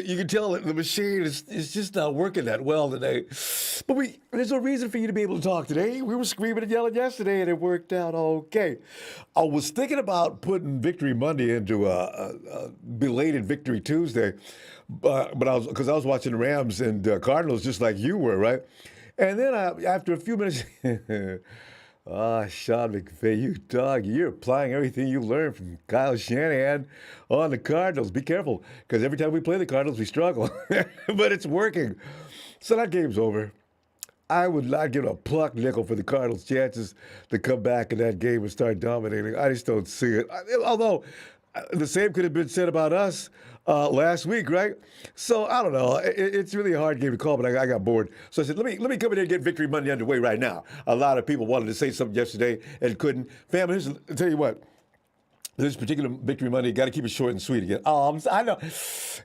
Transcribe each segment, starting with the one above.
You can tell that the machine is just not working that well today. But there's no reason for you to be able to talk today. We were screaming and yelling yesterday, and it worked out okay. I was thinking about putting Victory Monday into a belated Victory Tuesday, but I was watching the Rams and Cardinals just like you were, right? And then after a few minutes. Sean McVay, you dog, you're applying everything you learned from Kyle Shanahan on the Cardinals. Be careful, because every time we play the Cardinals, we struggle. But it's working. So that game's over. I would not give a pluck nickel for the Cardinals' chances to come back in that game and start dominating. I just don't see it. Although the same could have been said about us last week, right? So I don't know. It's really a hard game to call, but I got bored. So I said, let me come in here and get Victory Monday underway right now. A lot of people wanted to say something yesterday and couldn't. Family, I'll tell you what. This particular Victory Monday, got to keep it short and sweet again. I know.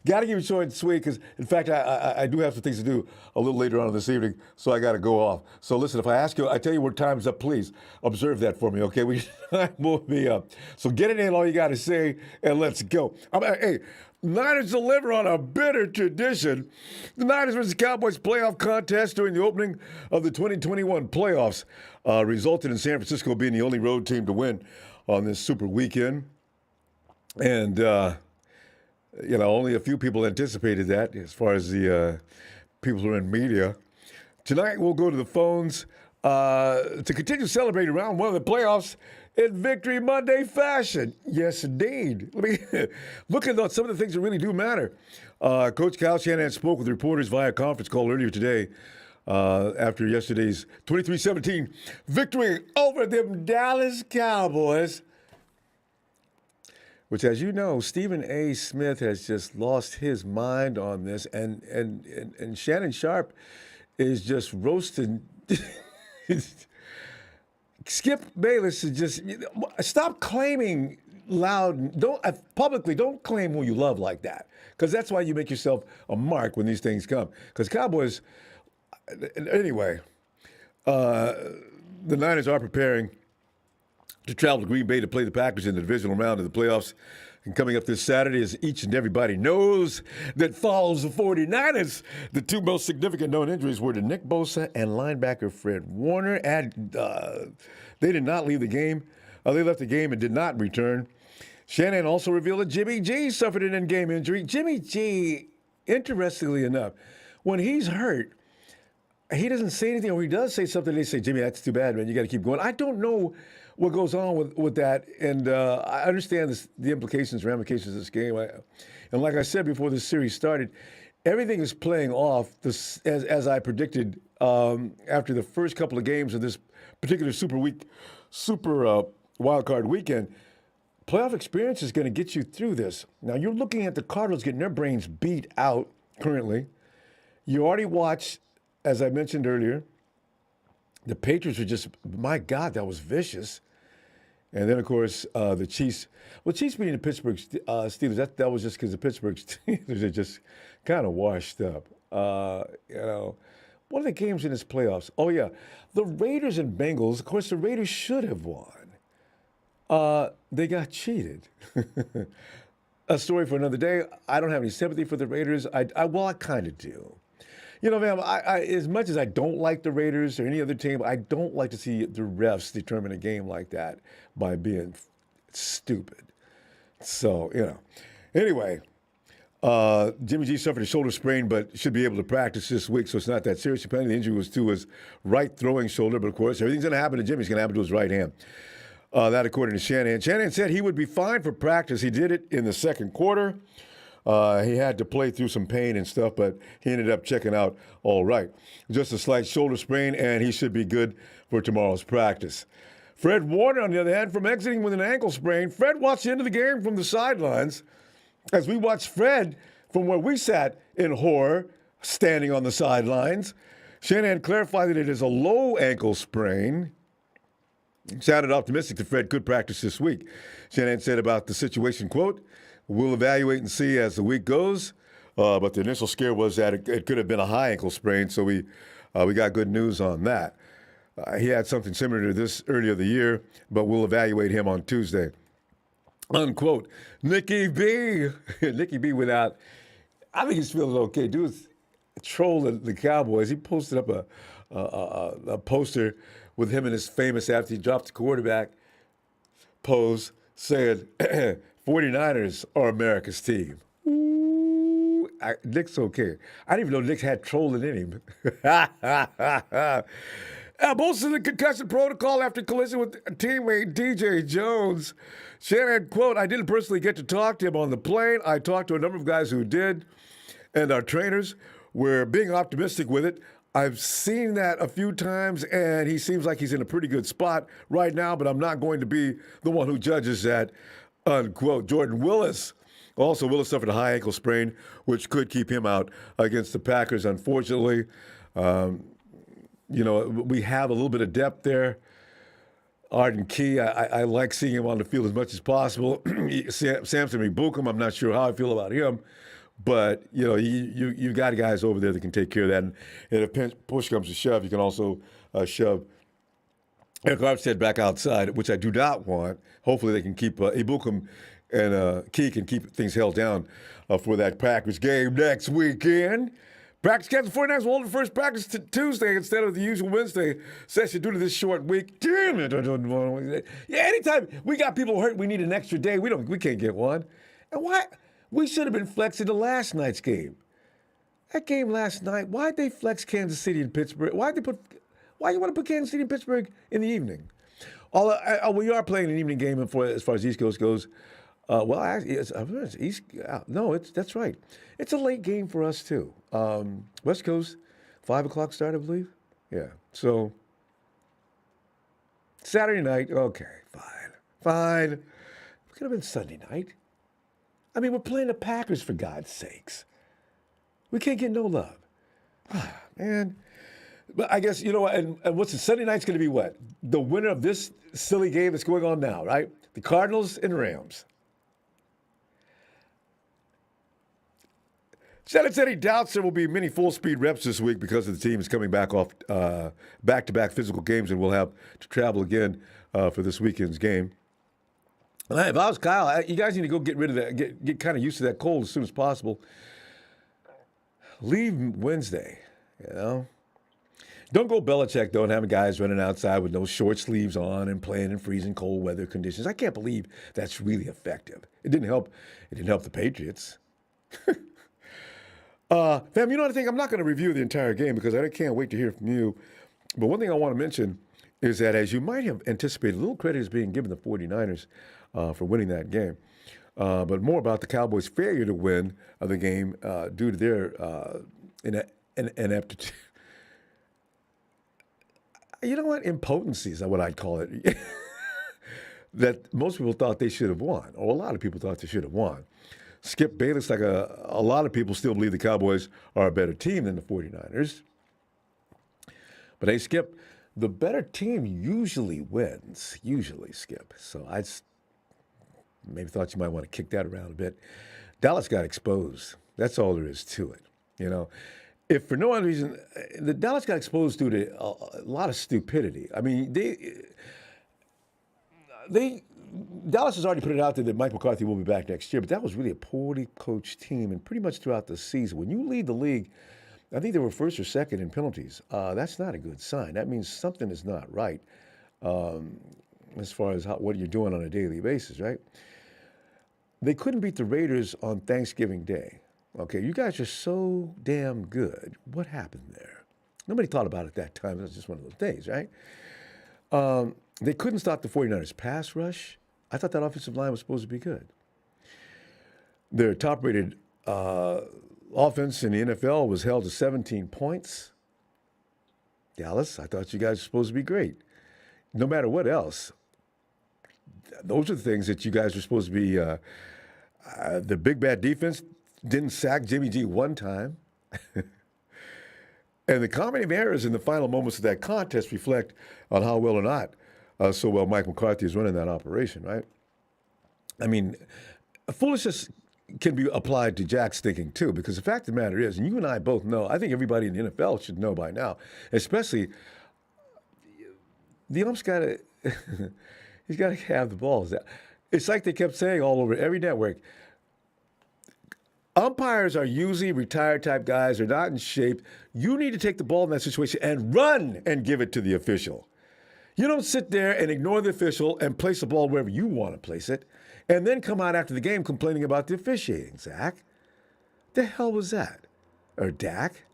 Got to keep it short and sweet because, in fact, I do have some things to do a little later on this evening, so I got to go off. So listen, if I ask you, I tell you where time's up, please observe that for me, okay? Time will be up. So get it in all you got to say, and let's go. Hey, Niners deliver on a bitter tradition. The Niners versus Cowboys playoff contest during the opening of the 2021 playoffs resulted in San Francisco being the only road team to win on this super weekend. And, only a few people anticipated that as far as the people who are in media. Tonight, we'll go to the phones to continue celebrating round one of the playoffs in Victory Monday fashion. Yes, indeed. Let me look at some of the things that really do matter. Coach Kyle Shanahan spoke with reporters via conference call earlier today after yesterday's 23-17 victory over them Dallas Cowboys, which, as you know, Stephen A. Smith has just lost his mind on this, and Shannon Sharp is just roasting. Skip Bayless is just stop claiming loud. Publicly don't claim who you love like that, because that's why you make yourself a mark when these things come. Because Cowboys. Anyway, the Niners are preparing to travel to Green Bay to play the Packers in the divisional round of the playoffs. And coming up this Saturday, as each and everybody knows that follows the 49ers, the two most significant known injuries were to Nick Bosa and linebacker Fred Warner. And they did not leave the game. They left the game and did not return. Shanahan also revealed that Jimmy G suffered an in-game injury. Jimmy G, interestingly enough, when he's hurt, he doesn't say anything, or he does say something. They say, Jimmy, that's too bad, man. You got to keep going. I don't know what goes on with that, and I understand the implications, ramifications of this game. And like I said before this series started, everything is playing off as I predicted after the first couple of games of this particular super wild card weekend. Playoff experience is going to get you through this. Now, you're looking at the Cardinals getting their brains beat out currently. You already watched, as I mentioned earlier, the Patriots were just, my God, that was vicious. And then, of course, the Chiefs. Well, Chiefs beating the Pittsburgh Steelers, that was just because the Pittsburgh Steelers are just kind of washed up. What are the games in this playoffs? Oh, yeah. The Raiders and Bengals, of course, the Raiders should have won. They got cheated. A story for another day. I don't have any sympathy for the Raiders. I kind of do. You know, man, as much as I don't like the Raiders or any other team, I don't like to see the refs determine a game like that by being stupid. So, Anyway, Jimmy G suffered a shoulder sprain, but should be able to practice this week, so it's not that serious. Apparently, the injury was to his right throwing shoulder, but of course, everything's going to happen to Jimmy. It's going to happen to his right hand. That according to Shanahan. Shanahan said he would be fine for practice. He did it in the second quarter. He had to play through some pain and stuff, but he ended up checking out all right. Just a slight shoulder sprain, and he should be good for tomorrow's practice. Fred Warner, on the other hand, from exiting with an ankle sprain. Fred watched the end of the game from the sidelines as we watched Fred from where we sat in horror, standing on the sidelines. Shanahan clarified that it is a low ankle sprain. He sounded optimistic that Fred could practice this week. Shanahan said about the situation, quote, "We'll evaluate and see as the week goes, but the initial scare was that it could have been a high ankle sprain, so we got good news on that. He had something similar to this earlier the year, but we'll evaluate him on Tuesday." Unquote. Nicky B. Nicky B without I think he's feeling okay. Dude's trolling the Cowboys. He posted up a poster with him and his famous after he dropped the quarterback pose saying, 49ers are America's team. Ooh, Nick's okay. I didn't even know Nick had trolling in him. Both in the concussion protocol after collision with teammate DJ Jones. Shanahan, quote, I didn't personally get to talk to him on the plane. I talked to a number of guys who did, and our trainers were being optimistic with it. I've seen that a few times, and he seems like he's in a pretty good spot right now, but I'm not going to be the one who judges that, unquote. Jordan Willis. Also, Willis suffered a high ankle sprain, which could keep him out against the Packers, unfortunately. We have a little bit of depth there. Arden Key, I like seeing him on the field as much as possible. Samson Ibukum, I'm not sure how I feel about him. But, you got guys over there that can take care of that. And if push comes to shove, you can also shove Eric Armstead back outside, which I do not want. Hopefully they can keep Ibukum and Key can keep things held down for that Packers game next weekend. Practice Kansas 49ers will hold the first practice Tuesday instead of the usual Wednesday session due to this short week. Damn it. Yeah, anytime we got people hurt, we need an extra day. We can't get one. And why? We should have been flexing the last night's game. That game last night, why'd they flex Kansas City and Pittsburgh? Why you want to put Kansas City and Pittsburgh in the evening? We are playing an evening game as far as East Coast goes. Actually, it's East. No, that's right. It's a late game for us too. West Coast, 5 o'clock start, I believe. Yeah. So Saturday night. Okay, fine. It could have been Sunday night. I mean, we're playing the Packers, for God's sakes. We can't get no love. Man. But I guess, and what's the Sunday night's going to be what? The winner of this silly game that's going on now, right? The Cardinals and Rams. Shannon said he doubts there will be many full-speed reps this week because the team is coming back off back-to-back physical games and will have to travel again for this weekend's game. If I was Kyle, you guys need to go get rid of that, get kind of used to that cold as soon as possible. Leave Wednesday, Don't go Belichick, though, and having guys running outside with no short sleeves on and playing in freezing cold weather conditions. I can't believe that's really effective. It didn't help the Patriots. Fam, you know what I think? I'm not going to review the entire game because I can't wait to hear from you. But one thing I want to mention is that, as you might have anticipated, a little credit is being given the 49ers for winning that game. But more about the Cowboys' failure to win the game due to their ineptitude. You know what? Impotency is what I'd call it. That most people thought they should have won, or a lot of people thought they should have won. Skip Bayless, like a lot of people still believe the Cowboys are a better team than the 49ers. But hey, Skip, the better team usually wins. Usually, Skip. So I maybe thought you might want to kick that around a bit. Dallas got exposed. That's all there is to it. If for no other reason, the Dallas got exposed due to a lot of stupidity. I mean, Dallas has already put it out there that Mike McCarthy will be back next year, but that was really a poorly coached team, and pretty much throughout the season. When you lead the league, I think they were first or second in penalties. That's not a good sign. That means something is not right as far as what you're doing on a daily basis, right? They couldn't beat the Raiders on Thanksgiving Day. Okay, you guys are so damn good. What happened there? Nobody thought about it at that time. It was just one of those days, right? They couldn't stop the 49ers' pass rush. I thought that offensive line was supposed to be good. Their top-rated offense in the NFL was held to 17 points. Dallas, I thought you guys were supposed to be great. No matter what else, those are the things that you guys were supposed to be. The big bad defense didn't sack Jimmy G one time. And the comedy of errors in the final moments of that contest reflect on how well or not so well Mike McCarthy is running that operation, right? I mean, foolishness can be applied to Jack's thinking too, because the fact of the matter is, and you and I both know, I think everybody in the NFL should know by now, especially the ump's got to, he's got to have the balls. It's like they kept saying all over every network, Umpires are usually retired type guys. They're not in shape. You need to take the ball in that situation and run and give it to the official. You don't sit there and ignore the official and place the ball wherever you want to place it and then come out after the game complaining about the officiating, Zach. The hell was that? Or Dak?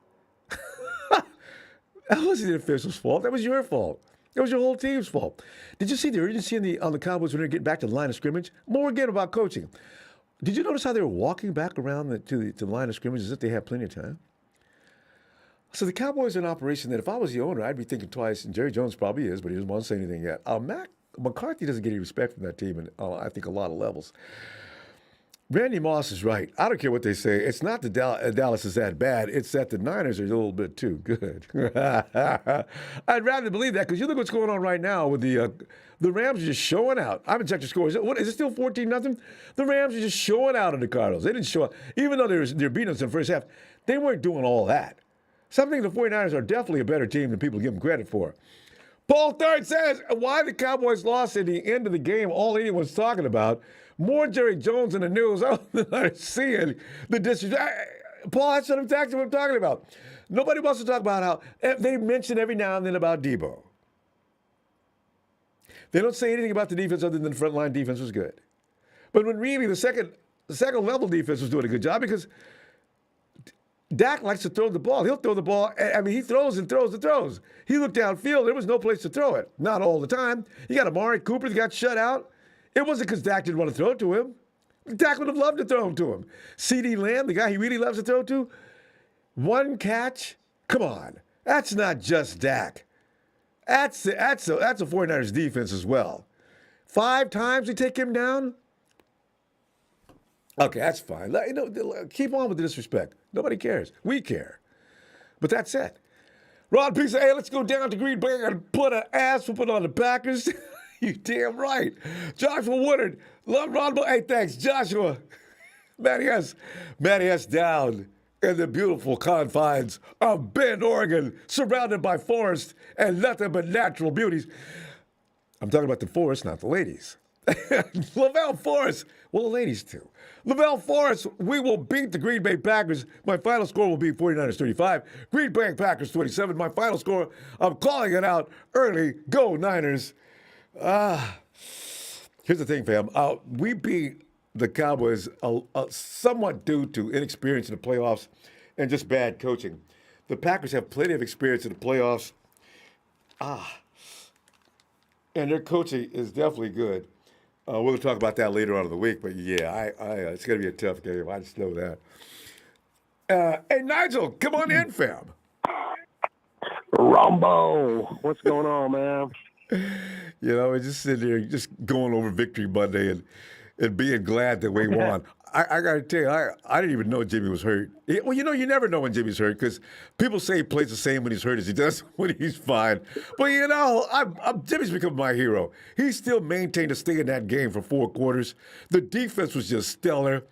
That wasn't the official's fault. That was your fault. That was your whole team's fault. Did you see the urgency on the Cowboys when they're getting back to the line of scrimmage? More again about coaching. Did you notice how they were walking back around to the line of scrimmage as if they had plenty of time? So the Cowboys are an operation that if I was the owner, I'd be thinking twice, and Jerry Jones probably is, but he doesn't want to say anything yet. McCarthy doesn't get any respect from that team in, I think, a lot of levels. Randy Moss is right. I don't care what they say. It's not that Dallas is that bad. It's that the Niners are a little bit too good. I'd rather believe that because you look what's going on right now with the Rams are just showing out. I haven't checked the score. Is it still 14-0? The Rams are just showing out on the Cardinals. They didn't show up. Even though they're beating us in the first half, they weren't doing all that. Something the 49ers are definitely a better team than people give them credit for. Paul Third says, why the Cowboys lost at the end of the game, all anyone's talking about. More Jerry Jones in the news. I don't see the disrespect. Paul, that's what I'm talking about. Nobody wants to talk about how they mention every now and then about Debo. They don't say anything about the defense other than the front line defense was good. But when really the second level defense was doing a good job because Dak likes to throw the ball. He'll throw the ball. I mean, he throws and throws and throws. He looked downfield. There was no place to throw it. Not all the time. You got Amari Cooper that got shut out. It wasn't because Dak didn't want to throw it to him. Dak would have loved to throw him to him. CeeDee Lamb, the guy he really loves to throw to, one catch? Come on. That's not just Dak. That's a 49ers defense as well. 5 times we take him down? Okay, that's fine. Keep on with the disrespect. Nobody cares. We care. But that's it. Rod P said, hey, let's go down to Green Bay and put an ass whooping on the Packers. You damn right. Joshua Woodard. Love Ronbo. Hey, thanks, Joshua. Matty S down in the beautiful confines of Bend, Oregon, surrounded by forest and nothing but natural beauties. I'm talking about the forest, not the ladies. Lavelle Forest. Well, the ladies too. Lavelle Forest, we will beat the Green Bay Packers. My final score will be 49ers 35. Green Bay Packers 27. My final score, I'm calling it out early. Go Niners. Here's the thing, fam. We beat the Cowboys somewhat due to inexperience in the playoffs and just bad coaching. The Packers have plenty of experience in the playoffs. And their coaching is definitely good. We'll talk about that later on in the week, but yeah, it's going to be a tough game. I just know that. Hey, Nigel, come on in, fam. Ronbo, what's going on, man? You know, we're just sitting there, just going over Victory Monday and being glad that we won. I got to tell you, I didn't even know Jimmy was hurt. Well, you know, you never know when Jimmy's hurt because people say he plays the same when he's hurt as he does when he's fine. But, you know, Jimmy's become my hero. He still maintained to stay in that game for 4 quarters. The defense was just stellar.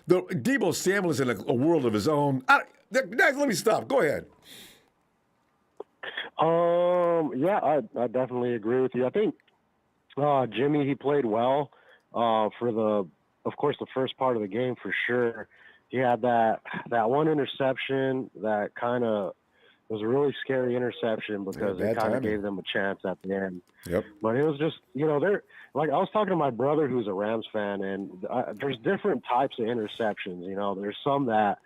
Deebo Samuel is in a world of his own. Let me stop. Go ahead. Yeah, I definitely agree with you. I think Jimmy, he played well of course, the first part of the game for sure. He had that one interception that kind of was a really scary interception because it kind of gave them a chance at the end. Yep. But it was just, you know, I was talking to my brother who's a Rams fan, and there's different types of interceptions. You know, there's some that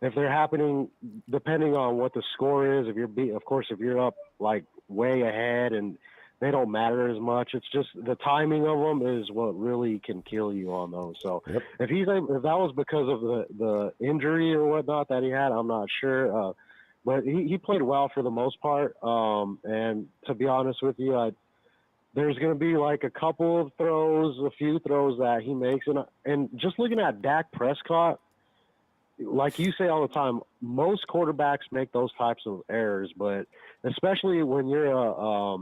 if they're happening, depending on what the score is, if you're up like way ahead and they don't matter as much. It's just the timing of them is what really can kill you on those. So yep. if that was because of the injury or whatnot that he had, I'm not sure. But he played well for the most part. And to be honest with you, there's going to be like a few throws that he makes. And just looking at Dak Prescott, like you say all the time, most quarterbacks make those types of errors, but especially when you're a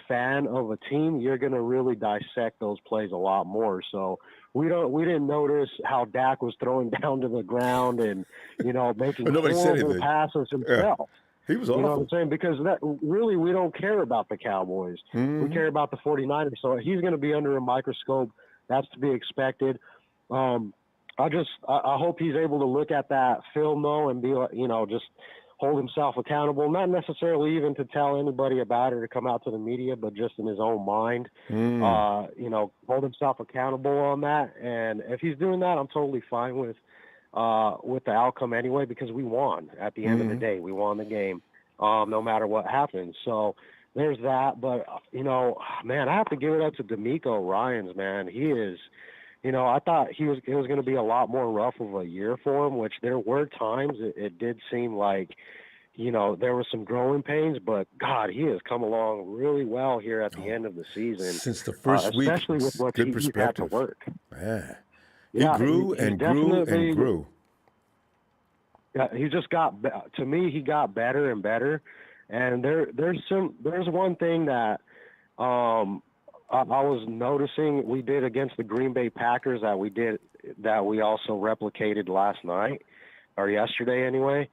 fan of a team, you're going to really dissect those plays a lot more. So we didn't notice how Dak was throwing down to the ground and, you know, making horrible passes himself. Yeah. He was awful. You know what I'm saying? Because we don't care about the Cowboys. Mm-hmm. We care about the 49ers. So he's going to be under a microscope. That's to be expected. I hope he's able to look at that film though and be like, just hold himself accountable, not necessarily even to tell anybody about it or come out to the media, but just in his own mind, hold himself accountable on that. And if he's doing that, I'm totally fine with the outcome anyway, because we won at the end of the day. We won the game, no matter what happens. So there's that. But, man, I have to give it up to D'Amico Ryans, man. He is, I thought it was going to be a lot more rough of a year for him, which there were times it did seem like, there were some growing pains, but God, he has come along really well here at the end of the season. Since the first week, especially with what good he's had to perspective. work. Yeah. He Yeah, grew he and grew and definitely- grew. Yeah, he just to me, he got better and better. And there's one thing that I was noticing we did against the Green Bay Packers that we also replicated last night or yesterday anyway,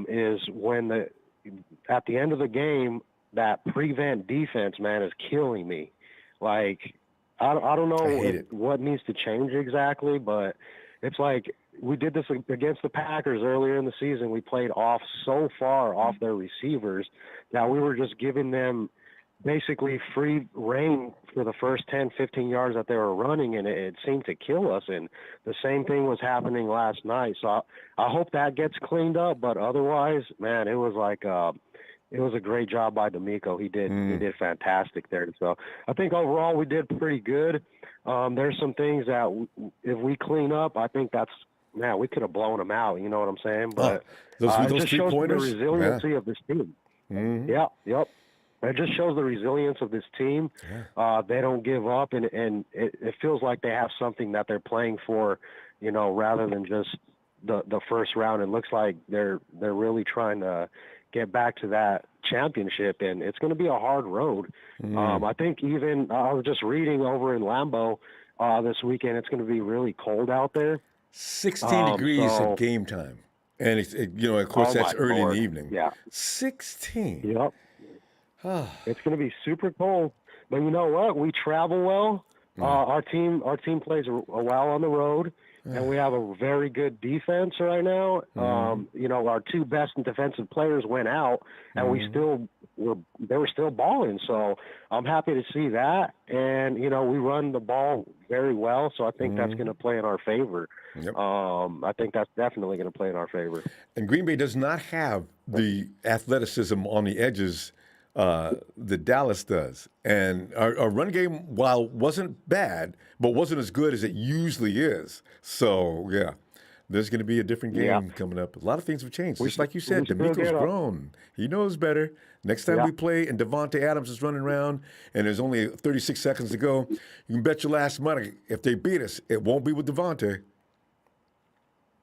is when at the end of the game, that prevent defense, man, is killing me. Like, I don't know what needs to change exactly, but it's like we did this against the Packers earlier in the season. We played so far off their receivers that we were just giving them basically free reign for the first 10, 15 yards that they were running, and it seemed to kill us. And the same thing was happening last night. So I hope that gets cleaned up, but otherwise, man, it was like it was a great job by D'Amico. He did fantastic there. So I think overall we did pretty good. There's some things that if we clean up, I think we could have blown them out. You know what I'm saying? But those it just shows the pointers? resiliency of this team. Yeah, yep. It just shows the resilience of this team. Yeah. They don't give up, and it feels like they have something that they're playing for, rather than just the first round. It looks like they're really trying to get back to that championship, and it's going to be a hard road. I think even I was just reading over in Lambeau this weekend, it's going to be really cold out there. 16 degrees at game time. And, of course, that's early in the evening. Yeah. 16. Yep. It's going to be super cold. But you know what? We travel well. Our team plays well on the road, and we have a very good defense right now. Our two best defensive players went out, and they were still balling. So I'm happy to see that. And, we run the ball very well, so I think that's going to play in our favor. Yep. I think that's definitely going to play in our favor. And Green Bay does not have the athleticism on the edges that Dallas does. And our run game, while wasn't bad, but wasn't as good as it usually is. So, yeah, there's going to be a different game coming up. A lot of things have changed. Just like you said, D'Amico's grown. He knows better. Next time we play and Devontae Adams is running around and there's only 36 seconds to go, you can bet your last money if they beat us, it won't be with Devontae.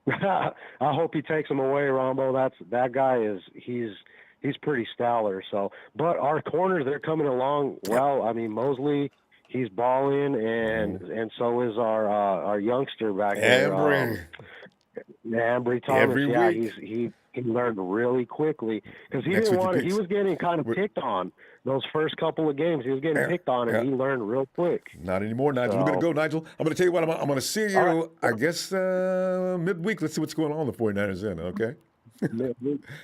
I hope he takes him away, Ronbo. That guy he's pretty stellar. So, but our corners, they're coming along well. I mean, Mosley, he's balling, and so is our youngster back there, Ambry Thomas. He learned really quickly because he was getting kind of picked on those first couple of games. He was getting picked on, and he learned real quick. Not anymore, Nigel. So, we're going to go, Nigel. I'm going to tell you what, I'm going to see you, I guess, midweek. Let's see what's going on the 49ers then, okay?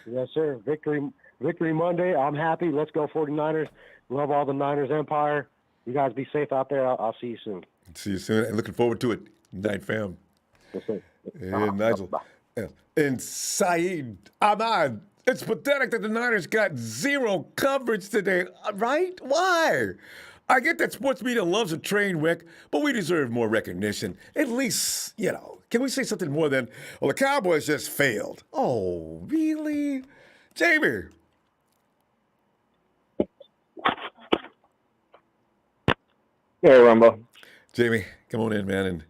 Yes, sir. Victory Monday. I'm happy. Let's go 49ers. Love all the Niners Empire. You guys be safe out there. I'll see you soon. See you soon. And looking forward to it. Night, fam. Yes, sir. And Nigel. Yeah. And Saeed Ahmad. It's pathetic that the Niners got zero coverage today, right? Why? I get that sports media loves a train wreck, but we deserve more recognition. At least, can we say something more than, well, the Cowboys just failed? Oh, really? Jamie. Hey, Ronbo. Jamie, come on in, man. And,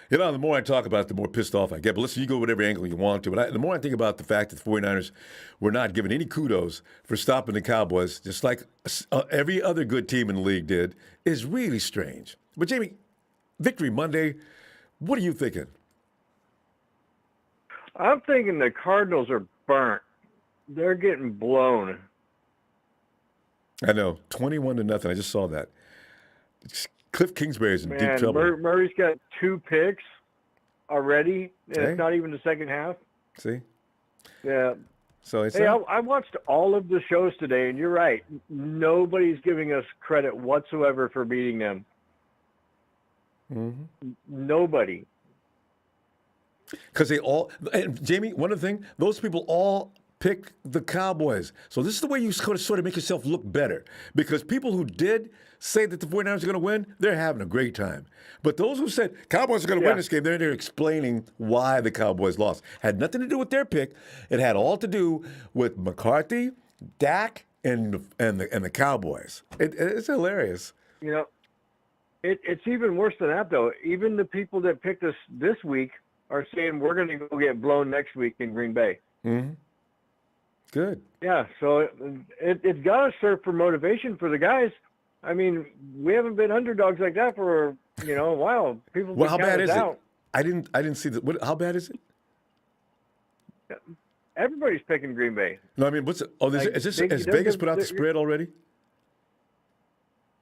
the more I talk about it, the more pissed off I get. But listen, you go whatever angle you want to. But the more I think about the fact that the 49ers were not given any kudos for stopping the Cowboys, just like every other good team in the league did, is really strange. But, Jamie, Victory Monday, what are you thinking? I'm thinking the Cardinals are burnt. They're getting blown. I know, 21-0. I just saw that. Cliff Kingsbury's in deep trouble. Murray's got 2 picks. already, and Hey. it's not even the second half. See? Yeah. So it's Hey, I watched all of the shows today, and you're right. Nobody's giving us credit whatsoever for beating them. Nobody. because they all, and Jamie, one other thing, those people all pick the Cowboys. So this is the way you sort of make yourself look better. Because people who did say that the 49ers are going to win, they're having a great time. But those who said Cowboys are going to win this game, they're there explaining why the Cowboys lost. Had nothing to do with their pick. It had all to do with McCarthy, Dak, and the Cowboys. It's hilarious. You know, it's even worse than that, though. Even the people that picked us this week are saying we're going to go get blown next week in Green Bay. Mm-hmm. Good. Yeah, so it's got to serve for motivation for the guys. I mean, we haven't been underdogs like that for a while. People Well, how bad is out. it? I didn't see that. How bad is it? Everybody's picking Green Bay. No, I mean, what's it? Oh, has Vegas put out the spread already?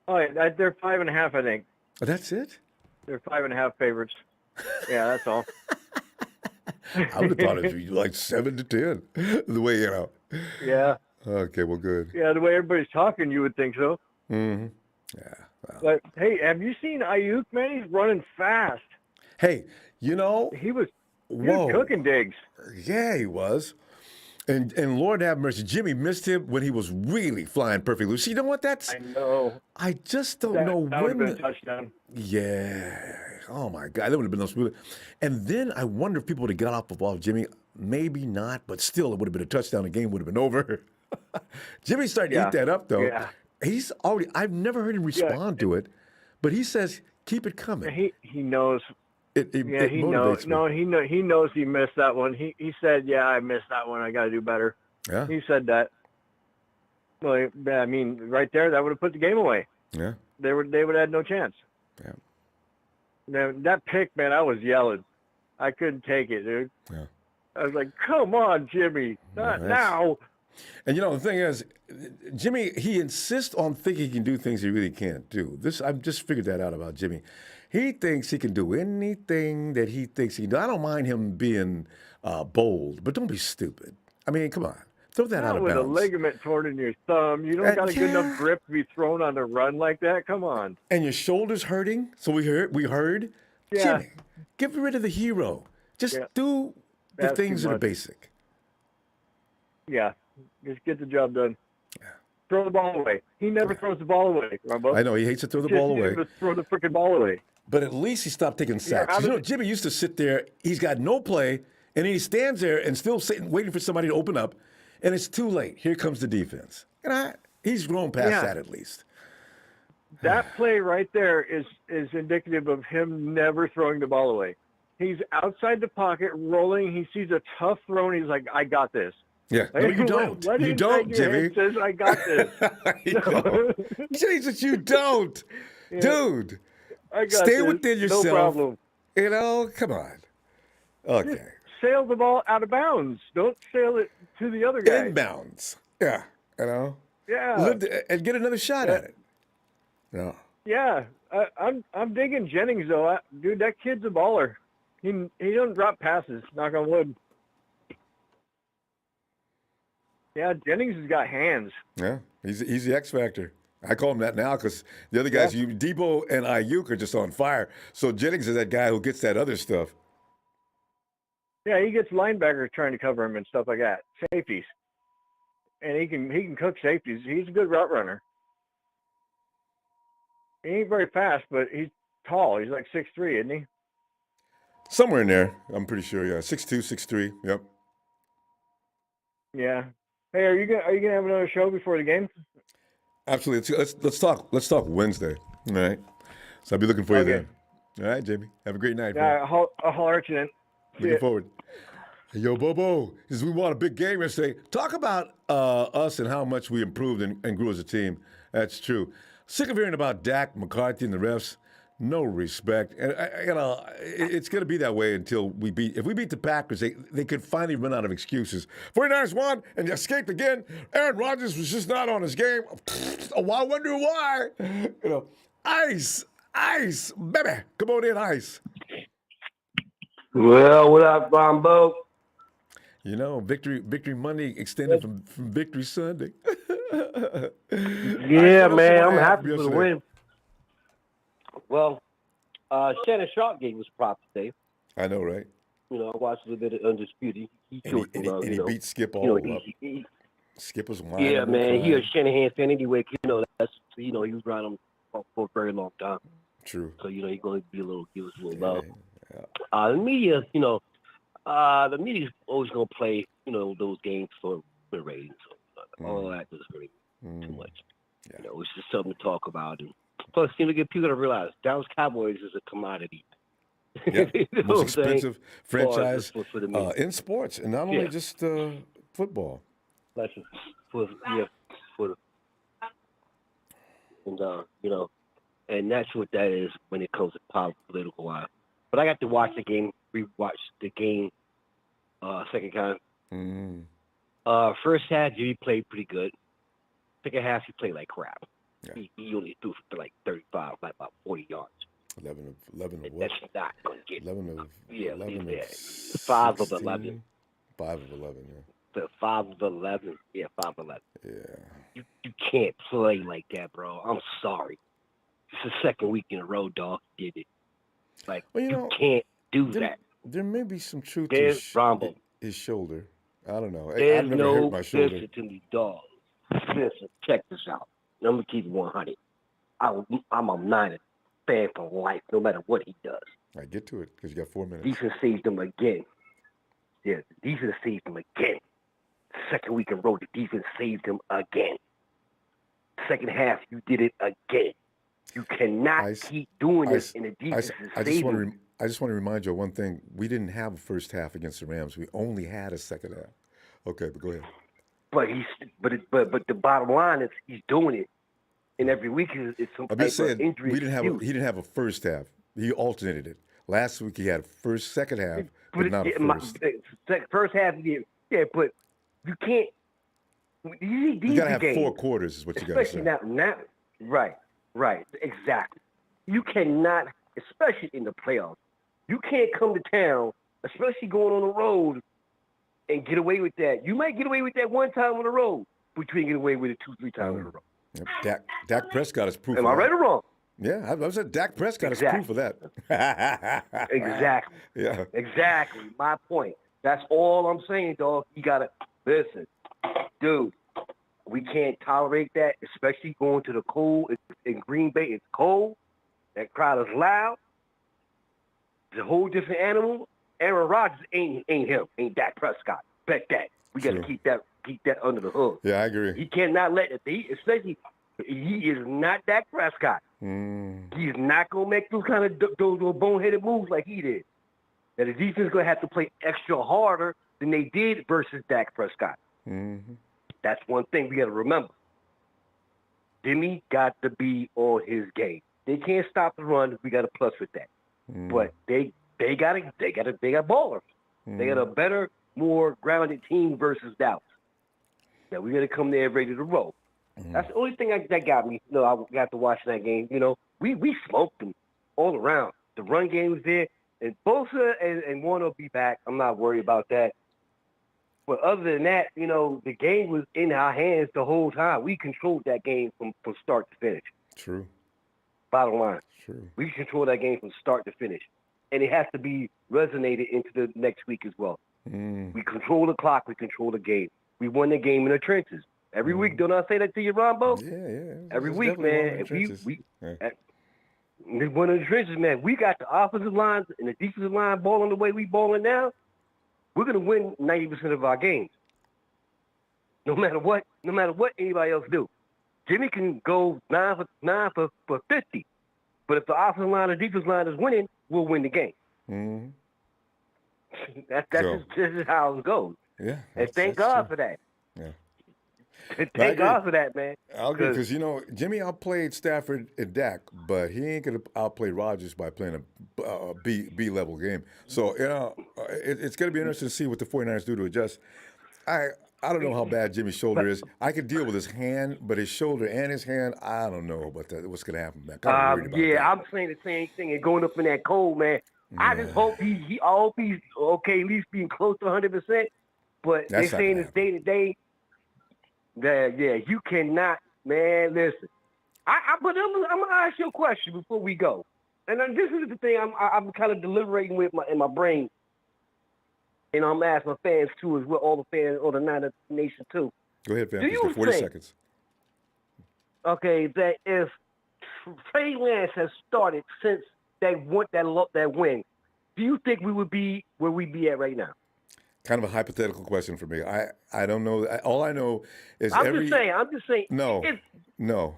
Oh, yeah, they're 5.5, I think. Oh, that's it? They're 5.5 favorites. Yeah, that's all. I would have thought it'd be like 7-10. The way Yeah. Okay, well, good. Yeah, the way everybody's talking, you would think so. Mm-hmm. Yeah. Well. But hey, have you seen Ayuk, man? He's running fast. Hey, He was whoa. cooking digs. Yeah, he was. And Lord have mercy, Jimmy missed him when he was really flying perfectly. So you know what? I know. I just don't know That would have when. been a touchdown. Yeah. Oh my God, that would have been no smooth. And then I wonder if people would have got off the ball, Jimmy. Maybe not, but still, it would have been a touchdown. The game would have been over. Jimmy's starting to eat that up, though. Yeah. He's already. I've never heard him respond to it, but he says, "Keep it coming." He knows. It He motivates knows. me. No, he knows he missed that one. He said, "Yeah, I missed that one. I got to do better." Yeah. He said that. Well, I mean, right there, that would have put the game away. Yeah. They would have had no chance. Yeah. Now, that pick, man, I was yelling. I couldn't take it, dude. Yeah. I was like, "Come on, Jimmy, not now." And the thing is, Jimmy, he insists on thinking he can do things he really can't do. I've just figured that out about Jimmy. He thinks he can do anything that he thinks he can do. I don't mind him being bold, but don't be stupid. I mean, come on. Throw that out of With bounds. a ligament torn in your thumb, you don't got a good enough grip to be thrown on the run like that. Come on. And your shoulder's hurting, so we heard. Yeah. Jimmy, get rid of the hero. Just do the That's things too that are much. basic. Yeah, just get the job done. Throw the ball away. He never throws the ball away, Ronbo. I know he hates to throw the ball away. Just throw the freaking ball away. But at least he stopped taking sacks. Jimmy used to sit there. He's got no play, and he stands there and still sitting, waiting for somebody to open up, and it's too late. Here comes the defense. He's grown past that at least. That play right there is indicative of him never throwing the ball away. He's outside the pocket, rolling. He sees a tough throw, and he's like, "I got this." Yeah, no, you don't. You don't, Jimmy. Says, "I got this." Jesus, you don't, dude. I got Stay this. within yourself. No problem. Come on. Okay. Just sail the ball out of bounds. Don't sail it to the other guy. Inbounds. Yeah. Yeah. And get another shot at it. No. Yeah. I'm digging Jennings though. Dude, that kid's a baller. He doesn't drop passes. Knock on wood. Yeah, Jennings has got hands. Yeah, he's the X factor. I call him that now because the other guys, Debo and Ayuk, are just on fire. So Jennings is that guy who gets that other stuff. Yeah, he gets linebackers trying to cover him and stuff like that. Safeties, and he can cook safeties. He's a good route runner. He ain't very fast, but he's tall. He's like 6'3", isn't he? Somewhere in there, I'm pretty sure. Yeah, 6'2", 6'3". Yep. Yeah. Hey, are you gonna have another show before the game? Absolutely. Let's talk Wednesday. All right. So I'll be looking for you then. All right, Jamie. Have a great night. Yeah, I'll holler at you then. Looking forward. Hey, yo, Bobo, we won a big game yesterday. Talk about us and how much we improved and grew as a team. That's true. Sick of hearing about Dak, McCarthy, and the refs. No respect. And, it's going to be that way until if we beat the Packers, they could finally run out of excuses. 49ers won and escaped again. Aaron Rodgers was just not on his game. I wonder why. Ice, baby. Come on in, Ice. Well, what up, Ronbo? You know, Victory Monday extended from Victory Sunday. All right, so Yeah, what else you man, want I'm to add from happy for the yesterday? win. Well, Shannon Sharp gave us props today. I know, right? I watched a little bit of Undisputed. He And he showed and some he, love. and he beat Skip You know, all up. he Skip was yeah, whining and man, he a crying. Shanahan fan anyway. That's he was around him for a very long time. True. So he's going to give us a little Yeah. love. Yeah. The media, the media's always going to play, those games for ratings. So, all that doesn't really too much. Yeah. It's just something to talk about. And plus, get people to realize Dallas Cowboys is a commodity. Yeah. You know Most what I'm saying? expensive franchise For the media. in sports, and not only Yeah. just football. Listen, for the and that's what that is when it comes to political wise. But I got to watch the game, rewatch the game, second time. Mm. First half, Jimmy played pretty good. Second half, he played like crap. Yeah. He only threw for like 35, like about 40 yards. 11 of what? That's not going to get 11 of 5 of 16? 11. 5 of 11, yeah. The 5 of 11. Yeah, 5 of 11. Yeah. You can't play like that, bro. I'm sorry. It's the second week in a row, dog. Did it. Like, Well, you can't do that. There may be some truth to There's Ronbo. his shoulder. I don't know. There's I've never hurt my shoulder. listen to me, dog. Listen, check this out. I'm going to keep it 100. I'm a Niner fan for life, no matter what he does. All right, get to it, because you got 4 minutes. Defense saved him again. Yeah, the defense saved him again. Second week in a row, the defense saved him again. Second half, you did it again. You cannot keep doing this in the defense. I just want to remind you of one thing. We didn't have a first half against the Rams. We only had a second half. Okay, but go ahead. But the bottom line is he's doing it, and every week is some type of injury. He didn't have a first half. He alternated it. Last week he had second half, but not a first. First half, yeah, but you can't. You gotta have 4 quarters, is what you gotta say. Especially now, right, exactly. You cannot, especially in the playoffs, you can't come to town, especially going on the road, and get away with that. You might get away with that one time on the road, but you can't get away with it 2-3 times in a row. Yep. Dak Prescott is proof. Am I right or wrong? Yeah, I said Dak Prescott is proof of that. Exactly. Yeah. Exactly. My point. That's all I'm saying, dog. You gotta listen, dude. We can't tolerate that, especially going to the cold. In Green Bay, it's cold. That crowd is loud. It's a whole different animal. Aaron Rodgers ain't him. Ain't Dak Prescott. Bet that. We got to keep that under the hood. Yeah, I agree. He cannot let it be, especially he is not Dak Prescott. He's not going to make those kind of those boneheaded moves like he did. That the defense is going to have to play extra harder than they did versus Dak Prescott. Mm-hmm. That's one thing we got to remember. Jimmy got to be on his game. They can't stop the run. We got a plus with that. But they got ballers. They got a better, more grounded team versus Dallas. Yeah, we got to come there ready to roll. That's the only thing that got me. I got to watch that game. We smoked them all around. The run game was there, and Bosa and Warner will be back. I'm not worried about that. But other than that, the game was in our hands the whole time. We controlled that game from start to finish. True. Bottom line. True. We control that game from start to finish. And it has to be resonated into the next week as well. We control the clock. We control the game. We won the game in the trenches. Every week, don't I say that to you, Ronbo? Yeah. Every week, man. We won in the trenches, man. We got the offensive line and the defensive line balling the way we balling now. We're going to win 90% of our games. No matter what anybody else do. Jimmy can go 9 for 50. But if the offensive line and defensive line is winning, we'll win the game. That's just how it goes. Yeah. And thank God for that. Yeah. Thank God for that, man. I'll agree, because Jimmy outplayed Stafford and Dak, but he ain't gonna outplay Rodgers by playing a B level game. So it's gonna be interesting to see what the 49ers do to adjust. I don't know how bad Jimmy's shoulder is. I could deal with his hand, but his shoulder and his hand, I don't know about that. What's gonna happen, man? I'm worried about that. I'm saying the same thing. And going up in that cold, man, I just hope I hope he's okay, at least being close to 100%. But That's they not saying gonna it's day to day. Yeah, you cannot, man. Listen, but I'm gonna ask you a question before we go, and then this is the thing I'm kind of deliberating with in my brain, and I'm asking my fans too, as well, all the fans, all the Niner Nation too. Go ahead, fam. Do You got you 40 think, seconds. okay, that if Trey Lance has started since that win, do you think we would be where we be at right now? Kind of a hypothetical question for me. I don't know. All I know is I'm just saying. no, If, no,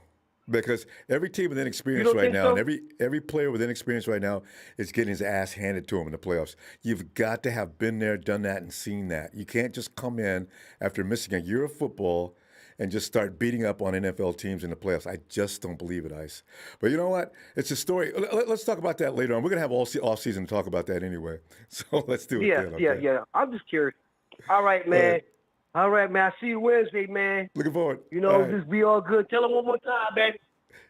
because every team with you inexperience don't right think now, so? and every player with inexperience right now is getting his ass handed to him in the playoffs. You've got to have been there, done that, and seen that. You can't just come in after missing a year of football and just start beating up on NFL teams in the playoffs. I just don't believe it, Ice. But you know what? It's a story. Let's talk about that later on. We're gonna have all off season to talk about that anyway. So let's do it then. Okay? Yeah. I'm just curious. All right, man. All right, man. I see you Wednesday, man. Looking forward. You know, just be all good. Tell them one more time, baby.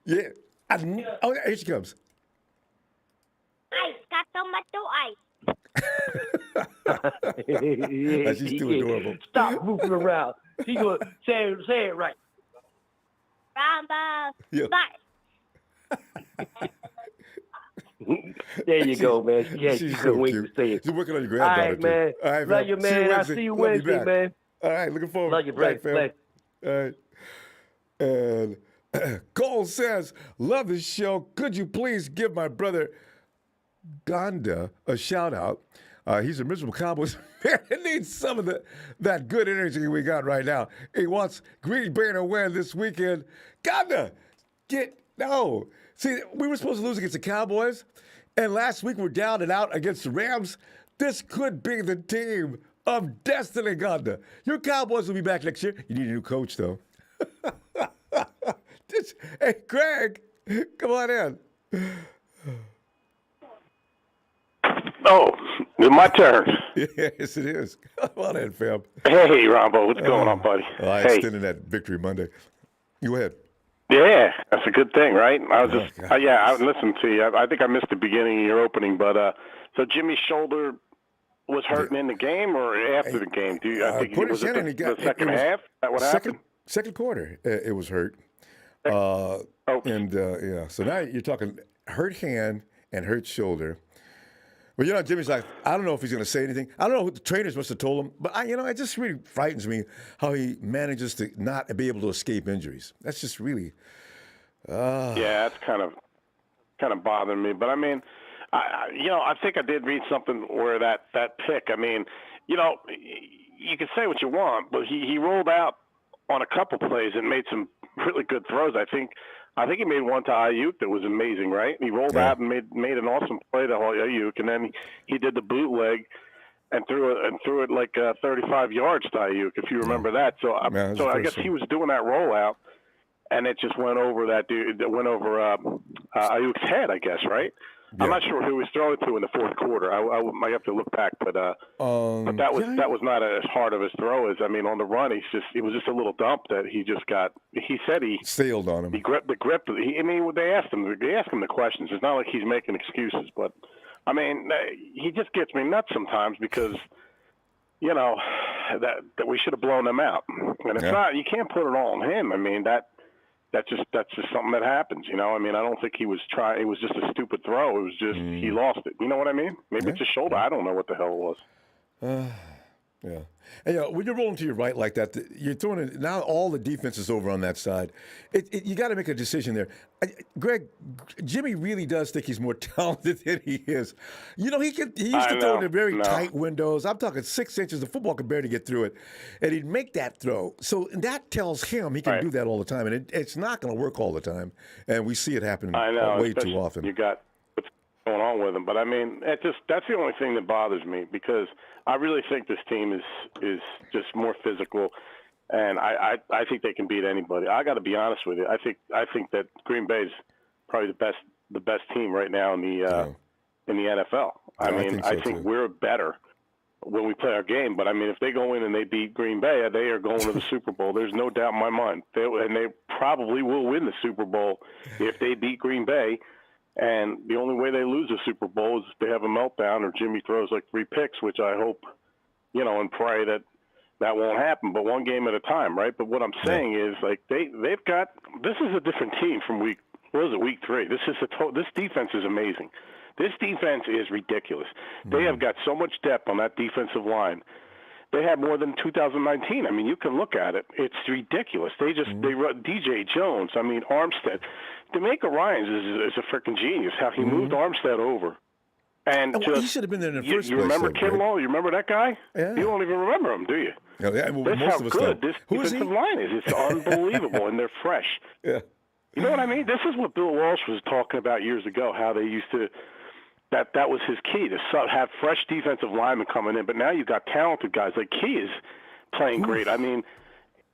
Yeah. Oh, here she comes. Ice, got tomato ice. She's too adorable. Stop goofing around. She gonna say it right. Ronbo. Yeah. Bye. There you go, man. Yeah, she She's couldn't so wait cute. to say it. She's working on your All granddaughter, right, man. too. All right, Love you, man. I'll see you Wednesday, back. man. All right, looking forward. Love you, Back, Brett. fam. All right. And Cole says, love the show. Could you please give my brother Gonda a shout out? He's a miserable Cowboys fan. He needs some of that good energy we got right now. He wants Green Bay to win this weekend. Gonda, no. See, we were supposed to lose against the Cowboys, and last week we're down and out against the Rams. This could be the team of destiny, Gonda. Your Cowboys will be back next year. You need a new coach, though. Hey, Greg, come on in. Oh, it's my turn. Yes, it is. Come on in, fam. Hey, Ronbo, what's going on, buddy? I Hey, extended that Victory Monday. Go ahead. yeah, that's a good thing, right? I was just, God. I listened to you. I think I missed the beginning of your opening, but so Jimmy's shoulder was hurting in the game or after the game? I think Porter was it Shannon, the second half? Is that what happened? Second quarter, it was hurt. Oh. And yeah, so now you're talking hurt hand and hurt shoulder. Well, you know, Jimmy's like, I don't know if he's going to say anything. I don't know who the trainers must have told him, but it just really frightens me how he manages to not be able to escape injuries. That's just really. Yeah, that's kind of bothering me. But I mean, I think I did read something where that pick. I mean, you can say what you want, but he rolled out on a couple plays and made some really good throws. I think he made one to Ayuk that was amazing, right? He rolled out and made an awesome play to Ayuk, and then he did the bootleg and threw it like 35 yards to Ayuk, if you remember that. So I guess he was doing that rollout, and it just went over that dude. It went over Ayuk's head, I guess, right? Yeah. I'm not sure who he was throwing to in the fourth quarter. I might have to look back, but that was not as hard of a throw as on the run. It was just a little dump that he just got. He said he sailed on him. He gripped the grip. They asked him the questions. It's not like he's making excuses, but he just gets me nuts sometimes because that we should have blown them out, and it's not. You can't put it all on him. That's just something that happens, I don't think he was trying. It was just a stupid throw. It was just he lost it. You know what I mean? Maybe it's his shoulder. I don't know what the hell it was. Yeah. And, when you're rolling to your right like that, you're throwing it. Now all the defense is over on that side. You got to make a decision there. Greg, Jimmy really does think he's more talented than he is. He used to throw in the very tight windows. I'm talking 6 inches. The football could barely get through it. And he'd make that throw. So that tells him he can do that all the time. And it's not going to work all the time. And we see it happen way too often. You got what's going on with him. But, that's the only thing that bothers me because I really think this team is just more physical, and I think they can beat anybody. I got to be honest with you. I think that Green Bay is probably the best team right now in the NFL. I think we're better when we play our game. But if they go in and they beat Green Bay, they are going to the Super Bowl. There's no doubt in my mind. They probably will win the Super Bowl if they beat Green Bay. And the only way they lose a Super Bowl is if they have a meltdown or Jimmy throws like 3 picks, which I hope, and pray that won't happen. But one game at a time, right? But what I'm saying is, like, they've got – this is a different team from week 3. This defense is amazing. This defense is ridiculous. They have got so much depth on that defensive line. They have more than 2019. I mean, you can look at it. It's ridiculous. They run DJ Jones. I mean, Armstead. D'Amico Ryans is a freaking genius. How he moved Armstead over, and he should have been there in the first place. You remember Kinlaw? You remember that guy? Yeah. You don't even remember him, do you? Yeah, well, That's most how of us good don't. this Who is defensive he? line is. It's unbelievable, and they're fresh. Yeah. You know what I mean? This is what Bill Walsh was talking about years ago. How they used to. That was his key, to have fresh defensive linemen coming in. But now you've got talented guys. Like Key is playing great. I mean,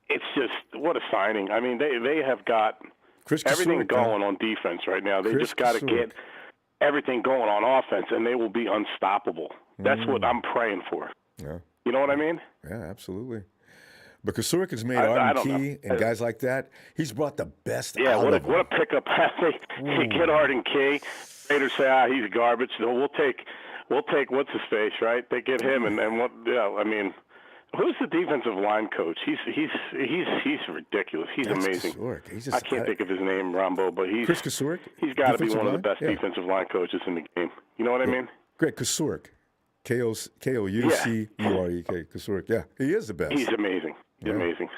it's just, what a signing. I mean, they have got everything going on defense right now. They just got to get everything going on offense, and they will be unstoppable. That's what I'm praying for. Yeah. You know what I mean? Yeah, absolutely. But Kasurik has made Arden Key and guys like that. He's brought the best out of them. What a pickup. They get Arden Key. Raiders say, he's garbage. So we'll take what's his face, right? They get him, and what? Yeah, I mean, who's the defensive line coach? He's ridiculous. He's amazing. I can't think of his name, Ronbo, but Chris Kasurik. He's got to be one of the best defensive line coaches in the game. You know what I mean? Greg Kasurik, Koucurek. Kasurik. Yeah, he is the best. He's amazing. Yeah. Amazing.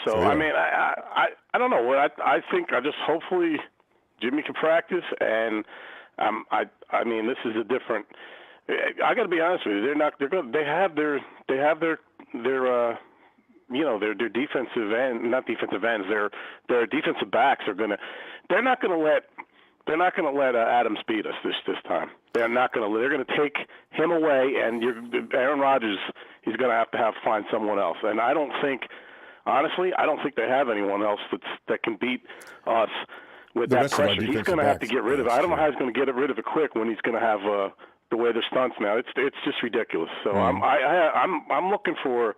So I mean, I don't know. I think hopefully Jimmy can practice, and I mean, this is a different. I got to be honest with you. They have their defensive end, not defensive ends. Their defensive backs they're not going to let Adams beat us this time. They're not going to. They're going to take him away, and Aaron Rodgers. He's going to have to find someone else. And I don't think they have anyone else that can beat us with that pressure. He's going to have to get rid of it. I don't know how he's going to get rid of it quick when he's going to have the way they're stunts now. It's just ridiculous. So I'm looking for.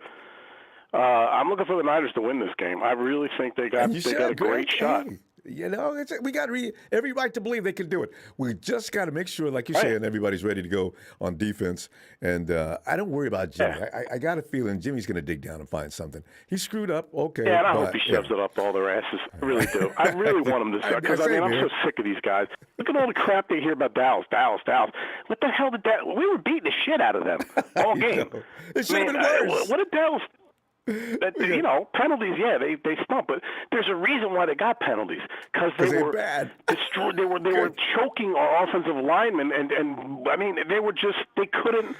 I'm looking for the Niners to win this game. I really think they got a great shot. We got every right to believe they can do it. We just got to make sure, like you're saying, everybody's ready to go on defense. And I don't worry about Jimmy. Yeah. I got a feeling Jimmy's going to dig down and find something. He screwed up, okay. Yeah, and I hope he shoves it up all their asses. I really do. I really want him to start because I'm so sick of these guys. Look at all the crap they hear about Dallas. What the hell did that? We were beating the shit out of them all game. It should have been worse. What did Dallas? Penalties, they stump, but there's a reason why they got penalties because they were bad. Destroyed. They were choking our offensive linemen, and I mean they couldn't.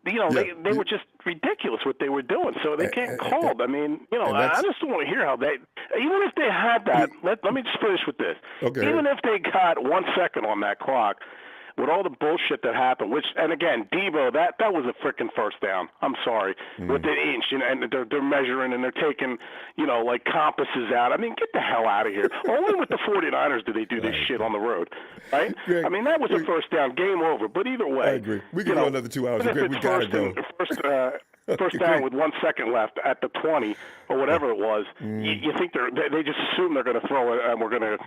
They were just ridiculous what they were doing. So they can't call. I mean, I just don't want to hear how they. Even if they had that, let me just finish with this. Okay. Even if they got 1 second on that clock. With all the bullshit that happened, and again, Debo, that was a freaking first down. I'm sorry. With the inch, and they're measuring and they're taking, like compasses out. I mean, get the hell out of here. Only with the 49ers do they do this shit on the road, right? Greg, I mean, that was a first down, game over. But either way, I agree. We can go another 2 hours. Greg, we got to go. First down with 1 second left at the 20 or whatever it was. You think they just assume they're going to throw it and we're going to,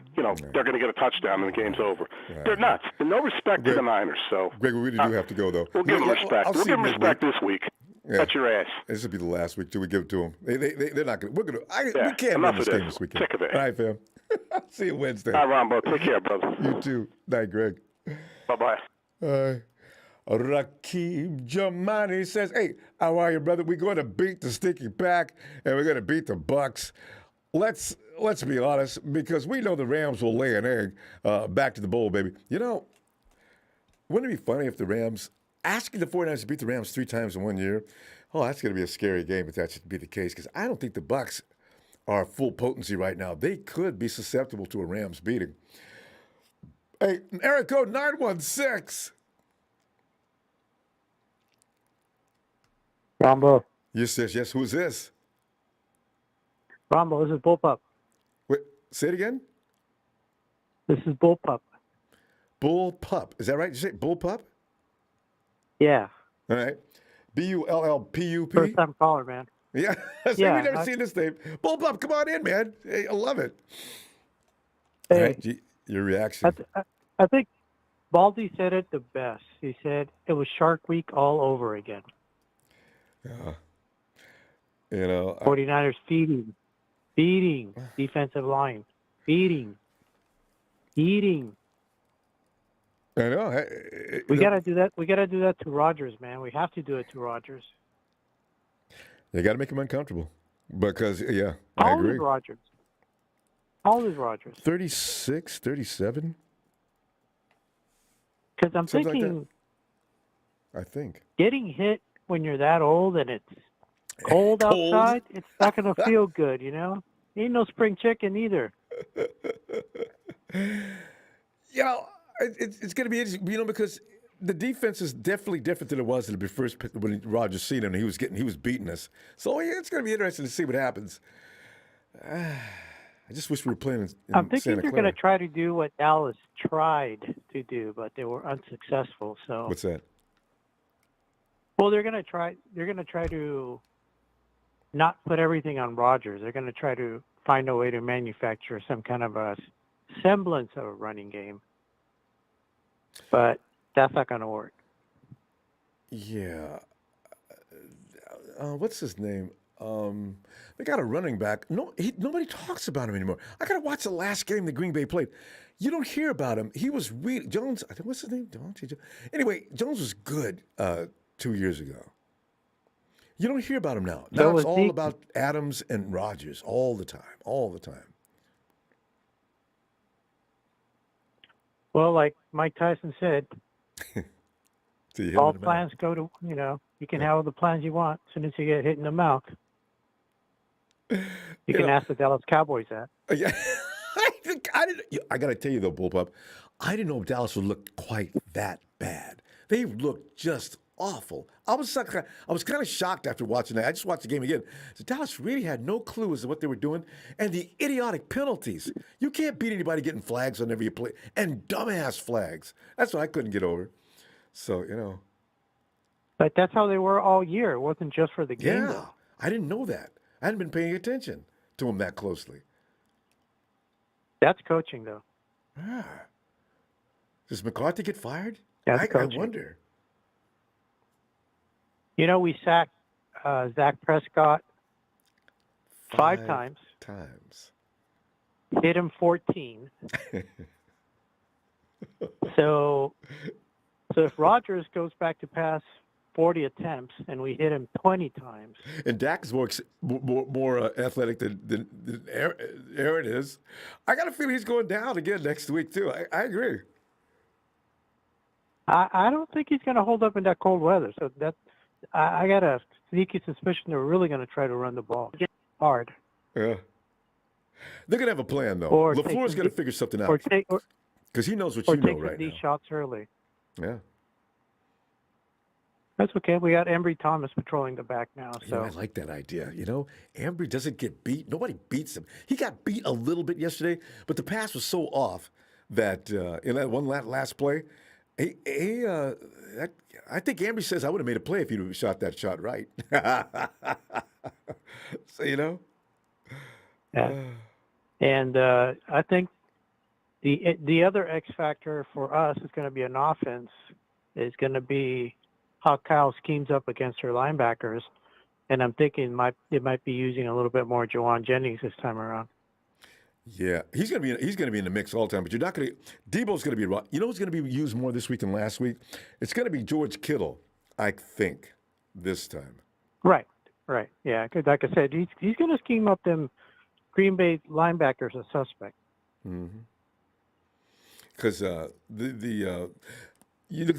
they're going to get a touchdown and the game's over. Right. They're nuts. And no respect to the Niners. So, Greg, we really do have to go though. We'll give them respect. We'll give them respect this week. Yeah. Cut your ass. This will be the last week till we give it to them. They're not going to. We're going to. We can't win this game this weekend. Sick of it. All right, fam. See you Wednesday. All right, Ronbo. Take care, brother. You too. Night, Greg. Bye-bye. Rakib Jamani says, "Hey, how are you, brother? We're going to beat the Sticky Pack, and we're going to beat the Bucks. Let's be honest, because we know the Rams will lay an egg back to the bowl, baby. Wouldn't it be funny if the Rams, asking the 49ers to beat the Rams 3 times in 1 year? Oh, that's going to be a scary game if that should be the case, because I don't think the Bucks are full potency right now. They could be susceptible to a Rams beating. Hey, area code 916. Ronbo. Yes. Who's this? Ronbo, this is Bullpup. Wait, say it again? This is Bullpup. Bullpup. Is that right? Did you say Bullpup? Yeah. All right. Bullpup. First time caller, man. Yeah. We've never seen this name. Bullpup, come on in, man. Hey, I love it. Hey. All right. Your I, reaction. th- I I think Baldy said it the best. He said it was Shark Week all over again. Yeah. You know, 49ers feeding defensive line, feeding, eating. I know. We got to do that. We got to do that to Rodgers, man. We have to do it to Rodgers. You got to make him uncomfortable because, yeah, I How old is agree. Rodgers? How old is Rodgers? 36, 37, Because I'm something like that. thinking I think. getting hit when you're that old and it's cold Cold. outside, it's not going to feel good, you know? Ain't no spring chicken either. You know, it's going to be interesting, you know, because the defense is definitely different than it was in the first when Rodgers seen him and he was beating us. So yeah, it's going to be interesting to see what happens. I just wish we were playing in I'm thinking Santa they're Clara. going to try to do what Dallas tried to do, but they were unsuccessful. So, What's that? well, they're going to try. They're going to try to not put everything on Rodgers. They're going to try to find a way to manufacture some kind of a semblance of a running game, but that's not going to work. Yeah. What's his name? They got a running back. Nobody talks about him anymore. I got to watch the last game that Green Bay played. You don't hear about him. He was really Jones. I think what's his name? Anyway, Jones was good 2 years ago. You don't hear about him now. Now So it's was all Zeke. about Adams and Rodgers all the time. All the time. Well, like Mike Tyson said, So you hit him all in the mouth. plans go to, you can have all the plans you want. As soon as you get hit in the mouth, you can ask the Dallas Cowboys that. Yeah. I got to tell you though, Bullpup, I didn't know Dallas would look quite that bad. They looked just awful. I was kind of shocked after watching that. I just watched the game again. So Dallas really had no clue as to what they were doing, and the idiotic penalties. You can't beat anybody getting flags whenever you play, and dumbass flags. That's what I couldn't get over. So But that's how they were all year. It wasn't just for the game, yeah, though. I didn't know that. I hadn't been paying attention to them that closely. That's coaching, though. Ah. Does McCarthy get fired? That's I coaching. wonder. We sacked Zach Prescott 5 times, hit him 14. So if Rodgers goes back to pass 40 attempts and we hit him 20 times, And Dak is more athletic than Aaron is. I got a feeling he's going down again next week too. I agree. I don't think he's going to hold up in that cold weather. So I got a sneaky suspicion they're really going to try to run the ball hard. Yeah. They're gonna have a plan though. Or LaFleur's take gonna some figure something Or out take because he knows what or you know take right these now. shots early. Yeah. That's okay. We got Embry Thomas patrolling the back now. So I like that idea. Ambry doesn't get beat. Nobody beats him. He got beat a little bit yesterday, but the pass was so off that in that one last play, I think Ambry says I would have made a play if he'd have shot that shot right. So yeah. And I think the other X factor for us is going to be an offense. Is going to be how Kyle schemes up against her linebackers, and I'm thinking it might be using a little bit more Jawan Jennings this time around. Yeah, he's gonna be in the mix all the time. But you're not gonna. Debo's gonna be. You know who's gonna be used more this week than last week? It's gonna be George Kittle, I think, this time. Right. Yeah, because like I said, he's going to scheme up them Green Bay linebackers as suspect. Because the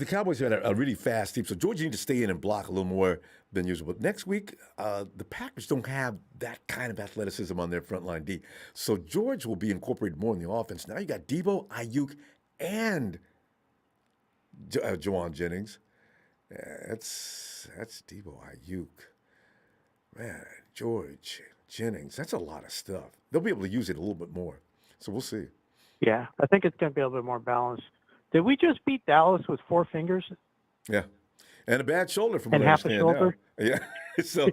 Cowboys had a really fast team, so George needs to stay in and block a little more than usual. But next week, the Packers don't have that kind of athleticism on their front line D, so George will be incorporated more in the offense. Now you got Debo, Ayuk, and Jawan Jennings. That's Debo, Ayuk, man, George Jennings. That's a lot of stuff. They'll be able to use it a little bit more, so we'll see. Yeah, I think it's going to be a little bit more balanced. Did we just beat Dallas with 4 fingers? Yeah, and a bad shoulder from And what I half a understand shoulder? now. Yeah, so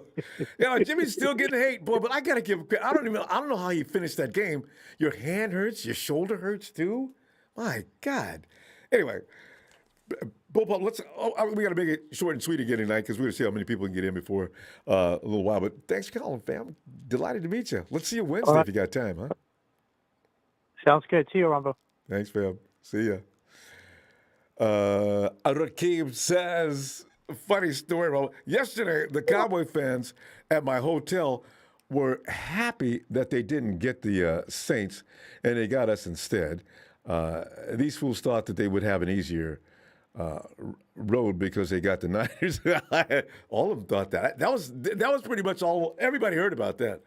Jimmy's still getting hate, boy. But I gotta give. I don't know how you finished that game. Your hand hurts. Your shoulder hurts too. My God. Anyway, Bullpup, we got to make it short and sweet again tonight because we're going to see how many people can get in before a little while. But thanks for calling, fam. Delighted to meet you. Let's see you Wednesday if you got time, huh? Sounds good. See you, Ronbo. Thanks, fam. See ya. Rakim says, funny story. Well, yesterday, the Cowboy fans at my hotel were happy that they didn't get the Saints and they got us instead. These fools thought that they would have an easier road because they got the Niners. All of them thought that. That was pretty much all. Everybody heard about that.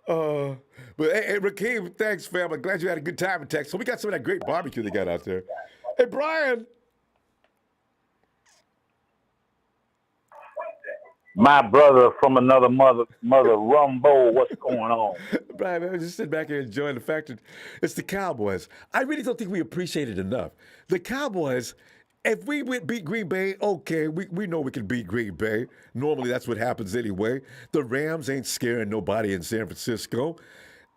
But hey, Rakim, thanks, fam. I'm glad you had a good time in Texas. So we got some of that great barbecue they got out there. Hey, Brian. My brother from another mother, Ronbo, what's going on? Brian, man, just sitting back here enjoying the fact that it's the Cowboys. I really don't think we appreciate it enough. The Cowboys, if we beat Green Bay, okay, we know we can beat Green Bay. Normally that's what happens anyway. The Rams ain't scaring nobody in San Francisco.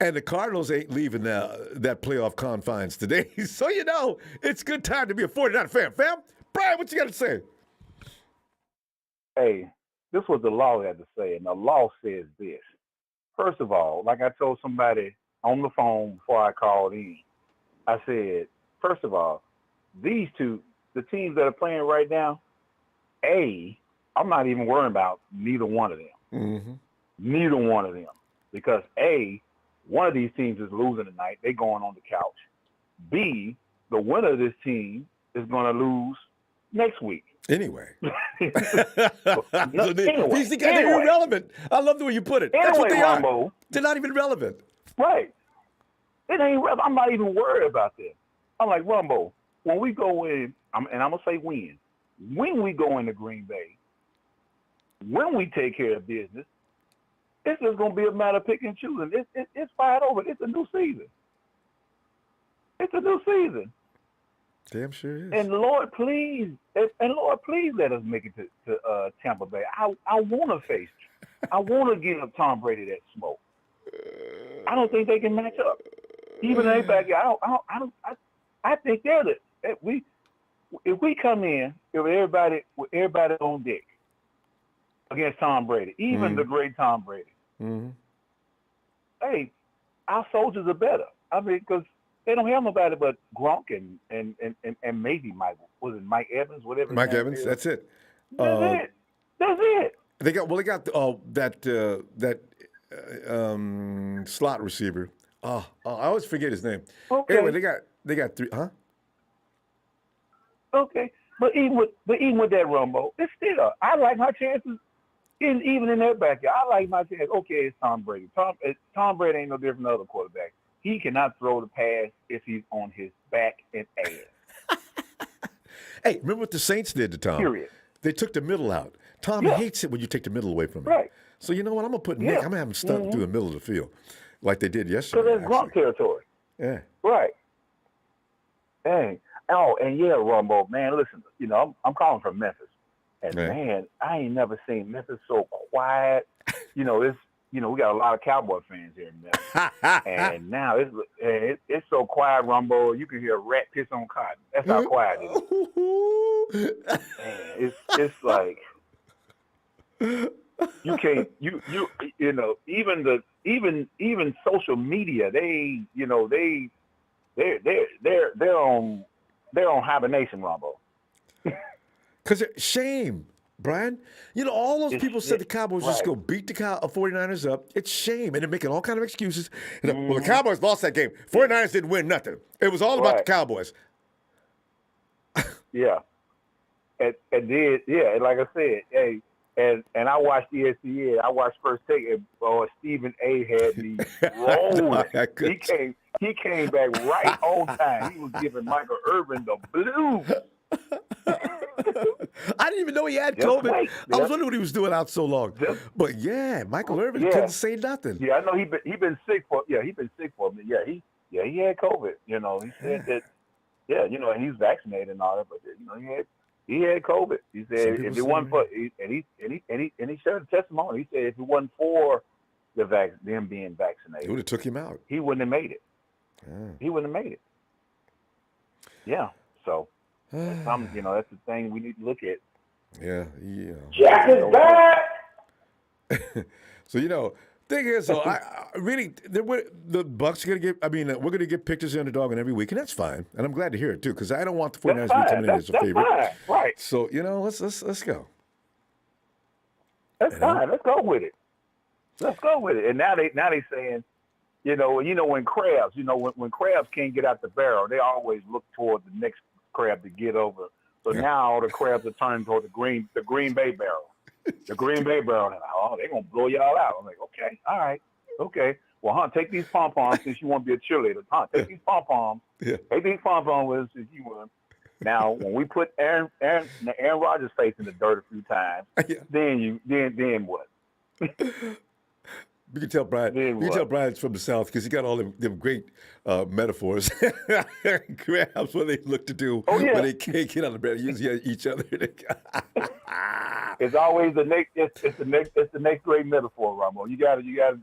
And the Cardinals ain't leaving that playoff confines today. So, it's good time to be a 49er fan. Fam, Brian, what you got to say? Hey, this is what the law had to say, and the law says this. First of all, like I told somebody on the phone before I called in, I said, first of all, these two, the teams that are playing right now, I'm not even worrying about neither one of them. Mm-hmm. Neither one of them. Because one of these teams is losing tonight. They're going on the couch. B, the winner of this team is going to lose next week. Anyway. Anyway. These guys are irrelevant. I love the way you put it. That's what they Ronbo, are. They're not even relevant. Right. It ain't relevant. I'm not even worried about that. I'm like, Ronbo, when we go in, and I'm going to say when we go into Green Bay, when we take care of business, it's just going to be a matter of picking and choosing. It's fired over. It's a new season. It's a new season. Damn sure is. And Lord, please let us make it to Tampa Bay. I want to face. I want to give Tom Brady that smoke. I don't think they can match up. Even they back, I think they're if we come in with everybody on deck against Tom Brady, even the great Tom Brady. Mm-hmm. Hey, our soldiers are better. I mean, because they don't have nobody but Gronk and maybe Mike Evans, whatever. Mike Evans, that's it. That's it. They got that slot receiver. I always forget his name. Okay. Anyway, they got three, huh? Okay, but even with that Ronbo, it's still. I like my chances. Even in that backyard, I like my chances. Okay, it's Tom Brady. Tom Brady ain't no different than other quarterbacks. He cannot throw the pass if he's on his back and ass. Hey, remember what the Saints did to Tom? Period. They took the middle out. Tom hates it when you take the middle away from him. Right. So you know what? I'm gonna put Nick. I'm gonna have him stunt through the middle of the field, like they did yesterday. So that's Gronk territory. Yeah. Right. Hey. Oh, and Ronbo, man, listen. I'm calling from Memphis, and man, I ain't never seen Memphis so quiet. We got a lot of Cowboy fans here in Memphis, and now it's so quiet, Ronbo. You can hear a rat piss on cotton. That's how quiet it is. Man, it's like you can't even social media. They're on hibernation, Ronbo. Because shame, Brian. All those people said the Cowboys just go beat the 49ers up. It's shame. And they're making all kind of excuses. Well, the Cowboys lost that game. 49ers didn't win nothing. It was all about the Cowboys. Yeah. And like I said, hey, and I watched ESPN. I watched First Take, and Stephen A. had me rolling. He came back right on time. He was giving Michael Irvin the blues. I didn't even know he had COVID. I was wondering what he was doing out so long. But Michael Irvin couldn't say nothing. Yeah, I know he been sick for. Yeah, he been sick for. He had COVID. He said that. Yeah, and he's vaccinated and all that, but he had COVID. He said if it wasn't for and he shared the testimony. He said if it wasn't for them being vaccinated, it would have took him out. He wouldn't have made it. Yeah. He wouldn't have made it. Yeah. So that's that's the thing we need to look at. Yeah. Jack is back. So thing is, so I really the Bucks are gonna get. I mean, we're gonna get pictures of underdog every week, and that's fine. And I'm glad to hear it too, because I don't want the 49ers to be coming in as a favorite. Fine. Right. So let's go. That's fine. Let's go with it. Let's go with it. And now they saying, when crabs, when crabs can't get out the barrel, they always look toward the next crab to get over. So now all the crabs are turning toward the Green Bay barrel. The Green Bay barrel. They're gonna blow y'all out. I'm like, okay, all right, okay. Well, take these pom poms since you want to be a cheerleader. Take these pom poms. Yeah. Take these pom poms with us since you want. Now, when we put Aaron Rodgers' face in the dirt a few times, then what? You can tell Brian. You can tell Brian's from the South because he got all them great metaphors. Grabs what they look to do when they can't get on the bed, use each other. It's always the next. It's the next great metaphor, Ronbo. You got to be versed.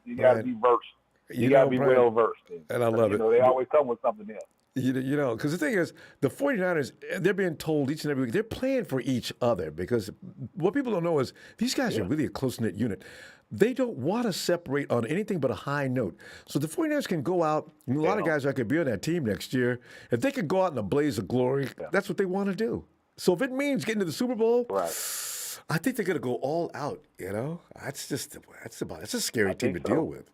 You got to be well versed. And I love it. They always come with something else. Because the thing is, the 49ers, they're being told each and every week, they're playing for each other because what people don't know is these guys are really a close-knit unit. They don't want to separate on anything but a high note. So the 49ers can go out, and a lot of guys that could be on that team next year, if they could go out in a blaze of glory, that's what they want to do. So if it means getting to the Super Bowl, I think they're going to go all out, That's a scary team to deal with.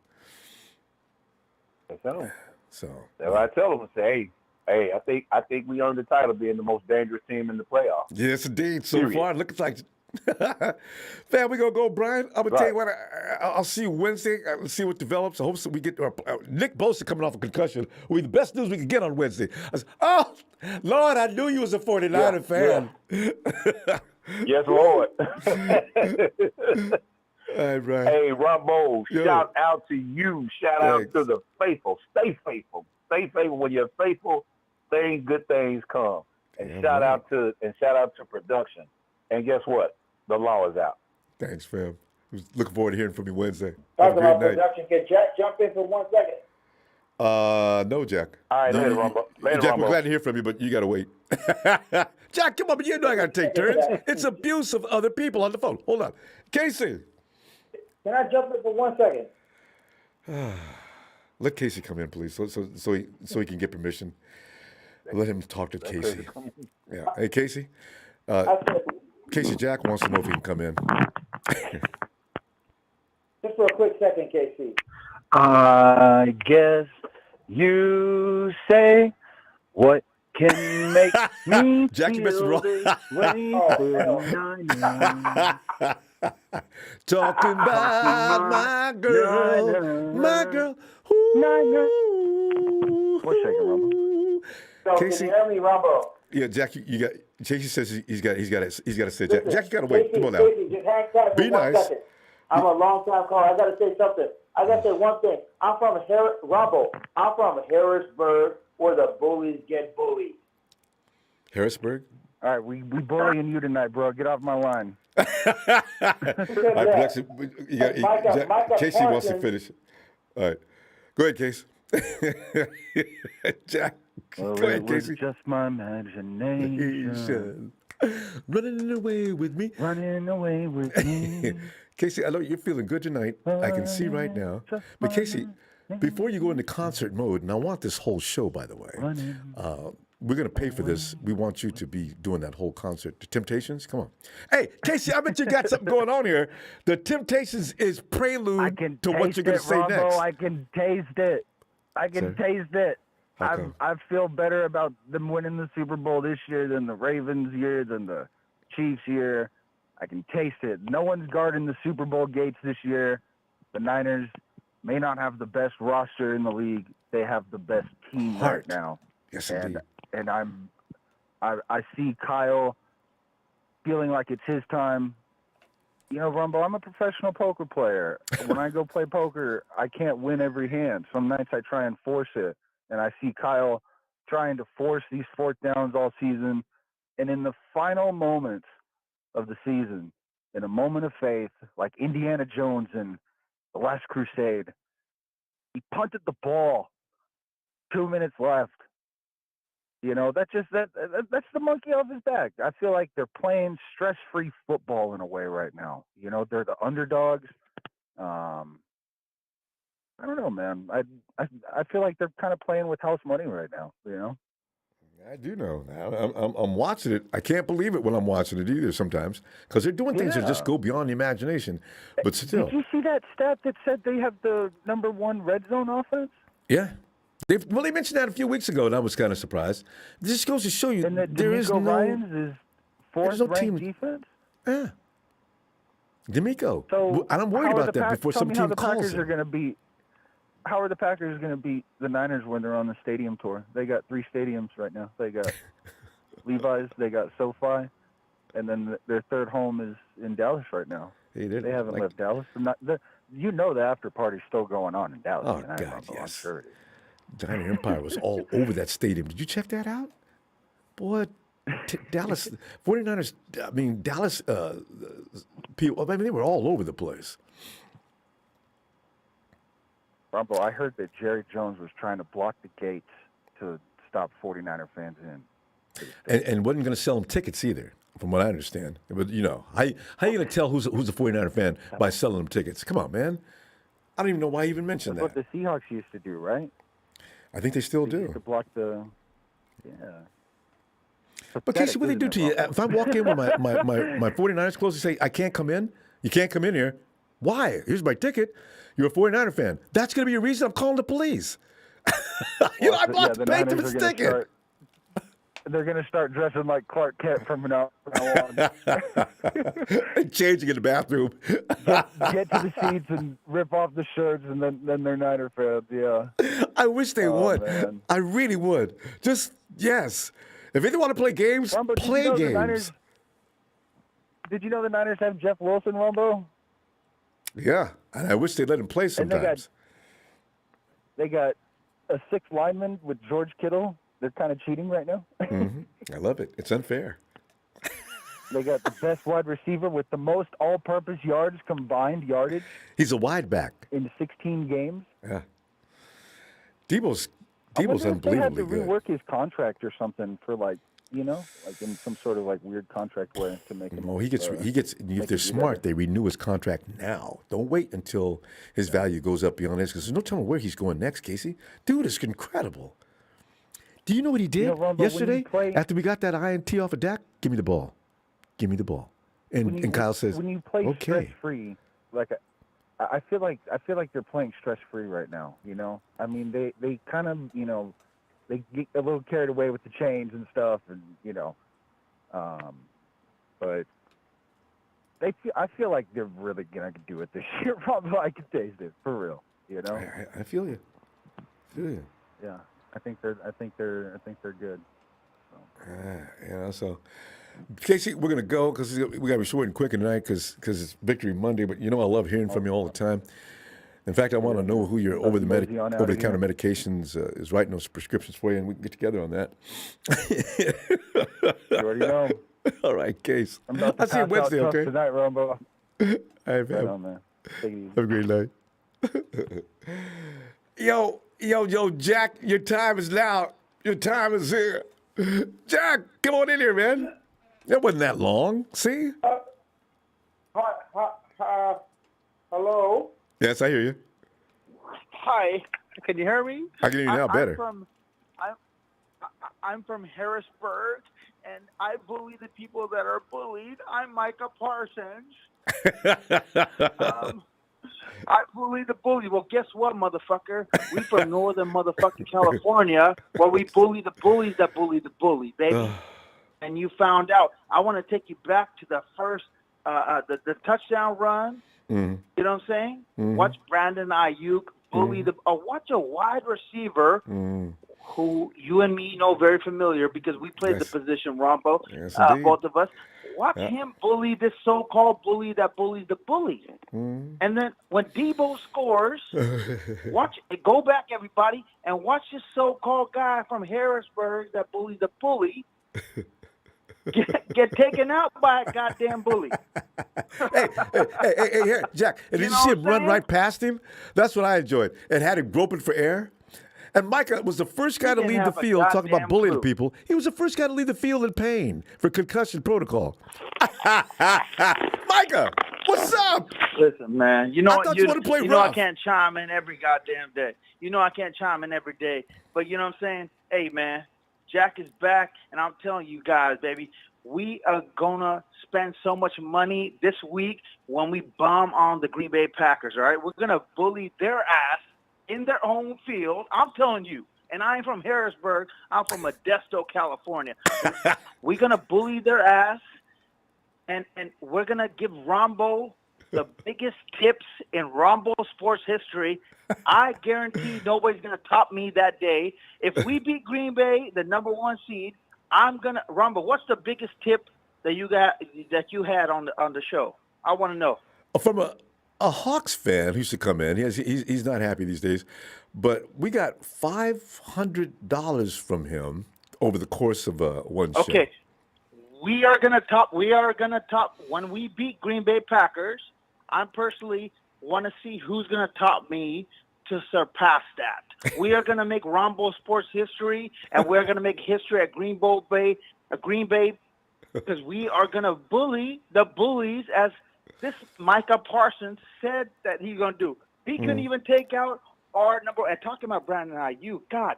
So I tell them, say, hey, I think we earned the title of being the most dangerous team in the playoffs. Yes, indeed. So far, it looks like. Fam, we gonna go, Brian. I'm gonna tell you what. I'll see you Wednesday. Let's see what develops. I hope we get Nick Bosa coming off a concussion. Will be the best news we can get on Wednesday. Oh, Lord, I knew you was a 49er fan. Yeah. Yes, Lord. All right, Brian. Hey, Ronbo, shout out to you. Shout out to the faithful. Stay faithful. Stay faithful. When you're faithful, good things come. And shout out to production. And guess what? The law is out. Thanks, fam. Looking forward to hearing from you Wednesday. Talking about production, can Jack jump in for 1 second? No, Jack. All right, later, Ronbo. Jack, we're glad to hear from you, but you got to wait. Jack, come on, but you know I got to take turns. It's abuse of other people on the phone. Hold on. Casey. Can I jump in for 1 second? Let Casey come in, please, so he can get permission. Let him talk to Casey. Yeah. Hey, Casey. Casey, Jack wants to know if he can come in. Just for a quick second, Casey. I guess you say what can make me Jack, you missed wrong. Talking about my girl. Ooh. 1 second, Ronbo. So Casey, can you hear me, Ronbo? Yeah, Jack, you got. Casey says he's got to say. Jack, you got to wait. Casey, Come on now. Casey, just hang tight for Be 1 nice. second. I'm a long time caller. I got to say something. I got to say one thing. I'm from Ronbo. I'm from Harrisburg, where the bullies get bullied. Harrisburg. All right, we bullying you tonight, bro. Get off my line. All right, Casey wants to finish. All right, go ahead, Casey. Jack, well, go ahead, Casey. Just my imagination. Running away with me. Running away with me. Casey, I know you're feeling good tonight. I can see right now. But Casey, before you go into concert mode, and I want this whole show, by the way, we're going to pay for this. We want you to be doing that whole concert. The Temptations, come on. Hey, Casey, I bet you got something going on here. The Temptations is prelude to what you're going to say Ronbo. next. I can taste it. I can taste it. I feel better about them winning the Super Bowl this year than the Ravens year, than the Chiefs year. I can taste it. No one's guarding the Super Bowl gates this year. The Niners may not have the best roster in the league. They have the best team right now. Yes, indeed. And I see Kyle feeling like it's his time. Ronbo, I'm a professional poker player. When I go play poker, I can't win every hand. Some nights I try and force it. And I see Kyle trying to force these fourth downs all season. And in the final moments of the season, in a moment of faith, like Indiana Jones in The Last Crusade, he punted the ball. 2 minutes left. You know, that's the monkey off his back. I feel like they're playing stress-free football in a way right now. You know, they're the underdogs. I don't know, man. I feel like they're kind of playing with house money right now. You know. I do know that. I'm watching it. I can't believe it when I'm watching it either sometimes because they're doing things that just go beyond the imagination. But still. Did you see that stat that said they have the #1 red zone offense? Yeah. They mentioned that a few weeks ago, and I was kind of surprised. This goes to show you And that there is D'Amico no Ryans is fourth no ranked team. defense. Yeah. D'Amico. So and I'm worried about that before some team calls it. How are the Packers going to beat the Niners when they're on the stadium tour? They got 3 stadiums right now. They got Levi's, they got SoFi, and then their third home is in Dallas right now. They haven't left Dallas. You know the after party's still going on in Dallas. Oh, tonight, God, Ronbo, yes. I'm sure it is. Diner Empire was all over that stadium. Did you check that out? Boy, Dallas, 49ers, Dallas people, they were all over the place. Ronbo, I heard that Jerry Jones was trying to block the gates to stop 49er fans in. And wasn't going to sell them tickets either, from what I understand. But, you know, how you going to tell who's a 49er fan by selling them tickets? Come on, man. I don't even know why he even mentioned That's that. what the Seahawks used to do, right? I think they still They do. used to block the, But Casey, what do they do to you? If I walk in with my 49ers clothes and say, I can't come in, you can't come in here. Why? Here's my ticket. You're a 49er fan. That's going to be a reason I'm calling the police. I bought the paid for this ticket. They're going to start dressing like Clark Kent from now on. Changing in the bathroom. Get to the seats and rip off the shirts, and then they're Niner fans, yeah. I wish they would. Man. I really would. Just, yes. If they want to play games, Ronbo, play games. Did you know the Niners have Jeff Wilson, Ronbo? Yeah, and I wish they'd let him play sometimes. They got a 6th lineman with George Kittle. They're kind of cheating right now. I love it. It's unfair. They got the best wide receiver with the most all-purpose yards, combined yardage. He's a wide back. In 16 games. Yeah. Debo's unbelievably they had to good. rework his contract or something for like in some sort of like weird contract way to make him. Well, he gets. If they're smart, they renew his contract now. Don't wait until his value goes up beyond this, because there's no telling where he's going next, Casey. Dude, it's incredible. Do you know what he did Ronbo, yesterday after we got that INT off of Dak? Give me the ball. Give me the ball. And Kyle says, when you play okay. stress-free, like I feel like they're playing stress-free right now. You know, I mean they kind of they get a little carried away with the chains and stuff, and but I feel like they're really gonna do it this year. Probably I can taste it for real. You know, I feel you. Yeah, I think they're good. So Casey, we're gonna go because we gotta be short and quick tonight because it's Victory Monday. But I love hearing from you all the time. In fact, I want to know who your over-the-counter medications is writing those prescriptions for you, and we can get together on that. You already know. All right, Case. I'll see you Wednesday, okay? Tonight, Ronbo. All right, man. On, man. Take it easy. Have a great night. Yo, Jack, your time is now. Your time is here. Jack, come on in here, man. That wasn't that long. See? Hello? Yes, I hear you. Hi, can you hear me? I can hear you now better. I'm from Harrisburg, and I bully the people that are bullied. I'm Micah Parsons. I bully the bully. Well, guess what, motherfucker? We from northern motherfucking California, where we bully the bullies that bully the bully, baby. And you found out. I want to take you back to the first, the touchdown run. Mm-hmm. You know what I'm saying? Mm-hmm. Watch Brandon Ayuk bully watch a wide receiver who you and me know very familiar because we played the position, Ronbo, both of us. Watch him bully this so-called bully that bullies the bully. And then when Debo scores, go back, everybody, and watch this so-called guy from Harrisburg that bullies the bully get taken out by a goddamn bully. hey, here, Jack. And did you see him run right past him? That's what I enjoyed. And had him groping for air. And Micah was the first guy to didn't leave the have a field talking about goddamn bullying clue. people. He was the first guy to leave the field in pain for concussion protocol. Micah, what's up? Listen, man. You know, I thought you wanted to play you know I rough. can't chime in every goddamn day. You know I can't chime in every day. But you know what I'm saying? Hey, man, Jack is back, and I'm telling you guys, baby, we are gonna spend so much money this week when we bomb on the Green Bay Packers. All right, we're gonna bully their ass in their own field. I'm telling you. And I ain't from Harrisburg. I'm from Modesto, California. We're gonna bully their ass. And we're going to give Ronbo the biggest tips in Ronbo sports history. I guarantee nobody's going to top me that day. If we beat Green Bay, the number 1 seed, I'm going to – Ronbo, what's the biggest tip that you had on the show? I want to know. From a Hawks fan who used to come in. He's not happy these days. But we got $500 from him over the course of one show. Okay. We are gonna top when we beat Green Bay Packers. I personally want to see who's gonna top me to surpass that. We are gonna make Ronbo sports history, and we're gonna make history at Green Bay, because we are gonna bully the bullies, as this Micah Parsons said that he's gonna do. He couldn't even take out our number. And talking about Brandon Ayuk, God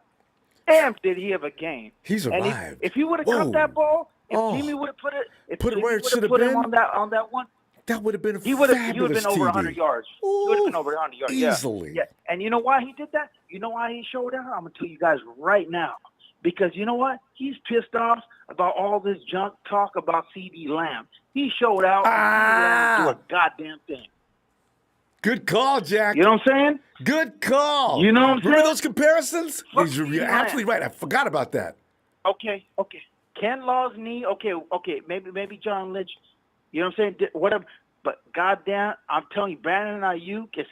damn, did he have a game? He's and arrived. if he would have caught that ball. If Jimmy would have put it where it should have put been him on that one, that would have been he would have fabulous been over TV. 100 yards. He would have been over 100 yards. Easily. Yeah. And you know why he did that? You know why he showed out? I'm going to tell you guys right now. Because you know what? He's pissed off about all this junk talk about C.D. Lamb. He showed out and C.D. Lamb do a goddamn thing. Good call, Jack. You know what I'm saying? Good call. You know what I'm saying? Remember those comparisons? Fuck You're absolutely right. I forgot about that. Okay. Ken Law's knee, okay, maybe John Lynch, you know what I'm saying, whatever. But goddamn, I'm telling you, Brandon Ayuk is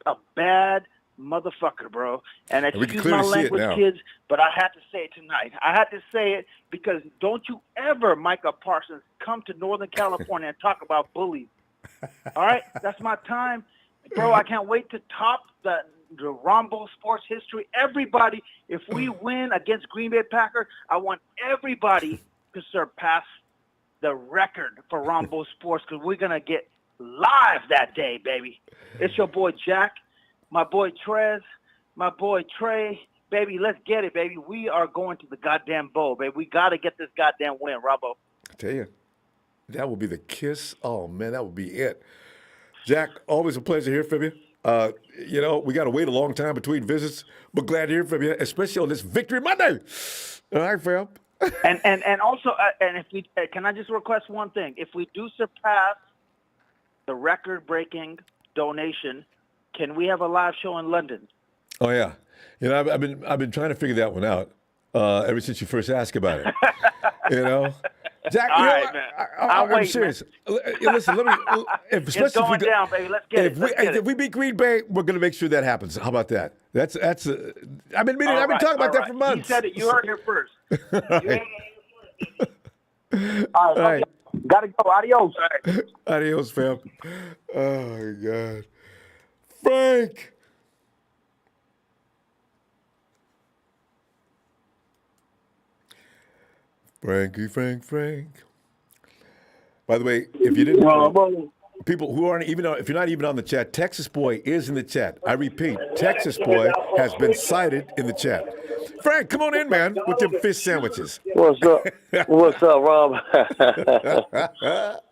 a bad motherfucker, bro. And excuse my language, kids, but I had to say it tonight. I had to say it because don't you ever, Micah Parsons, come to Northern California and talk about bullies. All right? That's my time. Bro, I can't wait to top the Ronbo sports history. Everybody, if we win against Green Bay Packers, I want everybody to surpass the record for Ronbo sports because we're going to get live that day, baby. It's your boy Jack, my boy Trez, my boy Trey. Baby, let's get it, baby. We are going to the goddamn bowl, baby. We got to get this goddamn win, Ronbo. I tell you, that will be the kiss. Oh, man, that would be it. Jack, always a pleasure to hear from you. We got to wait a long time between visits, but glad to hear from you, especially on this Victory Monday. All right, fam. and also, if we can I just request one thing? If we do surpass the record-breaking donation, can we have a live show in London? Oh yeah, I've been trying to figure that one out ever since you first asked about it. Jack, I'm serious. Listen, let me. It's going down, baby. Let's get it. If we beat Green Bay, we're going to make sure that happens. How about that? I've been talking about that for months. He said it. You heard it first. All right. Gotta go. Adios. Adios, fam. Oh my God, Frank. Frank. By the way, if you didn't know, people who aren't even, if you're not even on the chat, Texas Boy is in the chat. I repeat, Texas Boy has been cited in the chat. Frank, come on in, man, with them fish sandwiches. What's up? What's up, Rob?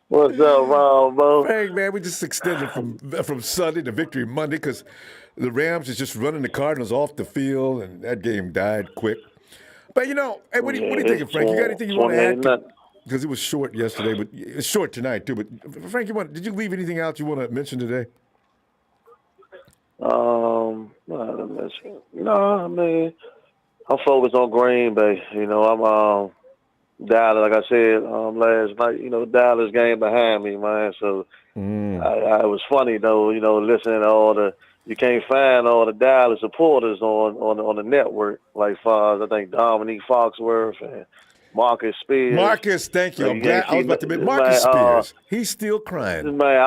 What's up, Ronbo? Frank, man, we just extended from Sunday to Victory Monday because the Rams is just running the Cardinals off the field, and that game died quick. But, hey, what are you thinking, Frank? You got anything you want to add? Because it was short yesterday, but it's short tonight, too. But, Frank, did you leave anything out you want to mention today? No, I mean, I'm focused on Green Bay. I'm Dallas, like I said last night, Dallas game behind me, man. So it was funny, though, listening to you can't find all the Dallas supporters on the network, like far as I think Dominique Foxworth and Marcus Spears. Marcus, thank you. I'm glad I was about to admit Marcus Spears. He's still crying. Man,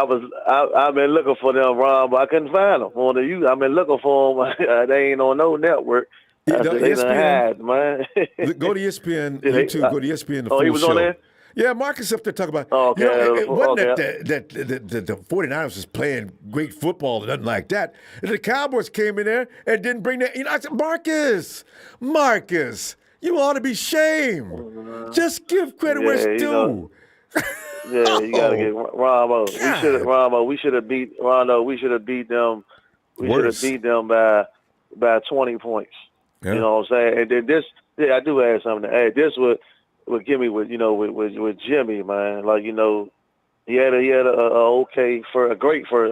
I've been looking for them, Ron, but I couldn't find them. I've been looking for them. They ain't on no network. After they done had, man. Go to ESPN, Yeah, they- YouTube, go to ESPN, the oh, full he was show. on there? Yeah, Marcus up there talking about, Oh, okay, it wasn't okay. that the 49ers was playing great football or nothing like that. The Cowboys came in there and didn't bring that. I said, Marcus, you ought to be shamed. Just give credit where it's due. Yeah, you gotta get Ronbo. We should have beat Rondo. We should have beat them. We should have beat them by 20 points. Yeah. You know what I'm saying? And then this, I do have something to add. This would give me with Jimmy, man. Like, he had a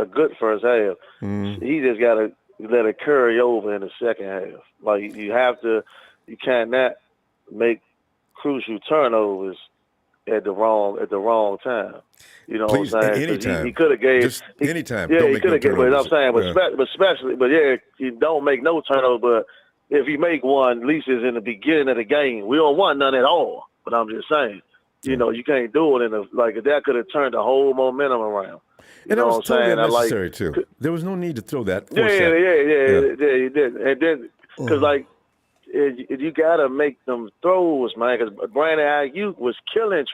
good first half. He just gotta let it carry over in the second half. Like, you cannot make crucial turnovers at the wrong time. You know Please, what I'm saying? anytime. He could have gave Just anytime. Yeah, Don't he make could no have given. But I'm turnovers. saying, he don't make no turnover. But if he make one, at least it's in the beginning of the game. We don't want none at all. But I'm just saying, you can't do it that could have turned the whole momentum around. And that was totally unnecessary too. There was no need to throw that. Yeah, you did. And then because you gotta make them throws, man. Because Brandon Ayuk was killing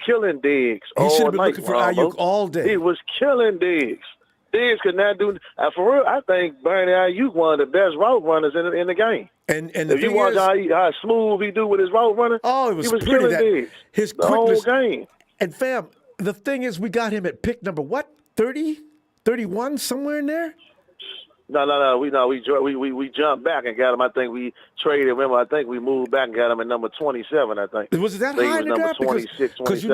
killing Diggs all night. He should have been looking for Ayuk all day. He was killing Diggs. Diggs could not do. For real, I think Brandon Ayuk one of the best route runners in the game. And if you watch how smooth he do with his route running, it was he was pretty. killing Diggs His the quickness, whole game. And fam, the thing is, we got him at pick number 30, 31, somewhere in there. No. We jumped back and got him. I think we traded. Remember, I think we moved back and got him at number 27. I think. Was it that I think high he in was the number draft? 26, Because we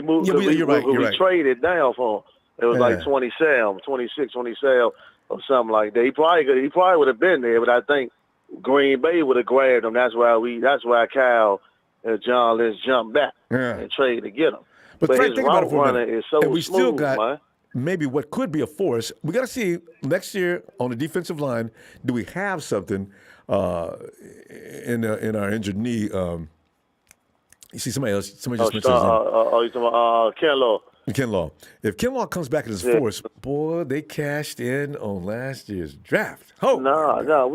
moved. Yeah, you're right. We traded down for him. It was like 27, 26, 27, or something like that. He probably would have been there, but I think Green Bay would have grabbed him. That's why Kyle and John let's jump back and trade to get him. But Frank, his think about it route for a runner minute. is so and we smooth, still got man. maybe what could be a force. We got to see next year on the defensive line. Do we have something in our injured knee? You see somebody just mentioned his name. You talking about Ken Law? Ken Law. If Ken Law comes back in his force, boy, they cashed in on last year's draft. No. I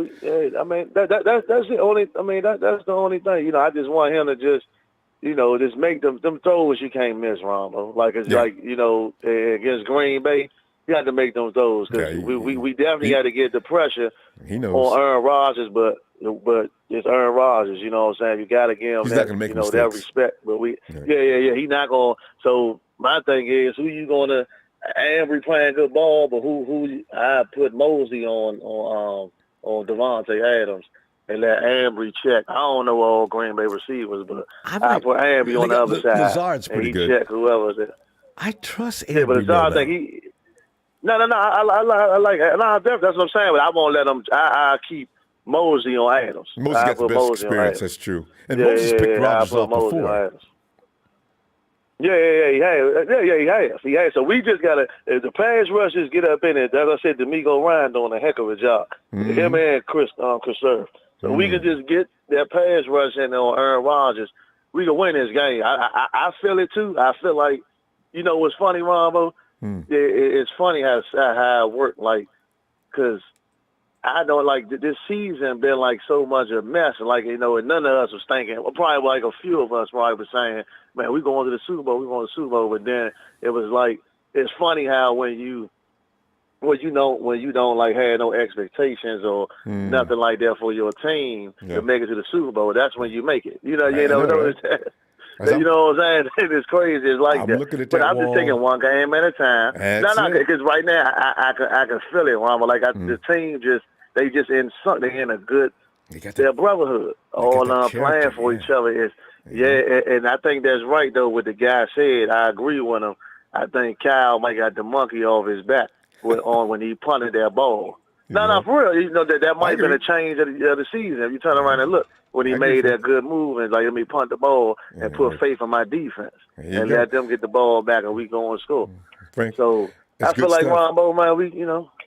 mean that's the only. I mean that's the only thing. I just want him to just make them throws you can't miss, Ronbo. Against Green Bay, you got to make them throws because we definitely got to get the pressure on Aaron Rodgers, but it's Aaron Rodgers. You know what I'm saying? You got to give him that respect. But he's not going. So my thing is, who you going to? Ambry playing good ball, but who I put Mosley on Devontae Adams. And let Ambry check. I don't know all Green Bay receivers, but I put Ambry on the other side. Lazard's pretty good. Check whoever's there. I trust Ambry. Yeah, but Lazard, I think he. No. I like it. No, that's what I'm saying. But I won't let him. I keep Mosley on Adams. Mosley got the best experience. That's true. And Moses picked Rodgers up before. He has. So we just gotta. If the pass rushers get up in it, as I said, D'Amico Ryan doing a heck of a job. Him and Chris Serve. So we can just get that pass rush in on Aaron Rodgers. We can win this game. I feel it too. I feel like, what's funny, Ronbo? It's funny how it worked. Like, cause I know this season been like so much a mess, and and none of us was thinking. Well, probably like a few of us probably was saying, "Man, we going to the Super Bowl. We going to the Super Bowl." But then it was like it's funny how when you don't have no expectations or nothing like that for your team to make it to the Super Bowl, that's when you make it. You know what I'm saying? It's crazy. It's like that. Looking at but that I'm just taking one game at a time. Because right now I can feel it, Ronbo. The team they in a good their brotherhood. All playing for each other. And I think that's right though. What the guy said, I agree with him. I think Kyle might got the monkey off his back when he punted that ball. No, for real. That might have been a change of the season. If you turn around and look when he made that good move and let me punt the ball and put faith in my defense and let them get the ball back and we go and score. Frank, so I feel like Ronbo, man,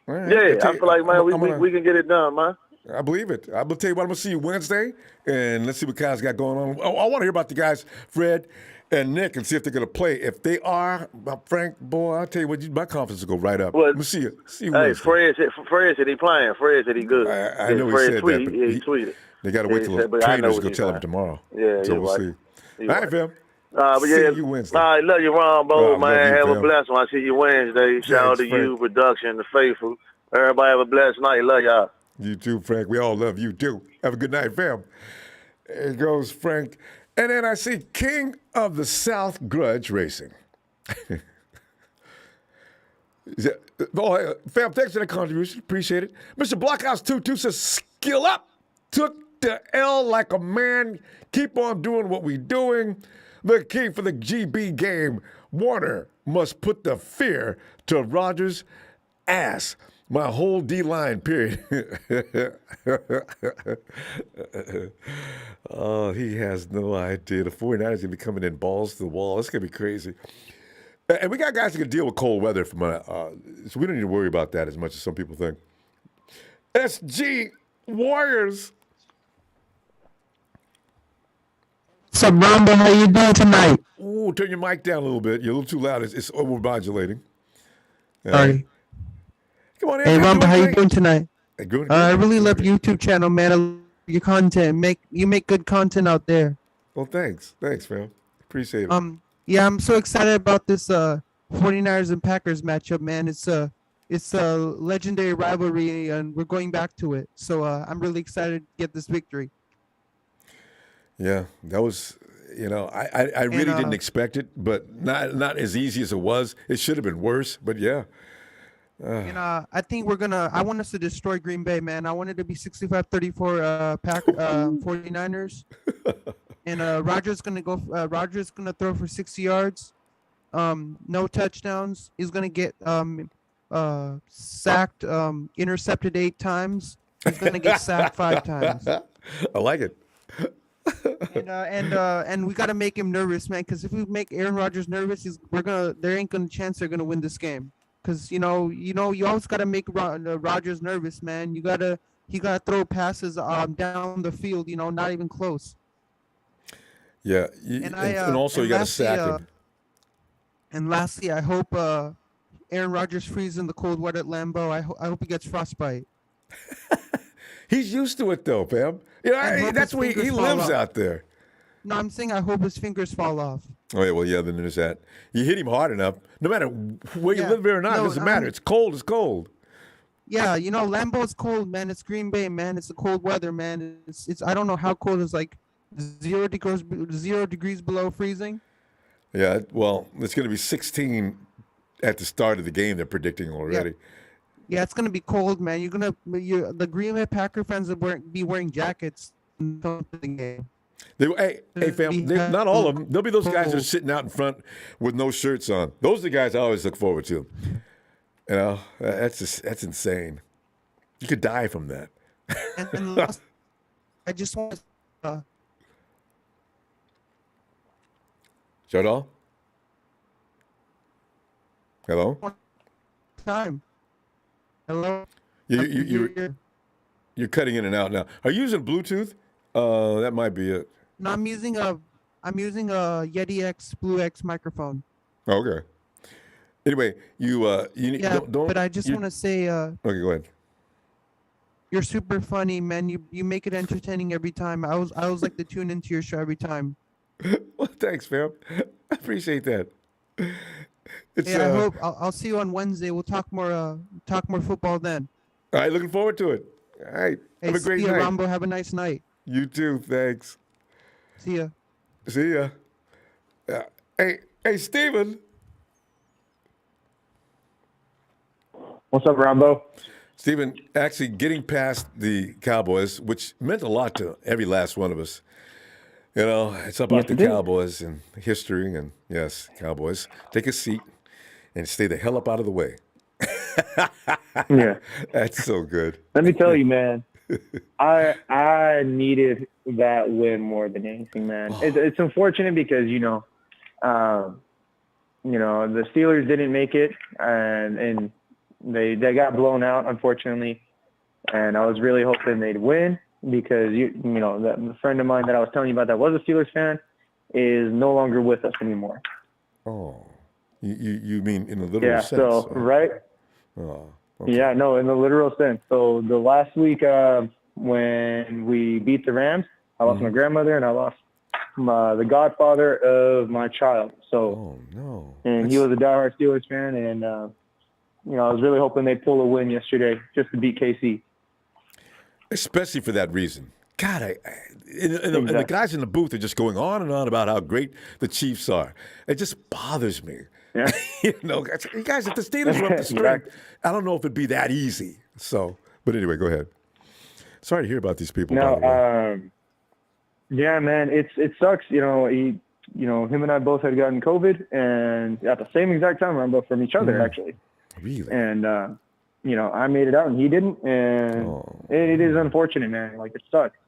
I feel like, man, we can get it done, man. I believe it. I'm going to tell you what, I'm going to see you Wednesday, and let's see what Kyle's got going on. I want to hear about the guys, Fred. and Nick and see if they're going to play. If they are, Frank, boy, I'll tell you what, my confidence will go right up. Well, Let me see you. See who hey, wins. Fred said he playing. Fred said he good. I know he Fred said tweet, that, but he tweeted. they got to wait He till said, the but I know trainers what go he's tell him saying. tomorrow. Yeah, So you're we'll right. see. You're All right, fam. But see yeah, you Wednesday. all right, love you, Ronbo, Oh, man. you, have fam. a blessed one. I see you Wednesday. Shout out Thanks, to Frank. you, production, the faithful. Everybody have a blessed night. Love y'all. You too, Frank. We all love you too. Have a good night, fam. There goes Frank. And then I see King of the South Grudge Racing. Fam, thanks for the contribution. Appreciate it. Mr. Blockhouse22 says, skill up. Took the L like a man. Keep on doing what we doing. The key for the GB game. Warner must put the fear to Rodgers' ass. My whole D-line, period. Oh, he has no idea. The 49ers are going to be coming in balls to the wall. It's going to be crazy. And we got guys that can deal with cold weather, so we don't need to worry about that as much as some people think. SG Warriors. What's up, Ronbo? How you doing tonight? Ooh, turn your mic down a little bit. You're a little too loud. It's overmodulating. Sorry. Come on in. Hey, Ronbo, how you doing tonight? Hey, good. I really love your YouTube channel, man. I love your content. You make good content out there. Well, thanks. Thanks, fam. Appreciate it. Yeah, I'm so excited about this 49ers and Packers matchup, man. It's a legendary rivalry, and we're going back to it. So I'm really excited to get this victory. Yeah, that was, I really didn't expect it, but not as easy as it was. It should have been worse, but yeah. And I think I want us to destroy Green Bay, man. I want it to be 65-34 49ers. And Rodgers gonna throw for 60 yards, no touchdowns. He's gonna get sacked, intercepted 8 times. He's gonna get sacked 5 times. I like it. And we gotta make him nervous, man. Because if we make Aaron Rodgers nervous, there ain't gonna chance they're gonna win this game. Because you always gotta make Rodgers nervous, man. He gotta throw passes down the field, not even close. Yeah, and also you got to sack him. And lastly, I hope Aaron Rodgers freezes in the cold weather at Lambeau. I hope he gets frostbite. He's used to it though, fam. That's where he lives out there. No, I'm saying I hope his fingers fall off. Oh yeah, well yeah, then there's that. You hit him hard enough, no matter where you live there or not, it doesn't matter. It's cold. It's cold. Yeah, Lambeau's cold, man. It's Green Bay, man. It's the cold weather, man. It's I don't know how cold it's like. 0 degrees below freezing. Yeah, well, it's going to be 16 at the start of the game. They're predicting already. Yeah, it's going to be cold, man. The Green Bay Packer fans will be wearing jackets in the game. Hey, fam, not all of them. There'll be those guys that are sitting out in front with no shirts on. Those are the guys I always look forward to. That's insane. You could die from that. And I just want to. Jardal? Hello? Time. Hello? You're cutting in and out now. Are you using Bluetooth? That might be it. No, I'm using a Yeti X Blue X microphone. Okay. Anyway, but I just want to say. Okay, go ahead. You're super funny, man. You make it entertaining every time. I was like to tune into your show every time. Well, thanks, fam. I appreciate that. I hope I'll see you on Wednesday. We'll talk more football then. All right, looking forward to it. All right, have a great night. Ronbo, have a nice night. You too. Thanks. See ya. See ya. Hey, Steven. What's up, Ronbo? Steven, actually getting past the Cowboys, which meant a lot to every last one of us. It's about the Cowboys and history, and yes, Cowboys. Take a seat and stay the hell up out of the way. Yeah. That's so good. Let me tell you, man, I needed that win more than anything, man. It's unfortunate because, the Steelers didn't make it, and they got blown out, unfortunately. And I was really hoping they'd win. Because that friend of mine that I was telling you about that was a Steelers fan, is no longer with us anymore. Oh, you mean in a literal sense? So right. Oh, okay. Yeah, no, in the literal sense. So the last week when we beat the Rams, I lost my grandmother and I lost the godfather of my child. So, and he was a diehard Steelers fan, and I was really hoping they'd pull a win yesterday just to beat KC. Especially for that reason. God, and the guys in the booth are just going on and on about how great the Chiefs are. It just bothers me. Yeah. You guys, if the Steelers were up the string, I don't know if it'd be that easy. So, but anyway, go ahead. Sorry to hear about these people. No, yeah, man, it sucks. Him and I both had gotten COVID, and at the same exact time, Ronbo, from each other, actually. Really? And I made it out, and he didn't, and it is unfortunate, man. Like, it sucks.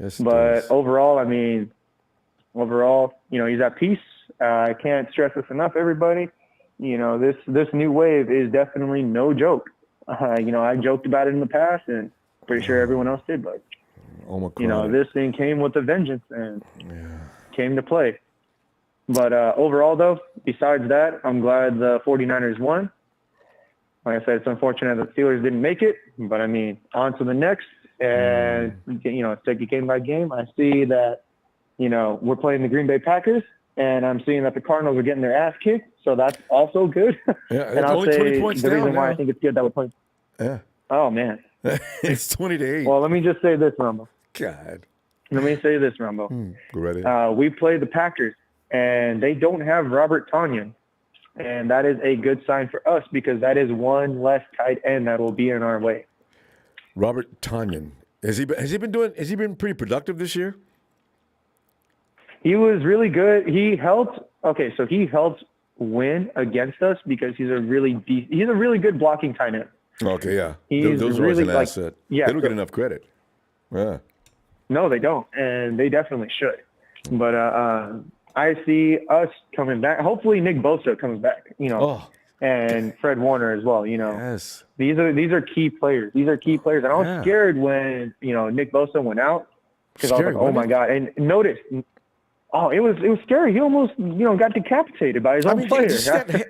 Yes, but overall, he's at peace. I can't stress this enough, everybody. This new wave is definitely no joke. I joked about it in the past, and pretty sure everyone else did, but this thing came with a vengeance and came to play. But overall, though, besides that, I'm glad the 49ers won. Like I said, it's unfortunate that the Steelers didn't make it, but on to the next. And, take it game by game. I see that, we're playing the Green Bay Packers, and I'm seeing that the Cardinals are getting their ass kicked. So that's also good. Yeah, and I'll only say 20 points the down reason why now. I think it's good that we're playing. Yeah. Oh, man. It's 20-8. Well, let me just say this, Ronbo. God. Let me say this, Ronbo. Go right ahead. We played the Packers, and they don't have Robert Tonyan. And that is a good sign for us because that is one less tight end that will be in our way. Robert Tonyan. Has he been pretty productive this year? He was really good. He helped win against us because he's a really good blocking tight end. Okay, yeah. He's Those are always an asset. Yeah, they don't get enough credit. Yeah. No, they don't, and they definitely should. But I see us coming back. Hopefully, Nick Bosa comes back. And Fred Warner as well. Yes. These are key players. These are key players. And I was scared when Nick Bosa went out because I was like, oh my god. And notice, it was scary. He almost got decapitated by his own player.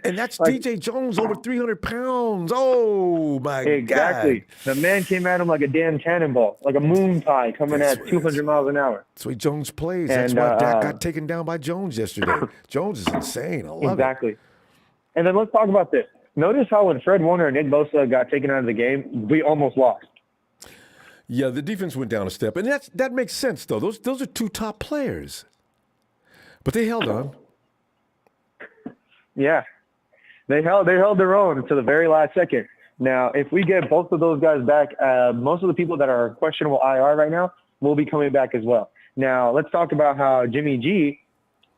And that's DJ Jones, over 300 pounds. Oh my god. Exactly. The man came at him like a damn cannonball, like a moon pie coming at 200 miles an hour. That's the way Jones plays. That's why Dak got taken down by Jones yesterday. Jones is insane. I love it. Exactly. And then let's talk about this. Notice how when Fred Warner and Nick Bosa got taken out of the game, we almost lost. Yeah, the defense went down a step, and that makes sense though. Those are two top players, but they held on. Yeah, they held their own until the very last second. Now, if we get both of those guys back, most of the people that are questionable IR right now will be coming back as well. Now, let's talk about how Jimmy G,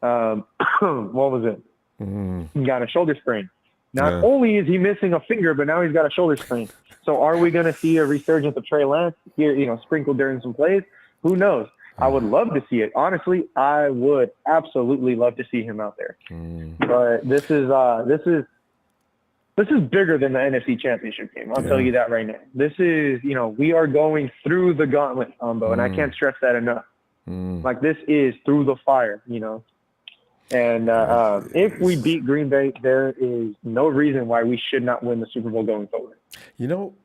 what was it? He got a shoulder sprain. Not only is he missing a finger, but now he's got a shoulder sprain. So are we going to see a resurgence of Trey Lance here, sprinkled during some plays? Who knows? I would love to see it. Honestly, I would absolutely love to see him out there. But this is bigger than the NFC Championship game. I'll tell you that right now. This is, we are going through the gauntlet, Ronbo, and I can't stress that enough. Like, this is through the fire, And if we beat Green Bay, there is no reason why we should not win the Super Bowl going forward.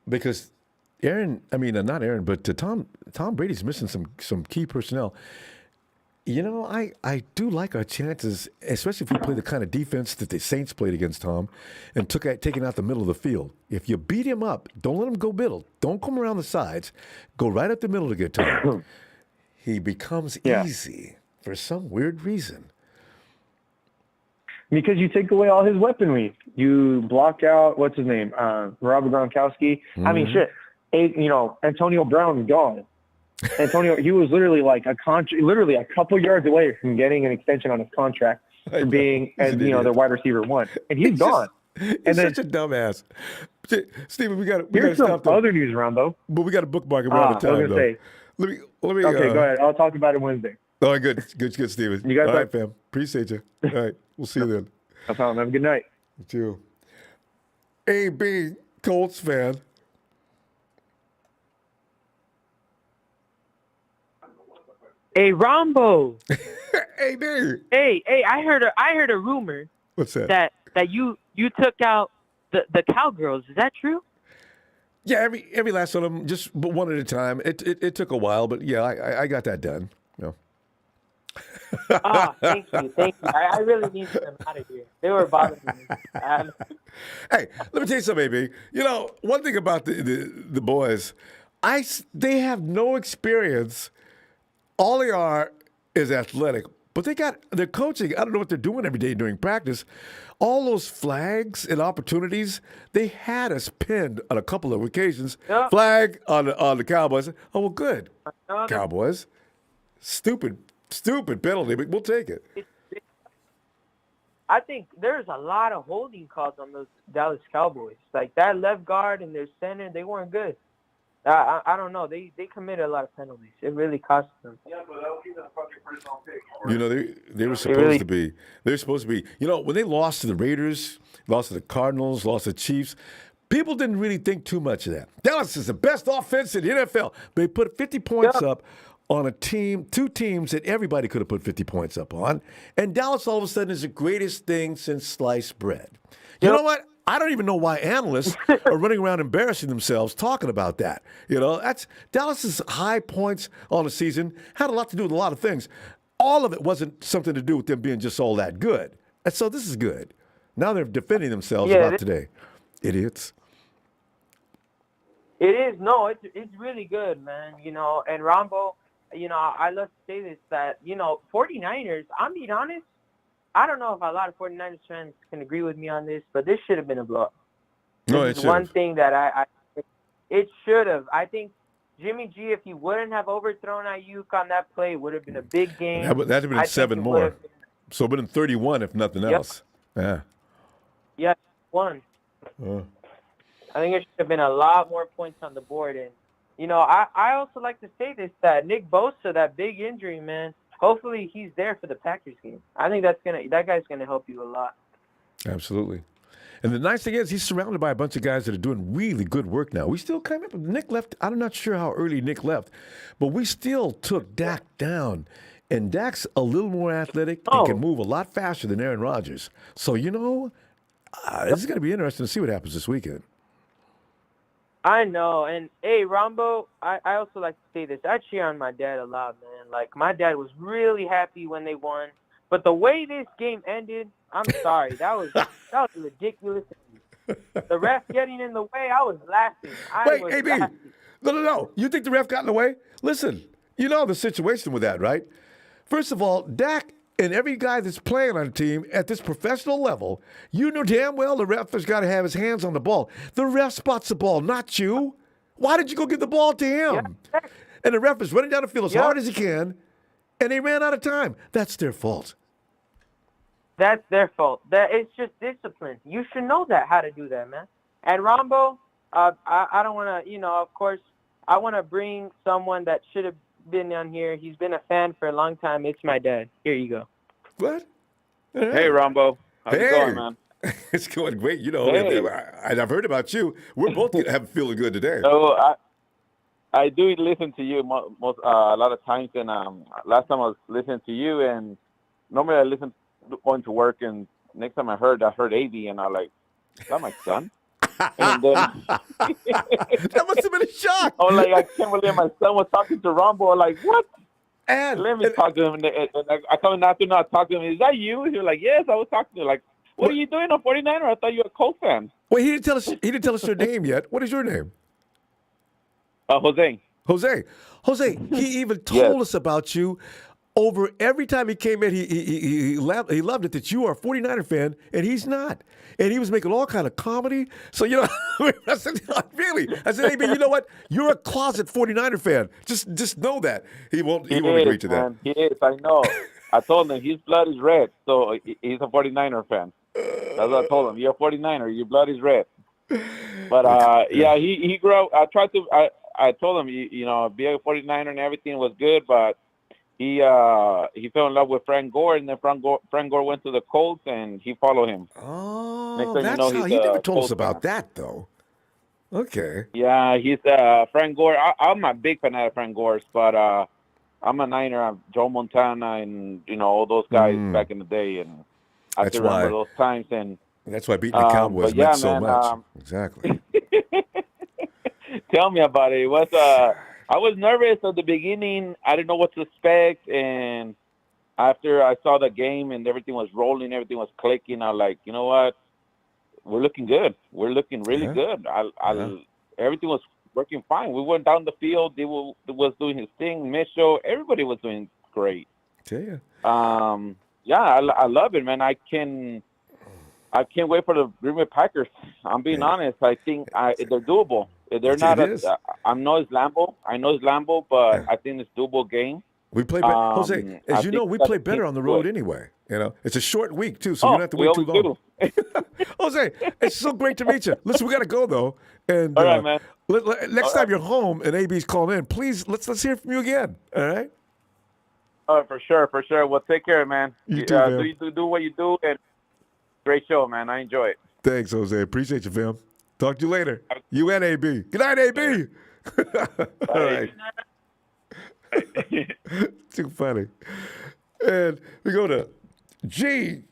Because Tom Brady's missing some key personnel. I do like our chances, especially if we play the kind of defense that the Saints played against Tom and taking out the middle of the field. If you beat him up, don't let him go middle. Don't come around the sides. Go right up the middle to get Tom. He becomes easy for some weird reason. Because you take away all his weaponry. You block out, what's his name? Robert Gronkowski. I mean, shit. Antonio Brown is gone. Antonio, he was literally like a couple yards away from getting an extension on his contract for being, their wide receiver one. And he's gone. He's such a dumbass. Steven, we got to Here's some stop other news, Ronbo. But we got to bookmark it around the time, I was going to say. Let me. Okay, go ahead. I'll talk about it Wednesday. All right, good, Steven. You guys all right, fam. Appreciate you. All right, we'll see you then. No problem. Have a good night. You too. AB, Colts fan. Hey, Ronbo. dude. Hey, I heard a rumor What's that? that you took out the Cowgirls. Is that true? Yeah, every last one of them, just one at a time. It took a while, but yeah, I got that done. No. Oh, thank you. I really needed them out of here. They were bothering me. Hey, let me tell you something, AB. You know, one thing about the boys, they have no experience. All they are is athletic, but they're coaching. I don't know what they're doing every day during practice. All those flags and opportunities, they had us pinned on a couple of occasions. Yep. Flag on the Cowboys. Oh, well, good. Cowboys. Stupid penalty, but we'll take it. I think there's a lot of holding calls on those Dallas Cowboys. Like that left guard and their center, they weren't good. I don't know. They committed a lot of penalties. It really cost them. Yeah, but that was even a fucking first round pick. You know, they were supposed to be. They're supposed to be. You know, when they lost to the Raiders, lost to the Cardinals, lost to the Chiefs, people didn't really think too much of that. Dallas is the best offense in the NFL. They put 50 points up on two teams that everybody could have put 50 points up on. And Dallas all of a sudden is the greatest thing since sliced bread. You know what? I don't even know why analysts are running around embarrassing themselves talking about that. You know, that's Dallas's high points on the season had a lot to do with a lot of things. All of it wasn't something to do with them being just all that good. And so this is good. Now they're defending themselves about today. Idiots. It is. No, it's really good, man. You know, and Ronbo, you know, I love to say this, that, you know, 49ers, I'm being honest, I don't know if a lot of 49ers fans can agree with me on this, but this should have been a blowout. No, this is one thing that it should have. I think Jimmy G, if he wouldn't have overthrown Ayuk on that play, would have been a big game. That would have been 7 more. So it would have been 31 if nothing else. Yeah. Yeah, one. I think it should have been a lot more points on the board. And, you know, I also like to say this, that Nick Bosa, that big injury, man, hopefully he's there for the Packers game. I think that guy's gonna help you a lot. Absolutely. And the nice thing is he's surrounded by a bunch of guys that are doing really good work now. We still kind of Nick left. I'm not sure how early Nick left, but we still took Dak down. And Dak's a little more athletic and can move a lot faster than Aaron Rodgers. So, you know, this is going to be interesting to see what happens this weekend. I know. And, hey, Ronbo, I also like to say this. I cheer on my dad a lot, man. Like, my dad was really happy when they won. But the way this game ended, I'm sorry. That was ridiculous. The ref getting in the way, I was laughing. Wait, AB, no. You think the ref got in the way? Listen, you know the situation with that, right? First of all, Dak and every guy that's playing on a team at this professional level, you know damn well the ref has got to have his hands on the ball. The ref spots the ball, not you. Why did you go give the ball to him? Yeah. And the ref is running down the field as hard as he can, and they ran out of time. That's their fault. That's their fault. It's just discipline. You should know how to do that, man. And Ronbo, I don't want to, you know, of course, I want to bring someone that should have been on here. He's been a fan for a long time. It's my dad. Here you go. What? Hey, Ronbo. How's it going, man? It's going great. You know, I've heard about you. We're both feeling good today. So I do listen to you a lot of times, and last time I was listening to you, and normally I listen going to work, and next time I heard AB, and I'm like, is that my son? And then that must have been a shock. I was like, I can't believe my son was talking to Ronbo. I'm like, what? And let me talk to him. And I come in after I talk to him. Is that you? He was like, yes, I was talking to him. Like, what are you doing on 49er? I thought you were a Colts fan. Well, he didn't tell us your name yet. What is your name? Jose. Jose, he even told us about you. Over every time he came in, he loved it that you are a 49er fan, and he's not. And he was making all kind of comedy. So, you know, I said, really? I said, hey, man, you know what? You're a closet 49er fan. Just know that. He won't agree to that. He is, I know. I told him his blood is red, so he's a 49er fan. That's what I told him. You're a 49er. Your blood is red. But, he grew up. I told him, you know, being a 49er and everything was good, but he fell in love with Frank Gore, and then Frank Gore went to the Colts, and he followed him. Oh, that's how he never told us about that, though. Okay. Yeah, he's Frank Gore. I'm a big fan of Frank Gore's, but I'm a Niner. I'm Joe Montana and all those guys back in the day, and I That's still remember why- those times. And That's why beating the Cowboys but yeah, meant so man, much. Exactly. tell me about it. It was I was nervous at the beginning. I didn't know what to expect, and after I saw the game and everything was rolling, everything was clicking, I was like, you know what? We're looking good. We're looking really good. Everything was working fine. We went down the field. They was doing his thing. Mitchell, everybody was doing great. Tell you. Yeah, I love it, man. I can't wait for the Green Bay Packers. I'm being honest. I think they're doable. They're not. I know it's Lambeau, but I think it's doable game. We play better. Jose, as you know, we play better on the road anyway. It's a short week, too, so you don't have to wait too long. Jose, it's so great to meet you. Listen, we got to go, though. And all right, man. Next time you're home and AB's calling in, please, let's hear from you again, all right? Oh, for sure. Well, take care, man. You too, man. Do what you do, and great show, man. I enjoy it. Thanks, Jose. Appreciate you, fam. Talk to you later. You and AB. Good night, AB. All right. Too funny. And we go to GC.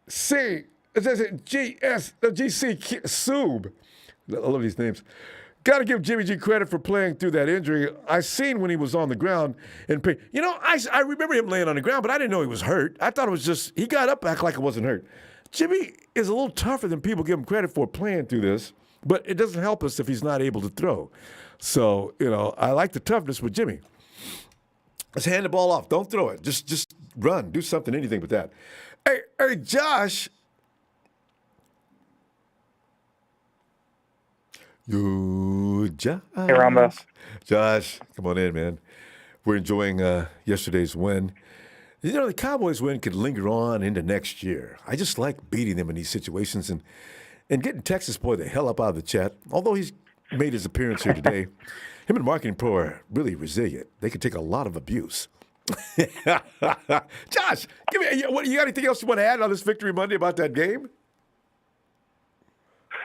It says GC Soob. I love these names. Got to give Jimmy G credit for playing through that injury. I seen when he was on the ground in pain. I remember him laying on the ground, but I didn't know he was hurt. I thought it was just he got up, act like it wasn't hurt. Jimmy is a little tougher than people give him credit for playing through this, but it doesn't help us if he's not able to throw. So, I like the toughness with Jimmy. Let's hand the ball off. Don't throw it. Just run. Do something, anything but that. Hey, Josh. Josh. Hey, Ronbo. Josh, come on in, man. We're enjoying yesterday's win. The Cowboys win could linger on into next year. I just like beating them in these situations and getting Texas boy the hell up out of the chat. Although he's made his appearance here today, him and Marketing Pro are really resilient. They can take a lot of abuse. Josh, give me. You got anything else you want to add on this Victory Monday about that game?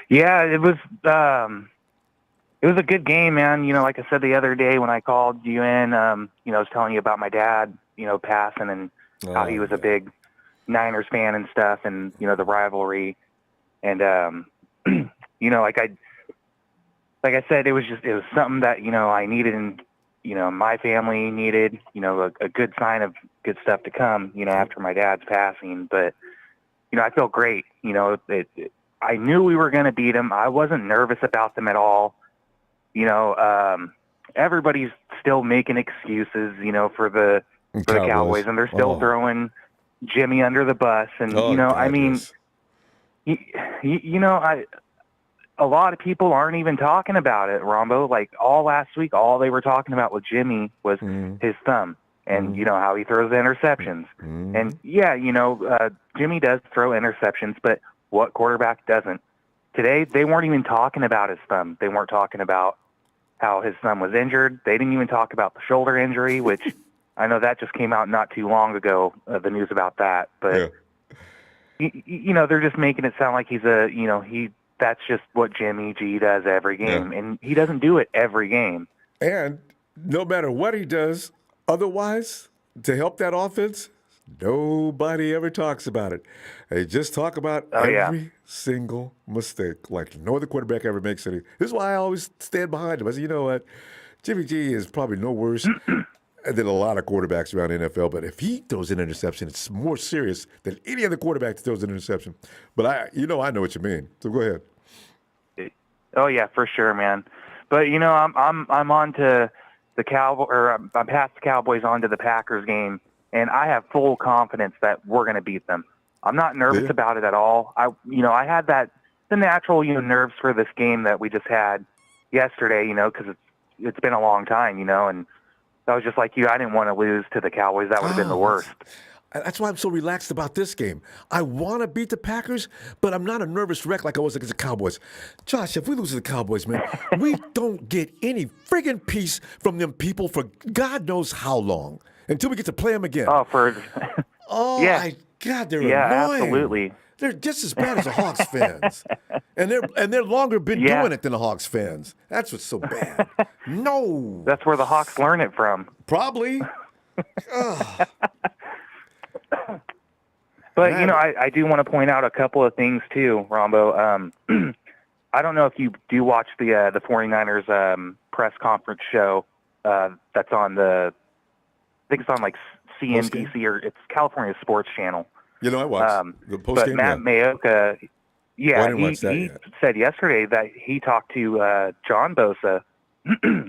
Yeah, it was a good game, man. Like I said the other day when I called you in, I was telling you about my dad, passing and how he was a big Niners fan and stuff, and the rivalry, and like I said, it was something that I needed, and my family needed, a good sign of good stuff to come, after my dad's passing. But I feel great. I knew we were going to beat them. I wasn't nervous about them at all. Everybody's still making excuses, for the Cowboys, and they're still throwing Jimmy under the bus. And a lot of people aren't even talking about it, Ronbo. Like all last week, all they were talking about with Jimmy was his thumb and how he throws the interceptions. And Jimmy does throw interceptions, but what quarterback doesn't? Today, they weren't even talking about his thumb. They weren't talking about how his thumb was injured. They didn't even talk about the shoulder injury, which I know that just came out not too long ago, the news about that. But, they're just making it sound like he's that's just what Jimmy G does every game. And he doesn't do it every game. And no matter what he does otherwise to help that offense, nobody ever talks about it. They just talk about every single mistake, like no other quarterback ever makes any. This is why I always stand behind him. I say, you know what? Jimmy G is probably no worse than a lot of quarterbacks around the NFL, but if he throws an interception, it's more serious than any other quarterback that throws an interception. But I know what you mean. So go ahead. Oh yeah, for sure, man. But I'm on to the I'm past the Cowboys on to the Packers game. And I have full confidence that we're going to beat them. I'm not nervous about it at all. I had the natural, nerves for this game that we just had yesterday, because it's been a long time, and I was just like you. I didn't want to lose to the Cowboys. That would have been the worst. That's why I'm so relaxed about this game. I want to beat the Packers, but I'm not a nervous wreck like I was against the Cowboys. Josh, if we lose to the Cowboys, man, we don't get any friggin' peace from them people for God knows how long. Until we get to play them again. My God, they're annoying. Absolutely. They're just as bad as the Hawks fans, and they're longer been doing it than the Hawks fans. That's what's so bad. No, that's where the Hawks learn it from. Probably. But, I do want to point out a couple of things, too, Rombo. I don't know if you do watch the 49ers press conference show that's on I think it's on, like, CNBC, or it's California Sports Channel. I watched the post But game. Matt Mayoka, I didn't watch that he yet. said yesterday that he talked to John Bosa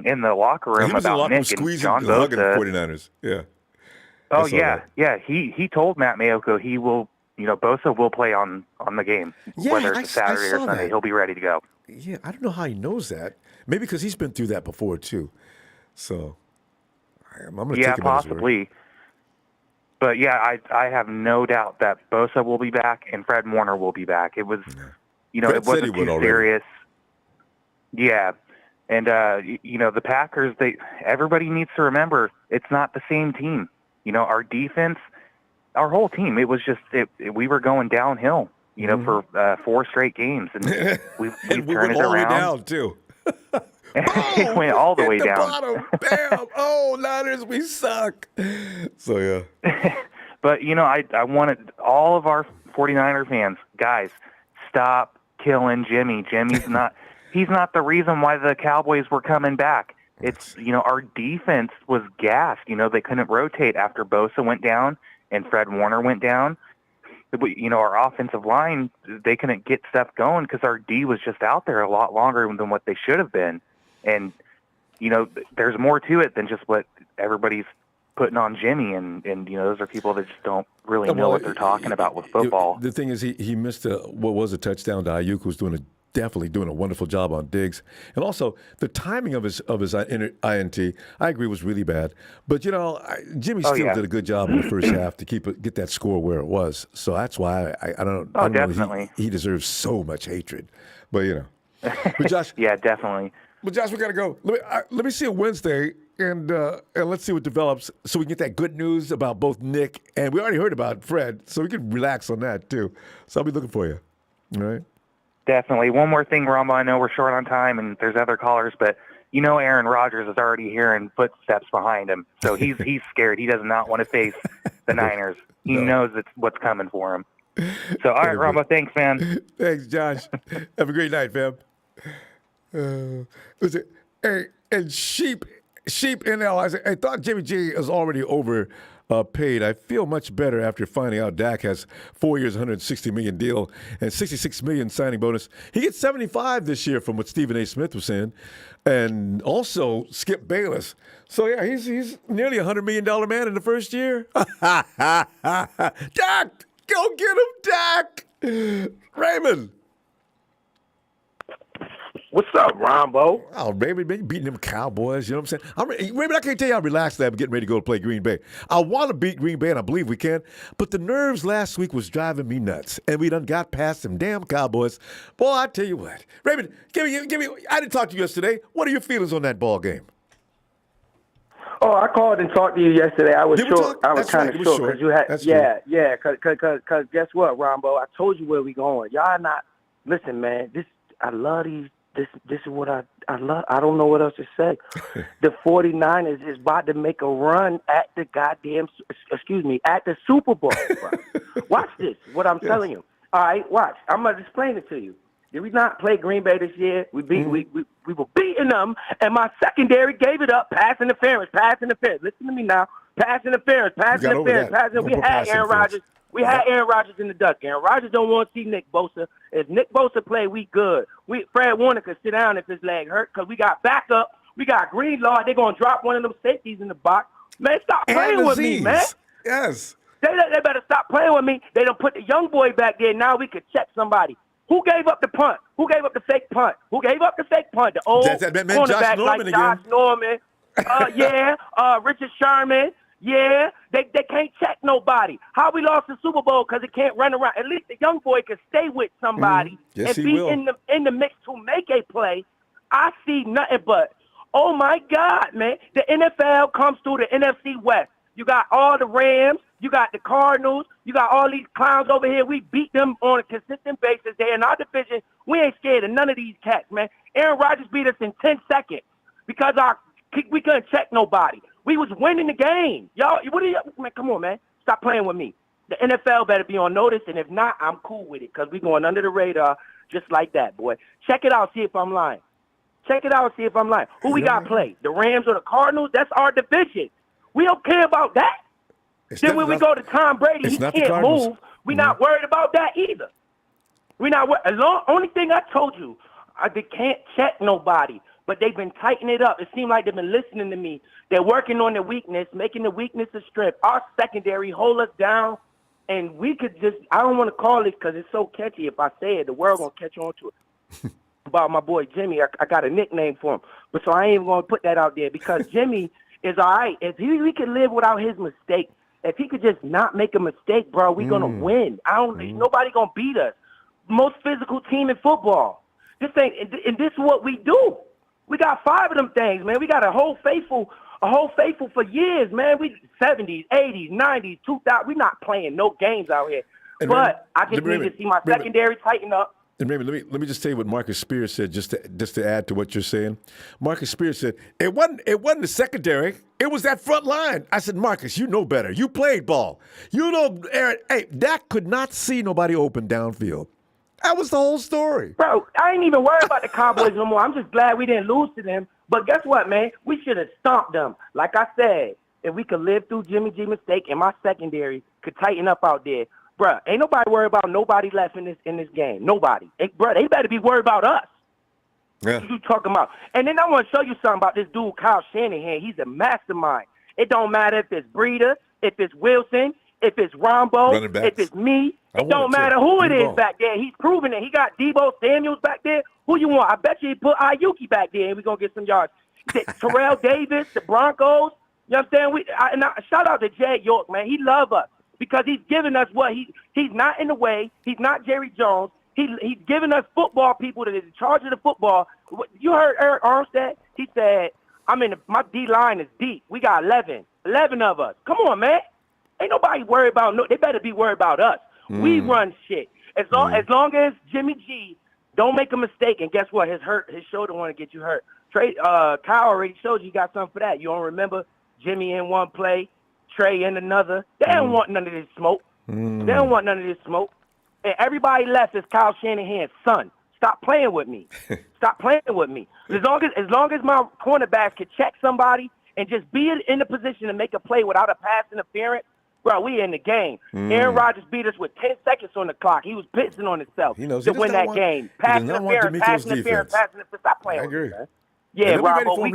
in the locker room He was in the about locker room Nick, and squeezing John and hugging the Bosa. 49ers. Yeah. Oh I saw yeah, that. yeah. He told Matt Mayoka he will, Bosa will play on the game, Yeah, whether I it's a Saturday or saw Sunday. that. He'll be ready to go. Yeah, I don't know how he knows that. Maybe because he's been through that before too. So I'm going to take him at his word. Possibly. But yeah, I have no doubt that Bosa will be back and Fred Warner will be back. It was, Fred it said he wasn't would too already. serious. Yeah. And, the Packers, everybody needs to remember it's not the same team. Our defense, our whole team, it was just, we were going downhill, for 4 straight games. And we've And we turned went it all the way around. down too. It went all the Hit way the down. bottom. Bam. Oh, Niners, we suck. So, yeah. But, I wanted all of our 49er fans, guys, stop killing Jimmy. He's not the reason why the Cowboys were coming back. It's, our defense was gassed. They couldn't rotate after Bosa went down and Fred Warner went down. Our offensive line, they couldn't get stuff going because our D was just out there a lot longer than what they should have been. And, there's more to it than just what everybody's putting on Jimmy. And those are people that just don't really know what they're talking about with football. The thing is, he missed what was a touchdown to Ayuk, who's definitely doing a wonderful job on Diggs. And also, the timing of his INT, I agree, was really bad. But, Jimmy still did a good job in the first half to get that score where it was. So that's why I don't know. Definitely. He deserves so much hatred. But, But Josh, yeah, definitely. But Josh, we got to go. Let me see it Wednesday, and let's see what develops so we can get that good news about both Nick, and we already heard about Fred, so we can relax on that, too. So I'll be looking for you. All right? Definitely. One more thing, Ronbo. I know we're short on time and there's other callers, but Aaron Rodgers is already hearing footsteps behind him. So he's scared. He does not want to face the Niners. He knows what's coming for him. So, all right, Ronbo, thanks, man. Thanks, Josh. Have a great night, fam. Listen, hey, and Sheep NL, I thought Jimmy G is already overpaid. I feel much better after finding out Dak has 4 years, $160 million deal and $66 million signing bonus. He gets 75 this year from what Stephen A. Smith was saying, and also Skip Bayless. So yeah, he's nearly $100 million man in the first year. Dak, go get him, Dak. Raymond. What's up, Ronbo? Oh, baby, beating them Cowboys, you know what I'm saying? Raymond, I can't tell you how relaxed I am getting ready to go to play Green Bay. I want to beat Green Bay, and I believe we can, but the nerves last week was driving me nuts, and we done got past them damn Cowboys. Boy, I tell you what. Raymond, give me. I didn't talk to you yesterday. What are your feelings on that ball game? Oh, I called and talked to you yesterday. I was Did we short. talk? I was That's kind right, of it was short short. because you had, That's yeah. Because guess what, Rombo? I told you where we going. Y'all not listen, man. I love these. This is what I love. I don't know what else to say. The 49ers is about to make a run at the at the Super Bowl. Bro. Watch this. What I'm telling you. All right, watch. I'm gonna explain it to you. Did we not play Green Bay this year? We were beating them, and my secondary gave it up. Pass interference. Listen to me now. Pass interference. We had Aaron Rodgers. We had Aaron Rodgers in the duck. Aaron Rodgers don't want to see Nick Bosa. If Nick Bosa play, we good. Fred Warner could sit down if his leg hurt because we got backup. We got Greenlaw. They're going to drop one of them safeties in the box. Man, stop playing with me, man. Yes. They better stop playing with me. They don't put the young boy back there. Now we could check somebody. Who gave up the punt? Who gave up the fake punt? The old cornerback like Josh Norman. Richard Sherman. Yeah, they can't check nobody. How we lost the Super Bowl because it can't run around. At least the young boy can stay with somebody Yes, and he be will. in the mix to make a play. I see nothing but, oh my God, man. The NFL comes through the NFC West. You got all the Rams. You got the Cardinals. You got all these clowns over here. We beat them on a consistent basis. They're in our division. We ain't scared of none of these cats, man. Aaron Rodgers beat us in 10 seconds because we couldn't check nobody. We was winning the game. Y'all, what are you, man, come on, man. Stop playing with me. The NFL better be on notice, and if not, I'm cool with it because we going under the radar just like that, boy. Check it out, see if I'm lying. Check it out, see if I'm lying. Who we got play? The Rams or the Cardinals? That's our division. We don't care about that. Then when we go to Tom Brady, he can't move. We're not worried about that either. We're not worried. Only thing I told you, they can't check nobody, but they've been tightening it up. It seems like they've been listening to me. They're working on the weakness, making the weakness a strip. Our secondary hold us down, and we could just – I don't want to call it because it's so catchy. If I say it, the world going to catch on to it. About my boy Jimmy, I got a nickname for him. But so I ain't even going to put that out there because Jimmy is all right. If we could live without his mistakes, if he could just not make a mistake, bro, we're going to win. Nobody going to beat us. Most physical team in football. This ain't, and this is what we do. We got 5 of them things, man. We got a whole faithful for years, man. We 70s, 80s, 90s, 2000. We're not playing no games out here. But I just need to see my secondary tighten up. And maybe let me just tell you what Marcus Spears said, just to add to what you're saying. Marcus Spears said it wasn't the secondary, it was that front line. I said, Marcus, you know better. You played ball. You know, Aaron. Hey, Dak could not see nobody open downfield. That was the whole story. Bro, I ain't even worried about the Cowboys no more. I'm just glad we didn't lose to them. But guess what, man? We should have stomped them. Like I said, if we could live through Jimmy G mistake and my secondary could tighten up out there, bro, ain't nobody worried about nobody left in this game. Nobody. Bro, they better be worried about us. Yeah. What you talking about? And then I want to show you something about this dude, Kyle Shanahan. He's a mastermind. It don't matter if it's Breida, if it's Wilson, if it's Ronbo, if it's me. It don't matter who it is back there. He's proving it. He got Debo Samuels back there. Who you want? I bet you he put Ayuki back there and we're going to get some yards. Terrell Davis, the Broncos. You know what I'm saying? Shout out to Jed York, man. He love us because he's giving us what he's not in the way. He's not Jerry Jones. He's giving us football people that is in charge of the football. You heard Eric Armstead? He said, my D-line is deep. We got 11 of us. Come on, man. Ain't nobody worried about they better be worried about us. We run shit. As long as Jimmy G don't make a mistake, and guess what? His shoulder want to get you hurt. Kyle already showed you got something for that. You don't remember Jimmy in one play, Trey in another. They don't want none of this smoke. They don't want none of this smoke. And everybody left is Kyle Shanahan's son. Stop playing with me. Stop playing with me. As long as my cornerbacks can check somebody and just be in the position to make a play without a pass interference, bro, we in the game. Aaron Rodgers beat us with 10 seconds on the clock. He was pissing on himself to win that game. Pass interference. Stop playing with me, man. Yeah, Ronbo, we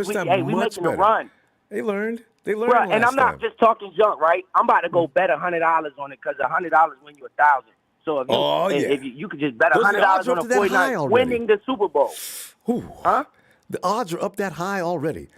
making a run. They learned. Bro, and I'm not just talking junk, right? I'm about to go bet $100 on it because $100 win you 1,000. So if you could just bet $100 on a 49 winning the Super Bowl. Ooh. Huh? The odds are up that high already.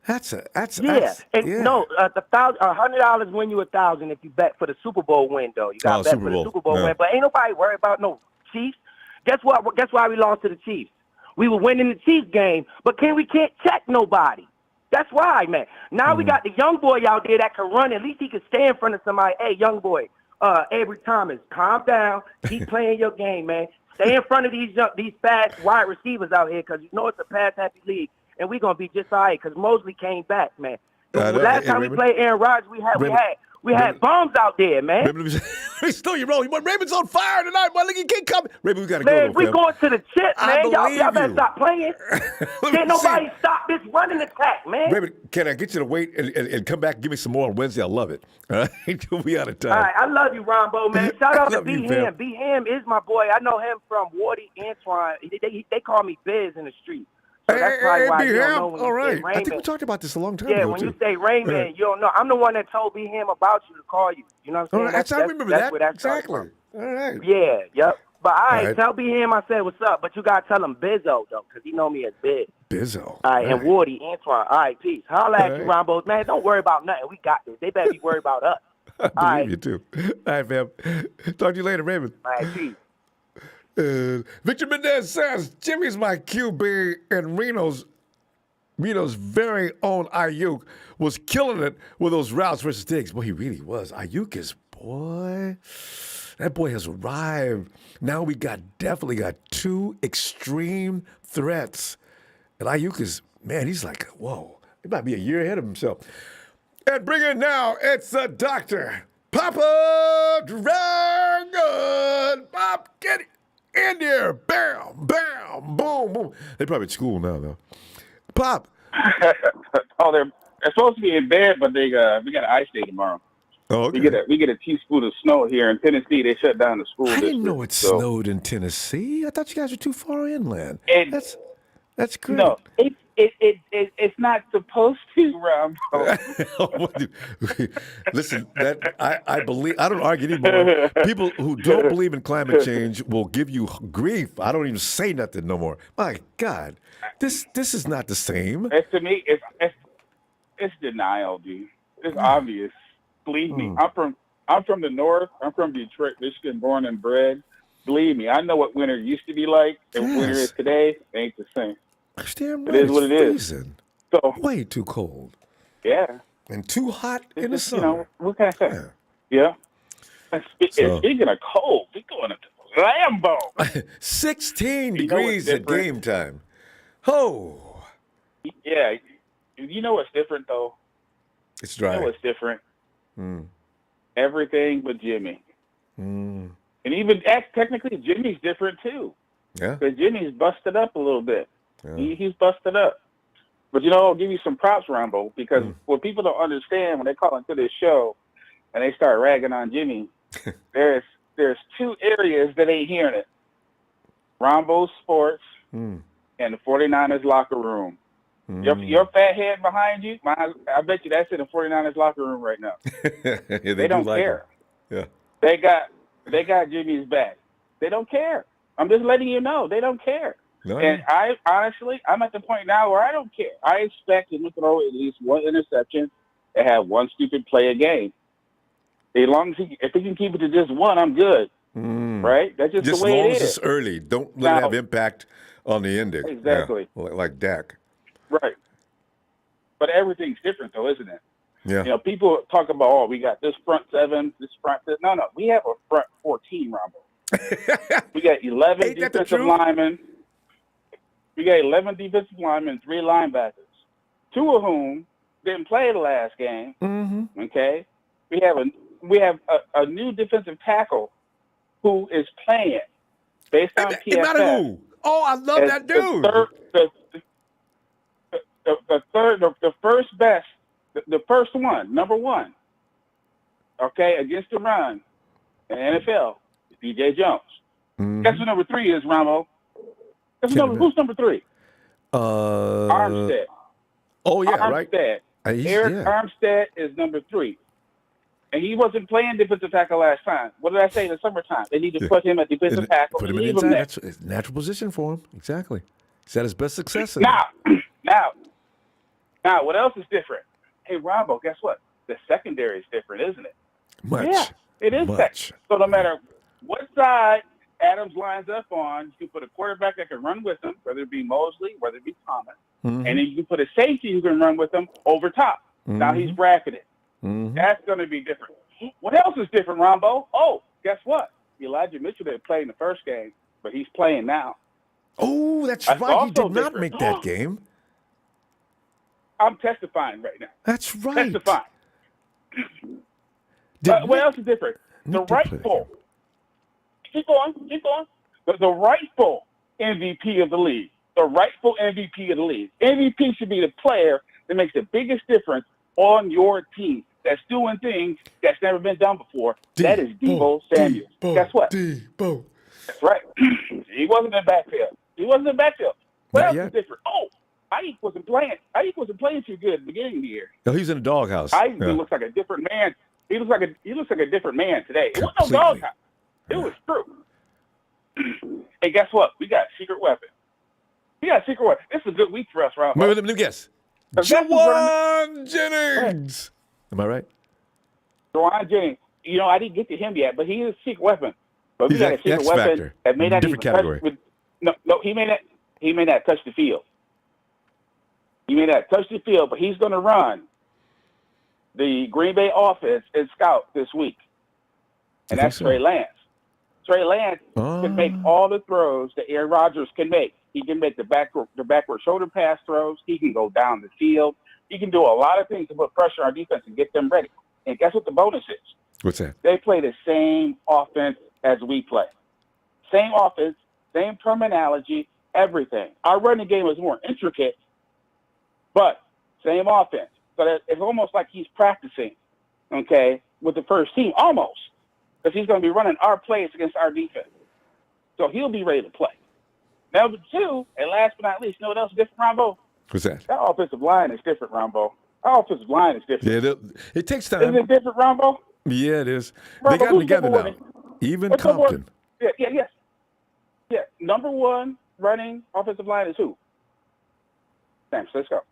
No, $100 win you 1,000 if you bet for the Super Bowl win though. You got to bet for the Super Bowl win, but ain't nobody worried about no Chiefs. Guess what? Guess why we lost to the Chiefs? We were winning the Chiefs game, but we can't check nobody. That's why, man. Now we got the young boy out there that can run. At least he can stay in front of somebody. Hey, young boy, Avery Thomas, calm down. Keep playing your game, man. Stay in front of these fast wide receivers out here because you know it's a pass-happy league, and we're going to be just all right because Mosley came back, man. Last time we played Aaron Rodgers, we had bombs out there, man. Raymond, let me still you rolling. Raymond's on fire tonight, boy. Look, he can't come. Raymond, we got to go. Man, we going to the chip, man. Y'all better stop playing. Can't nobody stop this running attack, man. Raymond, can I get you to wait and come back and give me some more on Wednesday? I love it. All right, we out of time. All right, I love you, Ronbo, man. Shout out to B-Ham. B-Ham is my boy. I know him from Wardy Antoine. They call me Biz in the street. So that's probably why you don't know when all right. Raymond. I think we talked about this a long time ago. Yeah, when you say Raymond, you don't know. I'm the one that told B-Ham about you to call you. You know what I'm saying? Right, I remember that. Exactly. All right. Yeah, yep. But all right, tell B-Ham I said what's up. But you got to tell him Bizzo, though, because he know me as Biz. Bizzo. All right, and Wardy Antoine. All right, peace. Holla at you, Rombos. Man, don't worry about nothing. We got this. They better be worried about us. I believe you, too. All right, fam. Talk to you later, Raymond. All right, peace. Victor Mendez says, Jimmy's my QB and Reno's very own Ayuk was killing it with those routes versus Diggs. Boy, he really was. Ayuk is, that boy has arrived. Now we definitely got 2 extreme threats. And Ayuk is, man, he's like, whoa. He might be a year ahead of himself. And bring in now, it's the doctor, Papa Dragon. Pop, get in there. Bam, bam, boom, boom. They're probably at school now, though. Pop. Oh, they're supposed to be in bed, but we got an ice day tomorrow. Oh, okay. We get a teaspoon of snow here in Tennessee. They shut down the school. I didn't know it snowed in Tennessee. I thought you guys were too far inland. That's great. No, it's not supposed to, Ronbo. Listen, I believe I don't argue anymore. People who don't believe in climate change will give you grief. I don't even say nothing no more. My God, this is not the same. To me, it's denial, dude. It's obvious. Believe me, I'm from the north. I'm from Detroit, Michigan, born and bred. Believe me, I know what winter used to be like and what winter is today. It ain't the same. Damn right, it is what it is. So way too cold. Yeah. And too hot in the summer. You know, what can I say? Yeah. And speaking of cold, we're going to Lambo. 16 degrees at game time. Oh. Yeah. You know what's different, though? It's dry. You know what's different? Everything but Jimmy. And even technically, Jimmy's different, too. Yeah. Because Jimmy's busted up a little bit. Yeah. He's busted up. But, you know, I'll give you some props, Ronbo, because what people don't understand when they call into this show and they start ragging on Jimmy, there's two areas that ain't hearing it. Ronbo Sports and the 49ers locker room. Your fat head behind you, I bet you that's in the 49ers locker room right now. They don't care. Yeah. They got Jimmy's back. They don't care. I'm just letting you know. They don't care. No. And I honestly, I'm at the point now where I don't care. I expect him to throw at least one interception and have one stupid play a game. As long as if he can keep it to just one, I'm good. Right? That's just the way as long it as is. it's early. Don't let it have impact on the ending. Exactly. Yeah, like Dak. Right. But everything's different, though, isn't it? Yeah. You know, people talk about, we got this front seven, this front seven. No, we have a front 14, Ronbo. We got 11 defensive linemen. We got 11 defensive linemen, 3 linebackers, 2 of whom didn't play the last game. Okay, we have a new defensive tackle who is playing based on PFF. Oh, I love that dude. The first best, the first one, number one. Okay, against the run in the NFL, is DJ Jones. Guess who number 3 is, Ronbo? Who's number 3? Armstead. Oh, yeah, Armstead. right. Eric Armstead is number 3. And he wasn't playing defensive tackle last time. What did I say in the summertime? They need to put him at defensive tackle. Put him and in leave him there. That's a natural position for him. Exactly. He's had his best success in Now, what else is different? Hey, Ronbo, guess what? The secondary is different, isn't it? Much. Yeah, it is. So no matter what side Adams lines up on, you can put a quarterback that can run with him, whether it be Mosley, whether it be Thomas. And then you can put a safety who can run with him over top. Now he's bracketed. That's going to be different. What else is different, Ronbo? Oh, guess what? Elijah Mitchell didn't play in the first game, but he's playing now. Oh, that's right. He did not make that game. I'm testifying right now. That's right. Testifying. What else is different? The rightful. Keep going. The rightful MVP of the league. The rightful MVP of the league. MVP should be the player that makes the biggest difference on your team. That's doing things that's never been done before. That is Deebo Samuel. Guess what? Deebo. That's right. He wasn't in the backfield. What else is different? Oh, Ayuk wasn't playing too good at the beginning of the year. No, he's in the doghouse. Ayuk looks like a different man. He looks like a different man today. It was no doghouse. It was true. Hey, guess what? We got a secret weapon. This is a good week for us, Rob. Let me guess. Jawan Jennings. Am I right? Jawan Jennings. You know, I didn't get to him yet, but he is a secret weapon. But we got a secret weapon that may not even category. No, he may not touch the field. He may not touch the field, but he's going to run the Green Bay offense and scout this week. And that's Trey Lance. Trey Lance can make all the throws that Aaron Rodgers can make. He can make the backward shoulder pass throws. He can go down the field. He can do a lot of things to put pressure on defense and get them ready. And guess what the bonus is? What's that? They play the same offense as we play. Same offense, same terminology, everything. Our running game is more intricate, but same offense. So it's almost like he's practicing, okay, with the first team, almost, because he's going to be running our plays against our defense. So he'll be ready to play. Number two, and last but not least, you know what else is different, Ronbo? What's that? That offensive line is different, Ronbo. Our offensive line is different. Yeah, it takes time. Isn't it different, Ronbo? Yeah, it is. Ronbo, They got them together now. one? Even What's number Compton. one? Yeah. Number one running offensive line is who? San Francisco.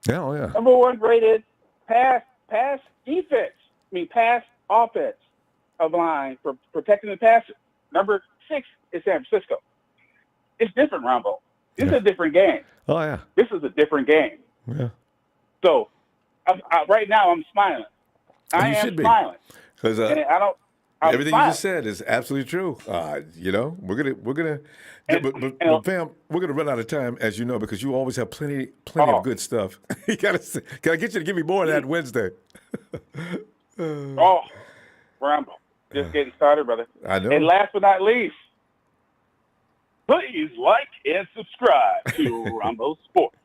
Yeah, oh yeah. Number one rated pass defense. Pass offense of line for protecting the passer. Number 6 is San Francisco. It's different, Ronbo. This is a different game. Oh yeah. This is a different game. Yeah. So, right now I'm smiling. I You am should be. smiling. Because And I don't. I'm everything smiling. you just said is absolutely true. You know, we're gonna, but fam, we're gonna run out of time, as you know, because you always have plenty of good stuff. You gotta, can I get you to give me more of that Wednesday? Oh, Rambo, just getting started, brother. I know. And last but not least, please like and subscribe to Rambo Sports.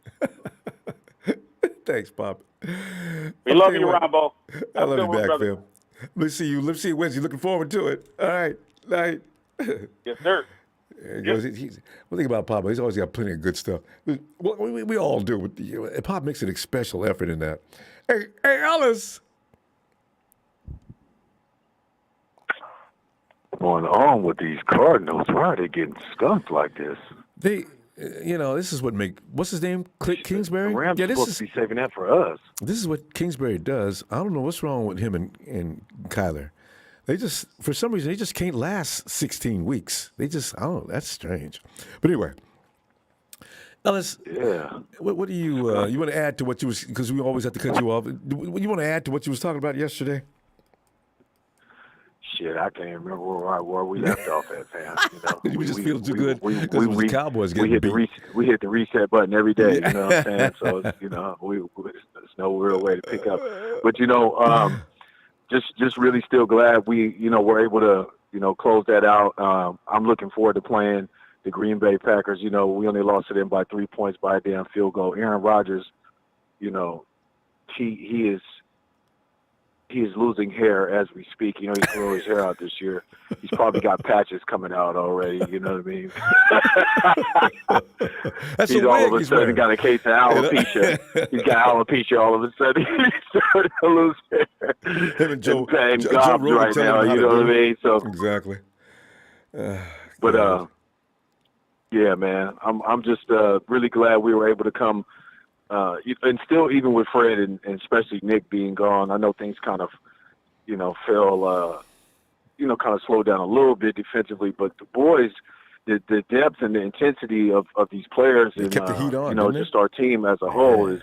Thanks, Pop. We love you, Rambo. I love you back, brother. fam. Let's see you. Let's see you Wednesday. Looking forward to it. All right. Night. Yes, sir. There he goes. One thing about Pop, he's always got plenty of good stuff. We all do. But Pop makes an special effort in that. Hey, Ellis. Going on with these Cardinals? Why are they getting skunked like this? They, this is what what's his name? Kingsbury? The Rams supposed to be saving that for us. This is what Kingsbury does. I don't know what's wrong with him and Kyler. They just, for some reason, they just can't last 16 weeks. I don't know. That's strange. But anyway, Ellis, what do you want to add to what you was, because we always have to cut you off. You want to add to what you was talking about yesterday? Shit, I can't remember where we left off at, fam. We just feel too good because the Cowboys getting beat. We hit the reset button every day, you know what I'm saying? So, there's no real way to pick up. But, just really still glad we, were able to, close that out. I'm looking forward to playing the Green Bay Packers. We only lost to them by 3 points by a damn field goal. Aaron Rodgers, he is losing hair as we speak. He grew his hair out this year. He's probably got patches coming out already. You know what I mean? That's he's all of a sudden got a case of alopecia. He's got alopecia all of a sudden. He's starting to lose hair. Him and Joe Rogan right now. You know what I mean? So exactly. Yeah, man. I'm just really glad we were able to come. And still, even with Fred and especially Nick being gone, I know things kind of, fell, kind of slowed down a little bit defensively. But the boys, the depth and the intensity of these players, and kept the heat on, just our team as a whole it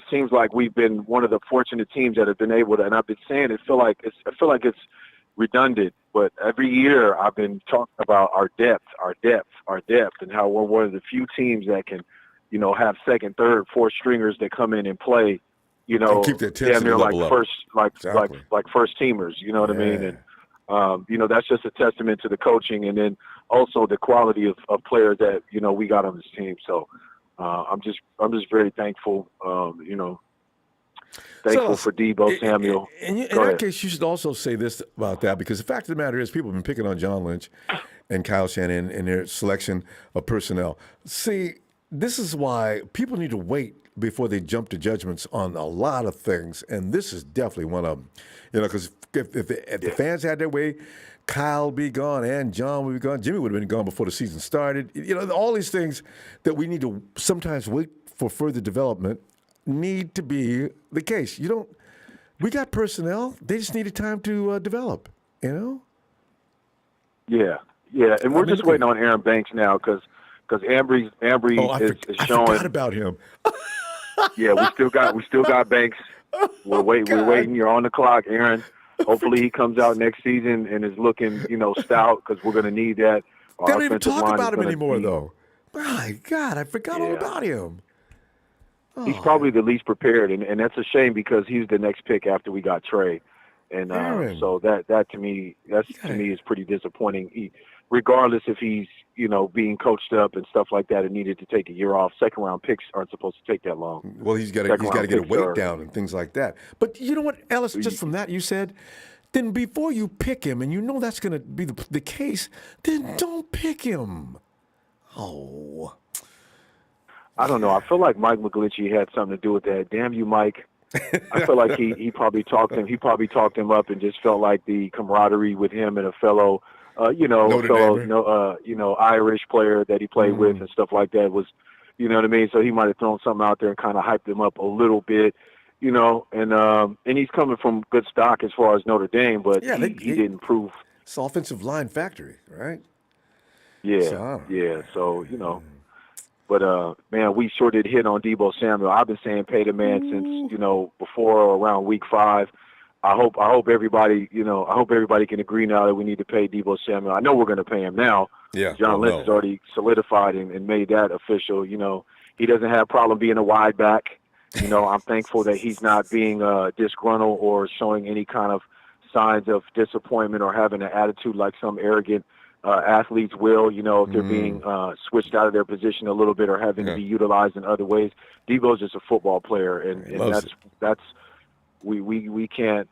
seems like we've been one of the fortunate teams that have been able to. And I've been saying I feel like it's redundant, but every year I've been talking about our depth, and how we're one of the few teams that can, have second, third, fourth stringers that come in and play, and keep the damn near like level first, up. Exactly. like first teamers. You know what I mean? And that's just a testament to the coaching, and then also the quality of players that we got on this team. So I'm just very thankful. Thankful for Debo Samuel. And in that case, you should also say this about that, because the fact of the matter is, people have been picking on John Lynch and Kyle Shanahan in their selection of personnel. See, this is why people need to wait before they jump to judgments on a lot of things, and this is definitely one of them. Because if the fans had their way, Kyle would be gone and John would be gone. Jimmy would have been gone before the season started. All these things that we need to sometimes wait for further development need to be the case. We got personnel. They just needed time to develop, Yeah, and we're just waiting on Aaron Banks now because Ambry is showing. I forgot about him. Yeah, we still got Banks. We're waiting. You're on the clock, Aaron. Hopefully he comes out next season and is looking, stout, because we're going to need that. They don't even talk about him anymore, though. My God, I forgot all about him. He's probably the least prepared, and that's a shame because he's the next pick after we got Trey. And so that to me, is pretty disappointing. Regardless if he's, being coached up and stuff like that and needed to take a year off, second round picks aren't supposed to take that long. Well, he's got to get a weight down and things like that. But you know what, Ellis, just from that you said, then before you pick him, and you know that's going to be the case, then don't pick him. Oh. I don't know. I feel like Mike McGlinchey had something to do with that. Damn you, Mike. I feel like he probably talked him up and just felt like the camaraderie with him and a fellow Irish player that he played with and stuff like that was, you know what I mean? So he might have thrown something out there and kind of hyped him up a little bit, and he's coming from good stock as far as Notre Dame, but he didn't prove. It's offensive line factory, right? Yeah, So, but man, we sure did hit on Deebo Samuel. I've been saying pay the man since, before or around week 5. I hope everybody, can agree now that we need to pay Deebo Samuel. I know we're going to pay him now. Yeah. John Lynch has already solidified and made that official. He doesn't have a problem being a wide back. I'm thankful that he's not being disgruntled or showing any kind of signs of disappointment or having an attitude like some arrogant athletes will, if they're being switched out of their position a little bit or having to be utilized in other ways. Debo's just a football player, and that's we can't,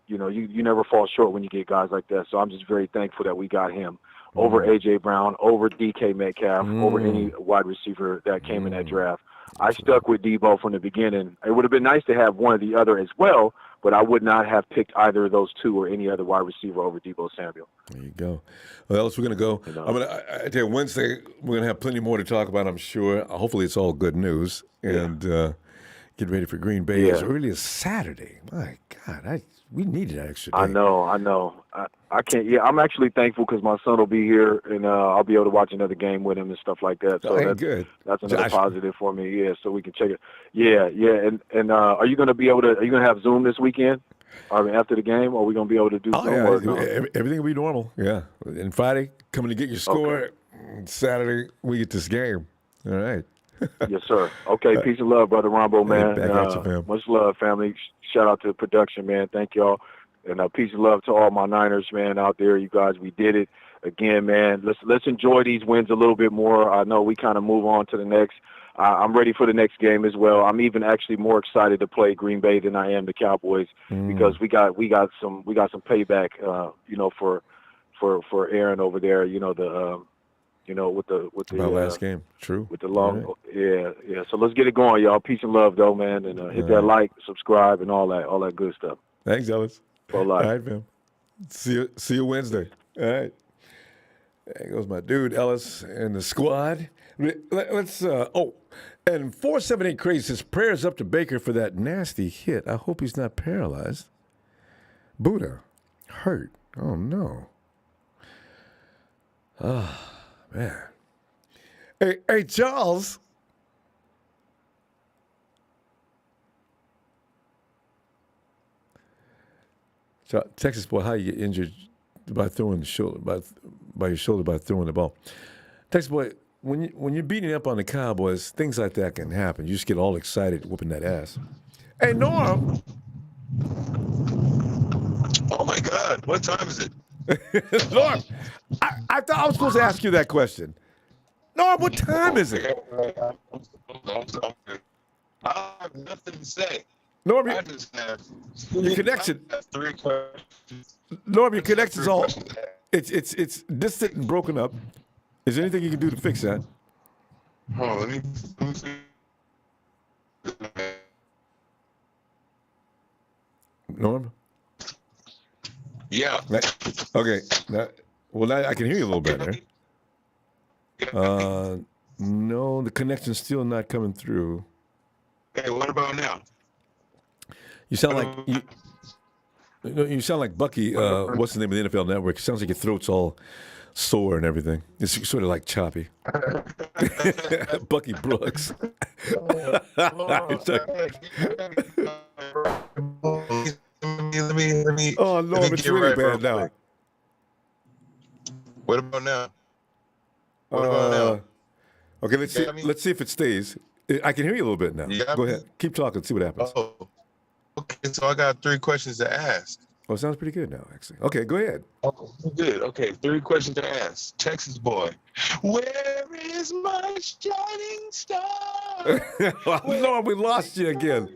you never fall short when you get guys like that. So I'm just very thankful that we got him over A.J. Brown, over DK Metcalf, over any wide receiver that came in that draft. I stuck with Debo from the beginning. It would have been nice to have one or the other as well, but I would not have picked either of those two or any other wide receiver over Deebo Samuel. There you go. Well, else we're going to go. I tell you, Wednesday, we're going to have plenty more to talk about, I'm sure. Hopefully it's all good news. And get ready for Green Bay as early as Saturday. My God, we needed that extra day. I know. I can't. Yeah, I'm actually thankful because my son will be here, and I'll be able to watch another game with him and stuff like that. So that's good. That's another positive for me. Yeah, so we can check it. Yeah. And are you going to be able to? Are you going to have Zoom this weekend? After the game, or are we going to be able to do Zoom? Yeah, everything will be normal. Yeah. And Friday, coming to get your score. Okay. Saturday, we get this game. All right. Yes, sir. Okay, peace and love, Brother Ronbo, man. Back at you, fam. Much love, family. Shout out to the production, man. Thank y'all. And peace and love to all my Niners, man, out there. You guys, we did it again, man. Let's enjoy these wins a little bit more. I know we kind of move on to the next. I'm ready for the next game as well. I'm even actually more excited to play Green Bay than I am the Cowboys because we got some payback, for Aaron over there. With the last game, true. With the long, yeah. So let's get it going, y'all. Peace and love, though, man, and hit that like, subscribe, and all that good stuff. Thanks, Ellis. For life. All right, man. See you Wednesday. All right. There goes my dude Ellis and the squad. Let's and 478 Crazy says prayers up to Baker for that nasty hit. I hope he's not paralyzed. Buddha hurt. Oh no. Ah. Man. Hey, Charles. Texas boy, how you get injured by throwing the shoulder by your shoulder by throwing the ball? Texas boy, when you're beating up on the Cowboys, things like that can happen. You just get all excited whooping that ass. Hey, Norm. Oh my God, what time is it? Norm, I thought I was supposed to ask you that question. Norm, what time is it? I have nothing to say. Norm, I just have your connection. I have 3 questions. Norm, your connection's all it's distant and broken up. Is there anything you can do to fix that? Oh, let me see. Norm? Yeah. Okay. Now I can hear you a little better. No, the connection's still not coming through. Okay, what about now? You sound like Bucky. What's the name of the NFL Network? It sounds like your throat's all sore and everything. It's sort of like choppy. Bucky Brooks. Let me. Oh no, it's really bad now. What about now? What about now? Okay, let's see if it stays. I can hear you a little bit now. You got Go me? ahead. Keep talking. See what happens. Oh, okay. So I got 3 questions to ask. Oh, it sounds pretty good now, actually. Okay, go ahead. Oh, good. Okay, 3 questions to ask. Texas boy, where is my shining star? Norm, we lost you again.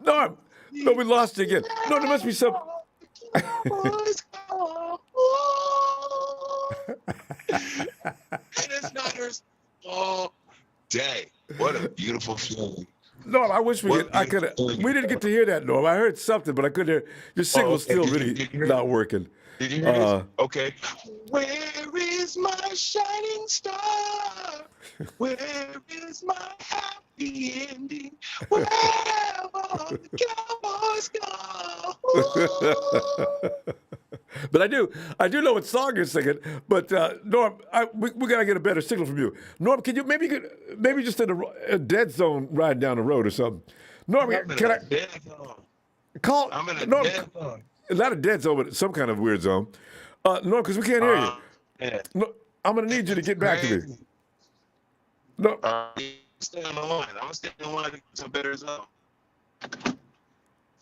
Norm, no, we lost you again. No, there must be some. And it's Niners all day. What a beautiful feeling. Norm, I wish I could have. We didn't get to hear that, Norm. I heard something, but I couldn't hear. Your signal's still really not working. Did you hear this? Okay. Where is my shining star? Where is my happy ending? Wherever the Cowboys go. But I do know what song you're singing. But Norm, we gotta get a better signal from you. Norm, can you maybe just in a dead zone riding down the road or something? Norm, can I call? I'm in a Norm, dead zone. Not a dead zone, but some kind of weird zone. Norm, because we can't hear you. Yeah. No, I'm gonna need you to get back to me. No. Stay on the line. I'm gonna stay on the line to get to a better zone.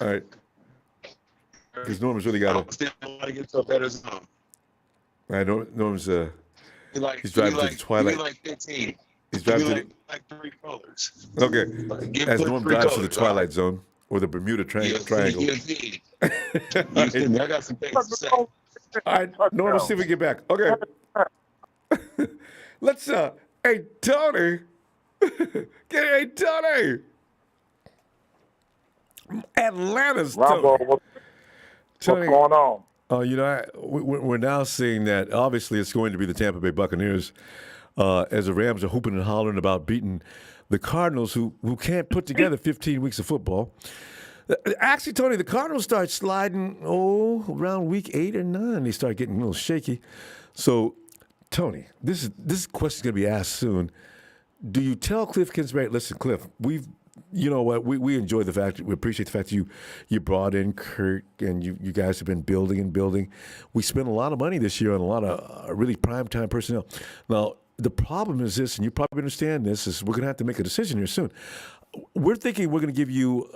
All right. Because Norm's really got to. Stay on the line to get to a better zone. I know Norm's he's driving to the twilight. Give me like 15. He's driving to like 3 colors. Okay. As Norm drives to the twilight zone or the Bermuda Triangle. I got some things to say. All right, Norm, let's see if we get back. Okay. Let's hey Tony. Hey Tony. Atlanta's Ronbo, Tony. what's going on? Oh, we're now seeing that obviously it's going to be the Tampa Bay Buccaneers as the Rams are hooping and hollering about beating the Cardinals who can't put together 15 weeks of football. Actually, Tony, the Cardinals start sliding, around week 8 or 9. They start getting a little shaky. So, Tony, this question's going to be asked soon. Do you tell Cliff Kingsbury, listen, Cliff, we enjoy the fact, we appreciate the fact that you brought in Kurt and you guys have been building and building. We spent a lot of money this year on a lot of really primetime personnel. Now, the problem is this, and you probably understand this, is we're going to have to make a decision here soon. We're thinking we're going to give you,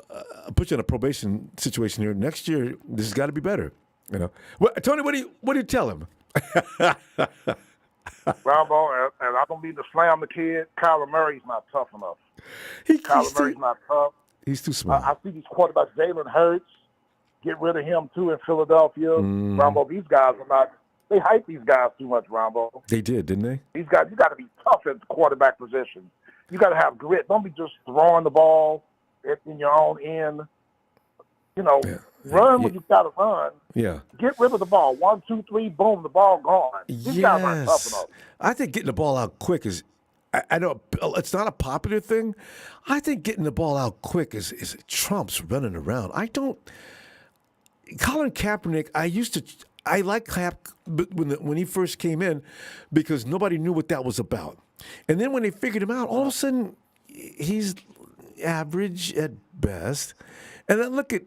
put you in a probation situation here. Next year, this has got to be better. Well, Tony, what do you tell him? Ronbo, and I don't mean to slam the kid. Kyler Murray's not tough enough. Kyler Murray's not tough. He's too small. I see these quarterbacks, Jalen Hurts, get rid of him too in Philadelphia. Ronbo, these guys are not. They hype these guys too much, Ronbo. They did, didn't they? These guys, you got to be tough at the quarterback position. You got to have grit. Don't be just throwing the ball in your own end. Run when you got to run. Yeah. Get rid of the ball. 1, 2, 3, boom, the ball gone. These guys aren't tough enough. I think getting the ball out quick is. I know it's not a popular thing. I think getting the ball out quick is trumps running around. I don't. Colin Kaepernick. I like Cap when he first came in because nobody knew what that was about. And then when they figured him out, all of a sudden he's average at best. And then look at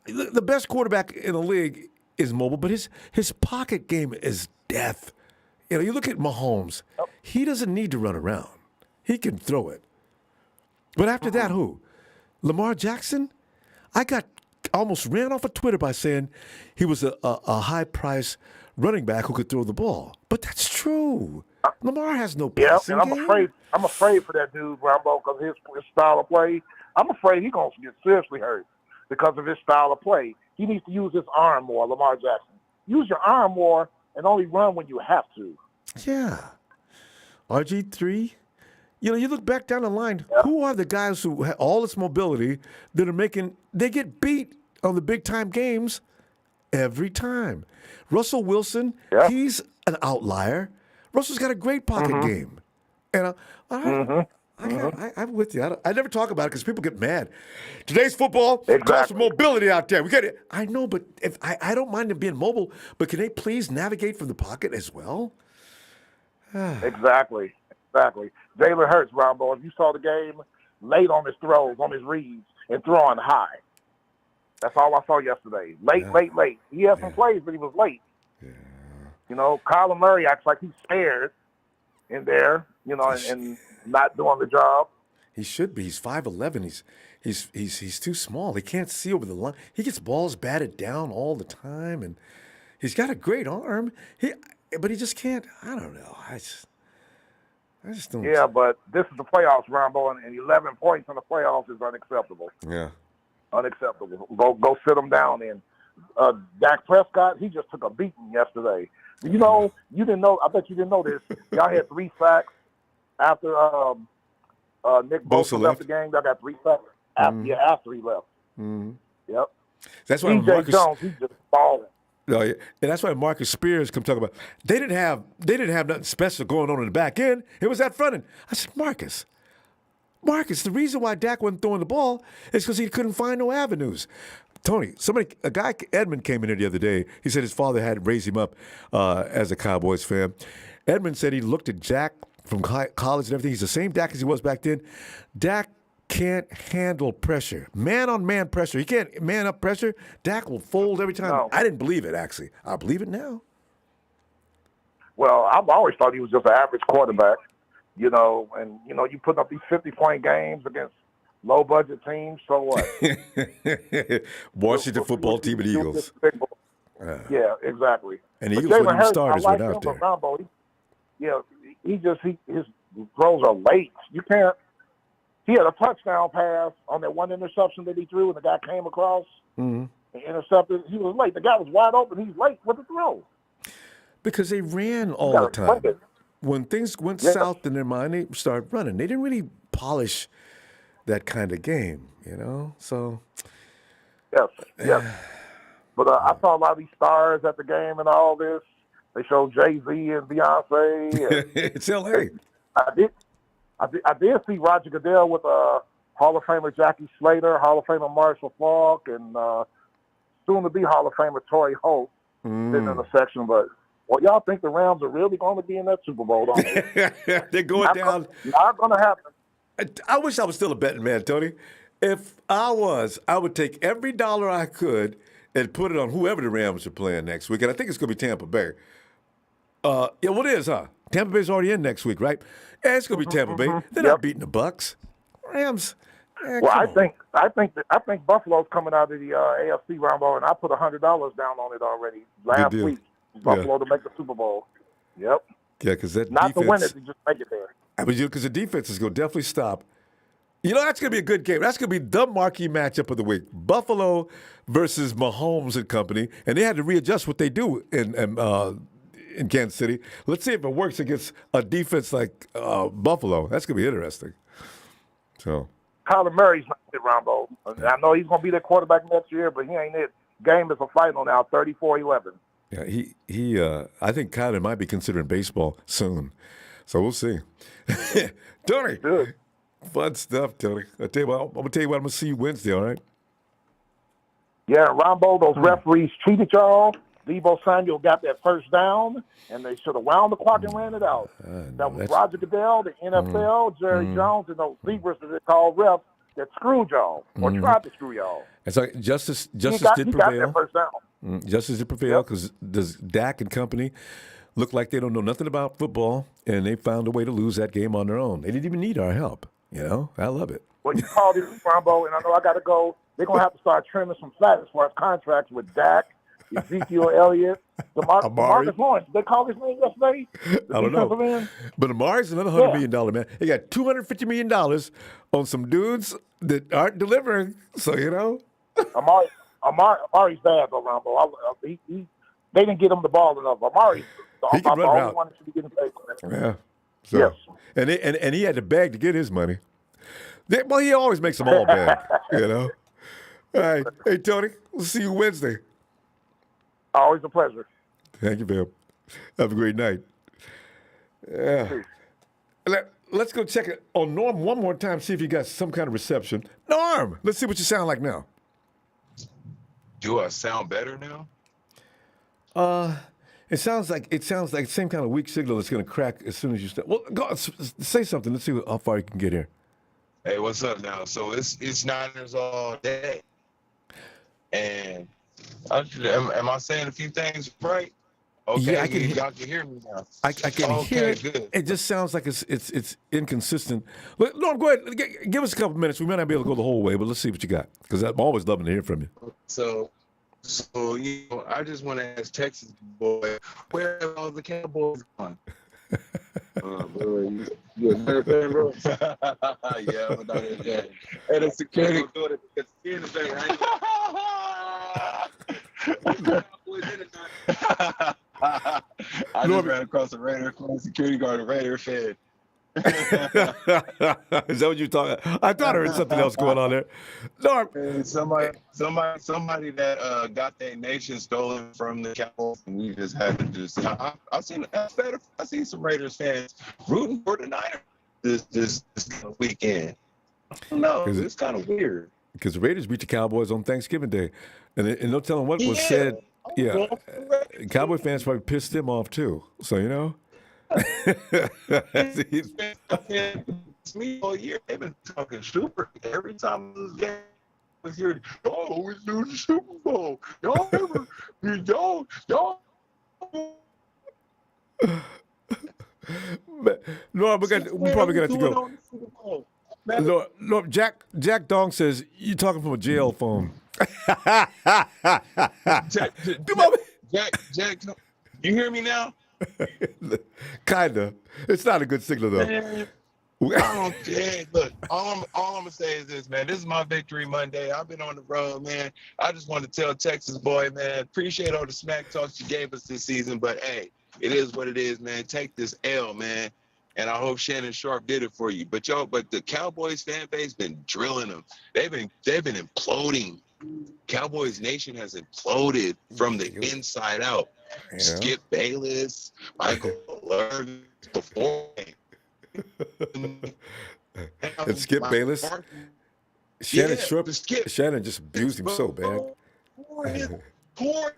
the best quarterback in the league is mobile, but his pocket game is death. You look at Mahomes. He doesn't need to run around. He can throw it. But after that, who? Lamar Jackson? I got almost ran off of Twitter by saying he was a high-price running back who could throw the ball. But that's true. Lamar has no passing and I'm afraid for that dude, Ronbo, because his style of play. I'm afraid he's going to get seriously hurt because of his style of play. He needs to use his arm more, Lamar Jackson. Use your arm more and only run when you have to. Yeah. RG3, you look back down the line, who are the guys who have all this mobility that are they get beat on the big-time games every time. Russell Wilson, he's an outlier. Russell's got a great pocket game. And I'm with you. I never talk about it because people get mad. Today's football calls for mobility out there. We get it. I know, but if I don't mind them being mobile, but can they please navigate from the pocket as well? Exactly. Jalen Hurts, Ronbo, if you saw the game, late on his throws, on his reads, and throwing high. That's all I saw yesterday. Late. He had some plays, but he was late. Yeah. Kyler Murray acts like he's scared in there, and not doing the job. He should be. He's 5'11". He's too small. He can't see over the line. He gets balls batted down all the time, and he's got a great arm. But he just can't. I don't know. I just don't. Yeah, but this is the playoffs, Ronbo, and 11 points in the playoffs is unacceptable. Yeah. Unacceptable. Go sit him down. And Dak Prescott, he just took a beating yesterday. You know, you didn't know. I bet you didn't know this. Y'all had 3 sacks after Nick Bosa left the game. Y'all got 3 sacks after he left. Mm-hmm. Yep. That's why DJ Marcus Jones, he's just balling. No, yeah. And that's why Marcus Spears come talk about they didn't have nothing special going on in the back end. It was that front end. I said, Marcus, the reason why Dak wasn't throwing the ball is because he couldn't find no avenues. Tony, a guy, Edmund, came in here the other day. He said his father had raised him up as a Cowboys fan. Edmund said he looked at Dak from college and everything. He's the same Dak as he was back then. Dak can't handle pressure, man-on-man pressure. He can't man up pressure. Dak will fold every time. No. I didn't believe it, actually. I believe it now. Well, I've always thought he was just an average quarterback, you know, and, you know, you put up these 50-point games against low-budget teams, so what? Washington football team and Eagles. Yeah, exactly. And the Eagles wouldn't even starters like went out there. Ronbo, his throws are late. You can't. He had a touchdown pass on that one interception that he threw, and the guy came across and intercepted. He was late. The guy was wide open. He's late with the throw. Because they ran all the time. When things went south in their mind, they started running. They didn't really polish that kind of game, you know? So. Yes. But I saw a lot of these stars at the game and all this. They showed Jay-Z and Beyonce. It's L.A. I did see Roger Goodell with Hall of Famer Jackie Slater, Hall of Famer Marshall Faulk, and soon-to-be Hall of Famer Torrey Holt sitting in the section. But, well, y'all think the Rams are really going to be in that Super Bowl, don't they? They're going down. Not going to happen. I wish I was still a betting man, Tony. If I was, I would take every dollar I could and put it on whoever the Rams are playing next week. And I think it's going to be Tampa Bay. Yeah, well, it is, huh? Tampa Bay's already in next week, right? Yeah, it's going to be Tampa Bay. They're not beating the Bucs. Rams. Well, I think Buffalo's coming out of the AFC, Ronbo, and I put $100 down on it already last week. Buffalo to make the Super Bowl. Yep. Yeah, because that not defense, to win it, to just make it there. Because the defense is going to definitely stop. You know, that's going to be a good game. That's going to be the marquee matchup of the week. Buffalo versus Mahomes and company. And they had to readjust what they do in Kansas City. Let's see if it works against a defense like Buffalo. That's going to be interesting. So, Kyler Murray's not it, Ronbo. I know he's going to be their quarterback next year, but he ain't it. Game is a final now, 34-11. Yeah, he. I think Kyler might be considering baseball soon. So we'll see. Tony. Good. Fun stuff, Tony. I'm going to tell you what, I'm going to see you Wednesday, all right? Yeah, Ronbo, those referees cheated y'all. Deebo Samuel got that first down, and they should have wound the clock and ran it out. That was Roger Goodell, the NFL, Jerry Jones, and those zebras that they call refs that screwed y'all or tried to screw y'all. It's like justice did prevail. He got that first down. Justice did prevail because does Dak and company look like they don't know nothing about football, and they found a way to lose that game on their own. They didn't even need our help. You know, I love it. Well, you called it, Ronbo, and I know I got to go. They're going to have to start trimming some fat as far as contracts with Dak, Ezekiel Elliott, Marcus Lawrence. Did they call his name yesterday? I don't know. But Amari's another $100 million man. They got $250 million on some dudes that aren't delivering. So, you know. Amari's bad, though, Ronbo. They didn't get him the ball enough. Amari's he can run the one that should be getting paid for that. Yeah. So, yes. And he had to beg to get his money. Well, he always makes them all beg, you know. All right. Hey, Tony, we'll see you Wednesday. Always a pleasure. Thank you, Bill. Have a great night. Yeah. Let's go check it on Norm one more time, see if you got some kind of reception. Norm, let's see what you sound like now. Do I sound better now? It sounds like the same kind of weak signal that's going to crack as soon as you start. Well, go say something. Let's see how far you can get here. Hey, what's up now? So it's Niners all day, and am I saying a few things right? Okay, Yeah, I can hear. y'all can hear me now. I can hear Okay, it. good. It just sounds like it's inconsistent. But no, go ahead. Give us a couple minutes. We may not be able to go the whole way, but let's see what you got. Because I'm always loving to hear from you. So I just want to ask Texas boy, where have all the Cowboys gone? Bro, you a Bear fan, bro? Yeah, I'm a Dodgers fan. And the security doing it because skin is there, right? I just ran across a Raider security guard, a Raider fan. Is that what you're talking? I thought I heard something else going on there. No, somebody that got their nation stolen from the Cowboys, and we just had to just. I've seen some Raiders fans rooting for the Niners this weekend. I don't know, it's kind of weird. Because the Raiders beat the Cowboys on Thanksgiving Day, and no telling what was said. Yeah, Cowboy fans probably pissed them off too. So you know. It's me all year. They've been talking super every time this game was here. Oh, we lose the Super Bowl. Y'all ever? Y'all. No, we probably gonna have to go. No, Jack Dong says you're talking from a jail phone. Jack, you hear me now? Kinda. It's not a good signal though. Man, I don't care. Look, all I'm gonna say is this, man. This is my victory Monday. I've been on the road, man. I just want to tell Texas boy, man, appreciate all the smack talks you gave us this season, but hey, it is what it is, man. Take this L, man. And I hope Shannon Sharp did it for you. But the Cowboys fan base been drilling them. They've been imploding. Cowboys Nation has imploded from the inside out. Yeah. Skip Bayless, Michael Lerner before. And Skip Bayless? Shannon Sharp. Shannon just abused him so bad. Pour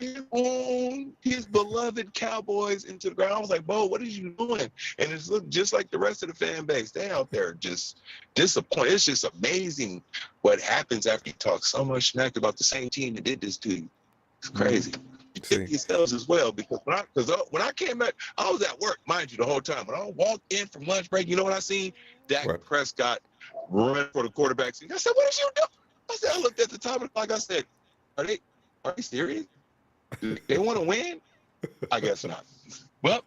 his beloved Cowboys into the ground. I was like, Bo, what are you doing? And it's looked just like the rest of the fan base. They out there just disappointed. It's just amazing what happens after you talk so much smack about the same team that did this to you. It's crazy. You did yourselves as well, because when I came back, I was at work, mind you, the whole time. When I walked in from lunch break, you know what I seen? Dak Prescott running for the quarterback. I said, what did you do? I said, I looked at the top of the clock. I said, Are they serious? Do they want to win? I guess not. Well,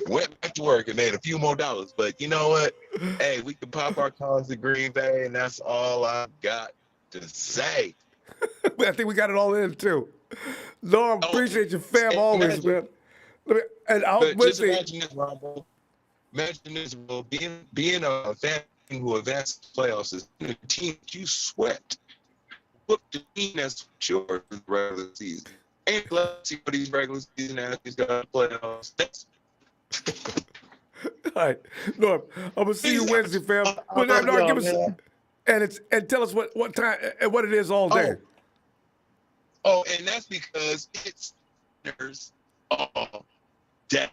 went back to work and made a few more dollars. But you know what? Hey, we can pop our collars to Green Bay, and that's all I got to say. I think we got it all in, too. Norm, appreciate your fam always, man. Just imagine this, Ronbo. Imagine this, bro. Being a fan who advanced the playoffs is a team you sweat. Look, the team that's yours in the regular season. Ain't let's see what these regular season athletes got to playoffs. All right, Norm, I'm gonna see you Wednesday, fam. But no, give us and tell us what time and what it is all day. Oh, and that's because it's all day.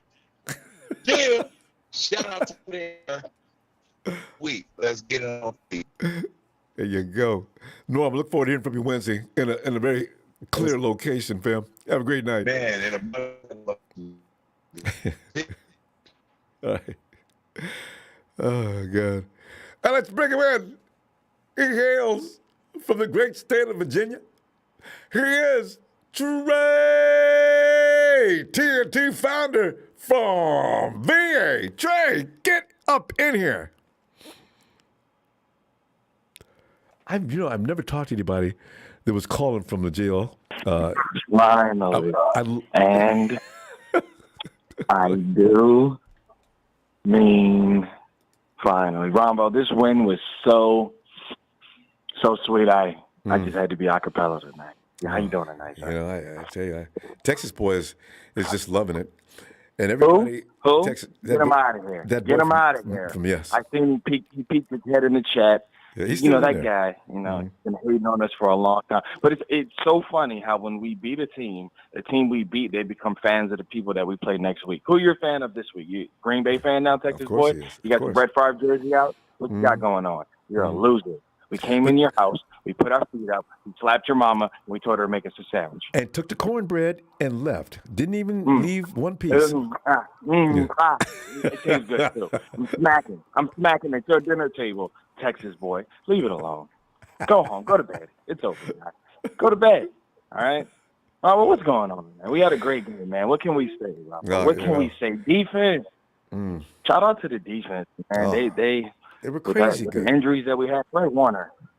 Yeah. Shout out to their week. Let's get it on feet. There you go. Norm, look forward to hearing from you Wednesday in a very clear location, fam. Have a great night. Man, all right. Oh, God. And let's bring him in. He hails from the great state of Virginia. He is Trey, TNT founder from VA. Trey, get up in here. I've never talked to anybody that was calling from the jail. Finally. And I do mean finally. Ronbo, this win was so sweet. I just had to be a cappella tonight. How you doing tonight, sir? You know, I tell you, Texas boy is just loving it. And everybody, Who? Texas, Get him out of here. Get him out of here. Yes. I seen he peeked his head in the chat. Yeah, he's that there. guy, been hating on us for a long time. But it's so funny how when we beat a team, the team we beat, they become fans of the people that we play next week. Who you're a fan of this week? You Green Bay fan now, Texas boy? You got the Brett Favre jersey out? What you got going on? You're a loser. We came in your house. We put our feet up. We slapped your mama. And we told her to make us a sandwich. And took the cornbread and left. Didn't even leave one piece. It tastes good, too. I'm smacking at your dinner table, Texas boy. Leave it alone. Go home. Go to bed. It's over, guys. Go to bed. All right? Well, what's going on, man? We had a great game, man. What can we say, Rob? What can we say? Defense. Shout out to the defense, man. They were crazy good. The injuries that we had.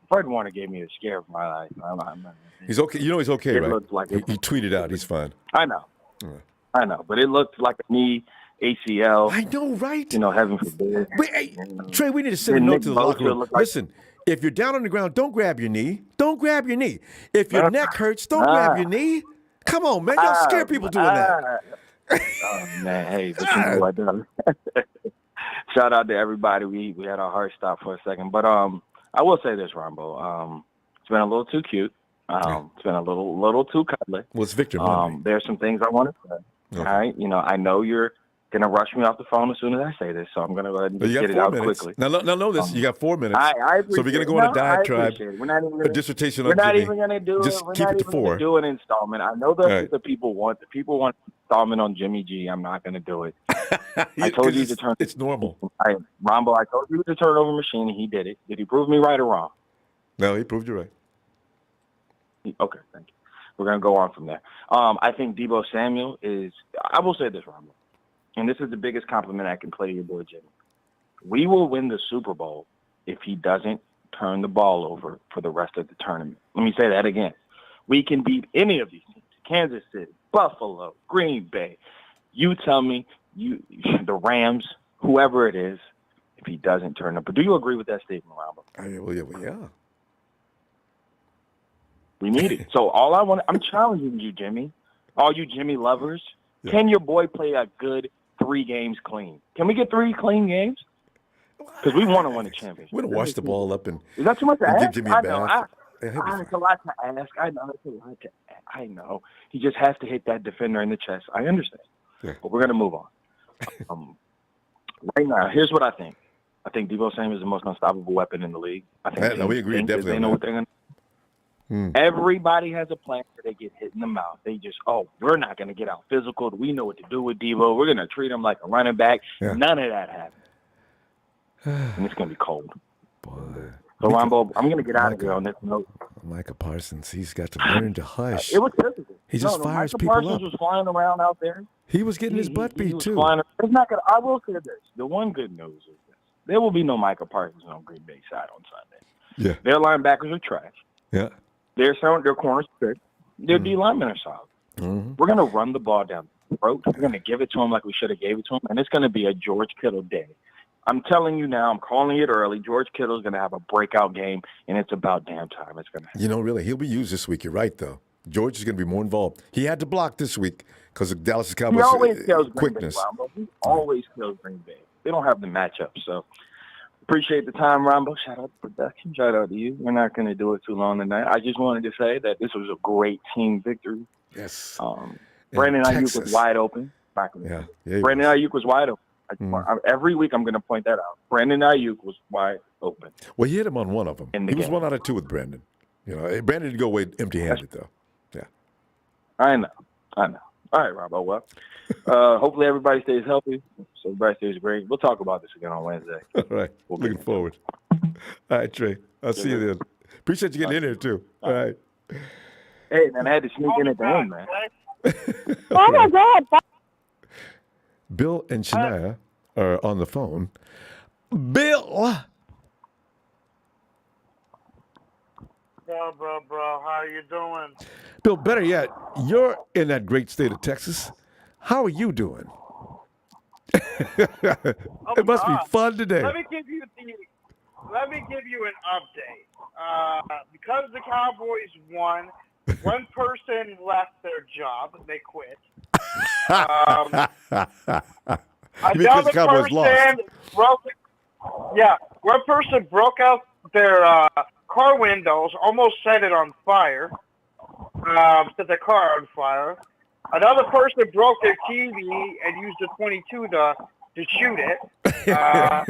Fred Warner gave me a scare of my life. He's okay. You know he's okay, right? Like he tweeted out he's fine. I know. But it looked like a knee, ACL. I know, right? Heaven forbid. But, hey, Trey, we need to send a note to the locker room. Listen, if you're down on the ground, don't grab your knee. Don't grab your knee. If your neck hurts, don't grab your knee. Come on, man. Y'all scare people doing that. Oh, man. Hey, but you know what? Shout out to everybody. We had our heart stop for a second. But I will say this, Ronbo. It's been a little too cute. It's been a little too cuddly. Well, it's Victor Monday. There's some things I want to say. Okay. All right? I know you're going to rush me off the phone as soon as I say this, so I'm going to go ahead and get it out quickly. Now, know this. You got 4 minutes. I so if you're going to go on a diatribe, a dissertation on Jimmy, we're not even going to do just it. We're keep not it to even 4. going to do an installment. I know that's what the people want. The people want an installment on Jimmy G. I'm not going to do it. I told you to turn. It's normal. Ronbo, I told you to turn over machine, and he did it. Did he prove me right or wrong? No, he proved you right. Okay, thank you. We're going to go on from there. I think Deebo Samuel is – I will say this, Ronbo, and this is the biggest compliment I can play to your boy Jimmy. We will win the Super Bowl if he doesn't turn the ball over for the rest of the tournament. Let me say that again. We can beat any of these teams, Kansas City, Buffalo, Green Bay. You tell me, the Rams, whoever it is, if he doesn't turn up. But do you agree with that statement, Ronbo? Well, yeah. We need it. So I'm challenging you, Jimmy. All you Jimmy lovers, can your boy play a good 3 games clean? Can we get 3 clean games? Because we want to win a championship. We're going to wash the ball up and is that too much to ask? give Jimmy a bath. It's a lot to ask. I know. It's a lot to ask. I know. He just has to hit that defender in the chest. I understand. Yeah. But we're going to move on. Right now, here's what I think. I think Deebo Samuel is the most unstoppable weapon in the league. I think we agree definitely. They know what they're going to Everybody has a plan where they get hit in the mouth. They just, we're not going to get out physical. We know what to do with Deebo. We're going to treat him like a running back. Yeah. None of that happened. And it's going to be cold. Boy. So, Ronbo, I'm going to get out of here on this note. Micah Parsons, he's got to learn to hush. It was physical. He just fires Micah people Parsons up. Was flying around out there. He was getting his butt beat, too. It's not gonna, I will say this. The one good news is this. There will be no Micah Parsons on Green Bay side on Sunday. Yeah. Their linebackers are trash. Yeah. Their corners are good. Their D linemen are solid. We're going to run the ball down the throat. We're going to give it to him like we should have gave it to him, and it's going to be a George Kittle day. I'm telling you now, I'm calling it early. George Kittle is going to have a breakout game, and it's about damn time it's going to happen. Really, he'll be used this week. You're right, though. George is going to be more involved. He had to block this week because of Dallas Cowboys' quickness. He always kills Green Bay. They don't have the matchup, so appreciate the time, Ronbo. Shout out to production. Shout out to you. We're not going to do it too long tonight. I just wanted to say that this was a great team victory. Yes. Brandon Ayuk was wide open. Yeah, Brandon Ayuk was wide open. Every week I'm going to point that out. Brandon Ayuk was wide open. Well, he hit him on one of them. He was 1 out of 2 with Brandon. Brandon didn't go away empty-handed, though. Yeah. I know. All right, Ronbo. Well, hopefully everybody stays healthy. So everybody stays great. We'll talk about this again on Wednesday. All right. Looking forward. All right, Trey. I'll see you then. Appreciate you getting in here, too. All right. Hey, man, I had to sneak in at the end, man. Oh, my God. Bill and Shania are on the phone. Bill! Bro, how you doing? Bill, better yet, you're in that great state of Texas. How are you doing? It must be fun today. Let me give you an update. Because the Cowboys won, one person left their job. They quit. Another person one person broke out their car windows, almost set it on fire. Set the car on fire. Another person broke their TV and used a .22 to shoot it. I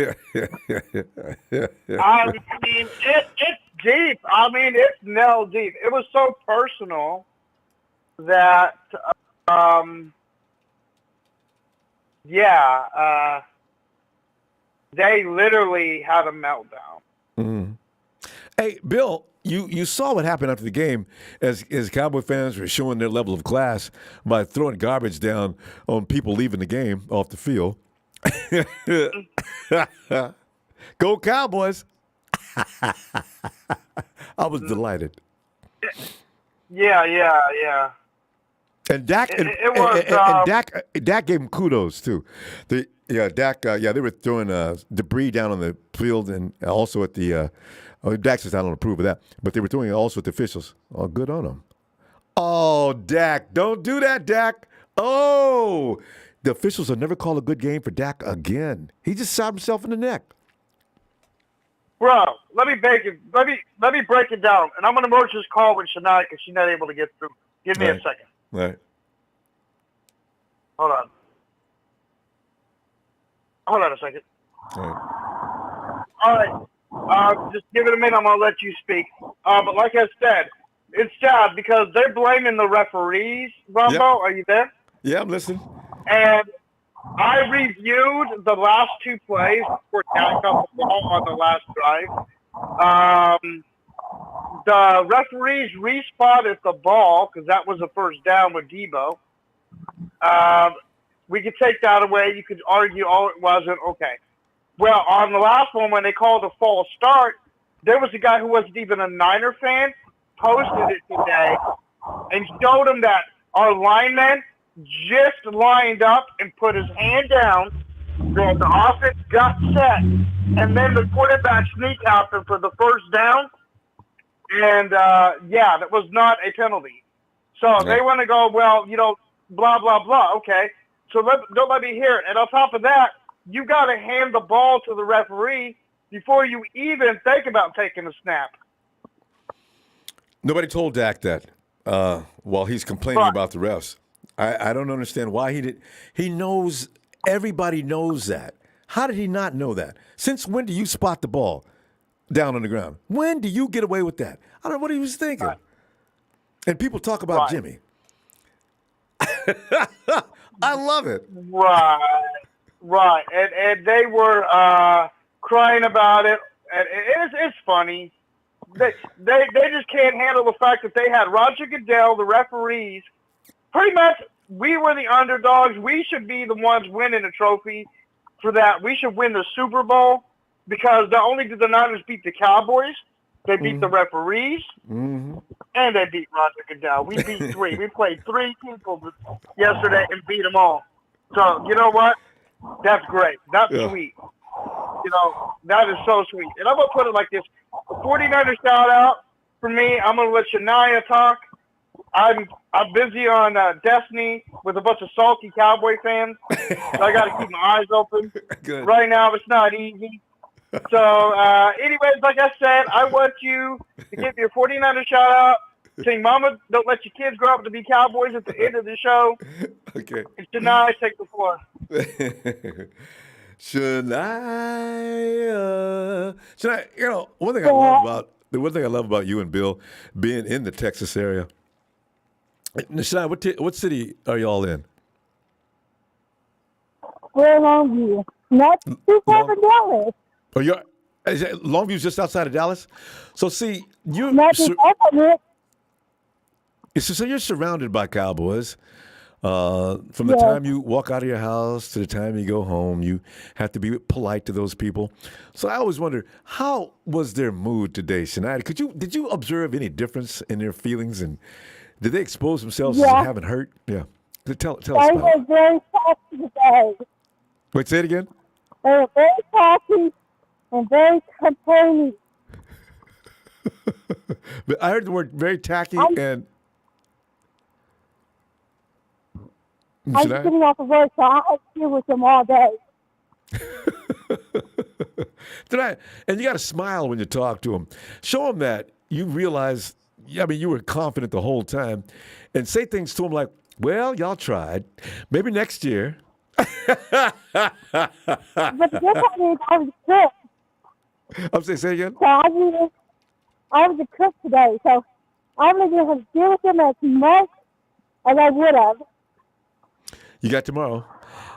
mean, it's deep. I mean, it's nail deep. It was so personal that, they literally had a meltdown. Mm-hmm. Hey, Bill, you saw what happened after the game as Cowboy fans were showing their level of class by throwing garbage down on people leaving the game off the field. Go Cowboys! I was delighted. Yeah. And Dak It was. Dak gave him kudos too. Dak. They were throwing debris down on the field and also at the. Dak says I don't approve of that, but they were throwing it also at the officials. Oh, good on them. Oh, Dak, don't do that, Dak. Oh, the officials will never call a good game for Dak again. He just shot himself in the neck. Bro, let me break it down, and I'm gonna merge this call with Shania because she's not able to get through. Give me a second. Right. Hold on a second. All right. Just give it a minute. I'm gonna let you speak. But like I said, it's sad because they're blaming the referees. Ronbo, Yep. Are you there? Yeah, I'm listening. And I reviewed the last two plays before Dak got the ball on the last drive. The referees respotted the ball because that was a first down with Debo. We could take that away. You could argue, it wasn't. Okay. Well, on the last one, when they called a false start, there was a guy who wasn't even a Niner fan, posted it today, and showed him that our lineman just lined up and put his hand down. The offense got set, and then the quarterback sneak happened for the first down. And, that was not a penalty. So they want to go, blah, blah, blah. Okay. So don't let me hear it. And on top of that, you got to hand the ball to the referee before you even think about taking a snap. Nobody told Dak that while he's complaining about the refs. I don't understand why he did. He knows, everybody knows that. How did he not know that? Since when do you spot the ball down on the ground? When do you get away with that? I don't know what he was thinking. Right. And people talk about Jimmy. I love it. Right. And they were crying about it. And it's funny. They just can't handle the fact that they had Roger Goodell, the referees. Pretty much, we were the underdogs. We should be the ones winning a trophy for that. We should win the Super Bowl because not only did the Niners beat the Cowboys, they beat the referees, and they beat Roger Goodell. We beat three. We played three people yesterday and beat them all. So, you know what? That's great. That's sweet. That is so sweet. And I'm going to put it like this. A 49er shout-out for me. I'm going to let Shania talk. I'm busy on Destiny with a bunch of salty Cowboy fans. So I got to keep my eyes open. Good. Right now, it's not easy. So, anyways, like I said, I want you to give your 49er shout-out. Sing Mama, don't let your kids grow up to be Cowboys at the end of the show. Okay. And Shania, take the floor. Shania, one thing I love about you and Bill being in the Texas area. Shania, what city are y'all in? We're Longview, not too far from Dallas. Oh, Longview's just outside of Dallas. So see, you're surrounded by Cowboys. From the time you walk out of your house to the time you go home, you have to be polite to those people. So I always wonder, how was their mood today, Shania? Did you observe any difference in their feelings, and did they expose themselves as having hurt? Yeah. Tell us about it. They were very talky today. Wait, say it again. They were very talky and very complaining. But I heard the word very tacky and. I'm getting off of work, so I'll deal with them all day. And you got to smile when you talk to them. Show them that you realize, you were confident the whole time. And say things to them like, well, y'all tried. Maybe next year. But the good part is I was sick. I'm saying, say again? So I I was a cook today, so I'm going to have to deal with them as much as I would have. You got tomorrow.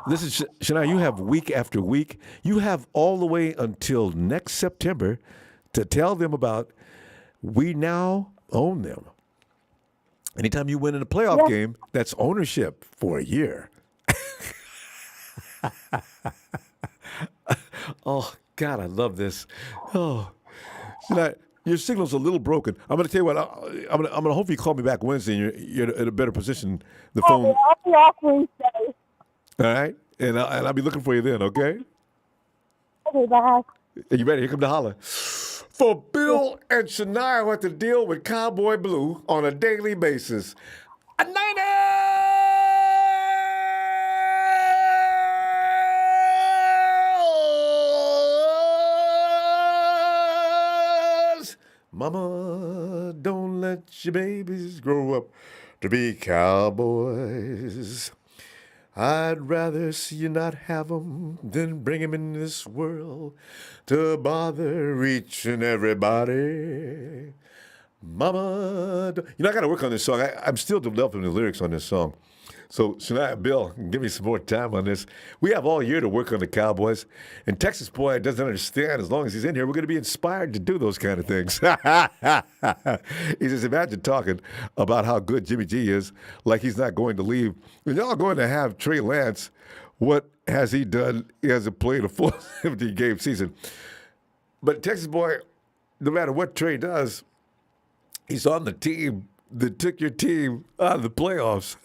Listen, Shania, you have week after week. You have all the way until next September to tell them about we now own them. Anytime you win in a playoff game, that's ownership for a year. Oh, God, I love this. Oh, Shania, your signal's a little broken. I'm going to tell you what. I'm going to hope you call me back Wednesday and you're in a better position. The phone. I'll be off Wednesday. All right? And I'll be looking for you then, okay? Okay, bye. Are you ready? Here come the holler. For Bill and Shania who have to deal with Cowboy Blue on a daily basis. A Niners! Mama, don't let your babies grow up to be cowboys. I'd rather see you not have 'em than bring 'em in this world to bother each and everybody. Mama, I got to work on this song. I'm still developing the lyrics on this song. So, Shania, Bill, give me some more time on this. We have all year to work on the Cowboys. And Texas boy doesn't understand. As long as he's in here, we're going to be inspired to do those kind of things. He says, imagine talking about how good Jimmy G is, like he's not going to leave. When y'all going to have Trey Lance, what has he done? He hasn't played a full 17-game season. But Texas boy, no matter what Trey does, he's on the team that took your team out of the playoffs.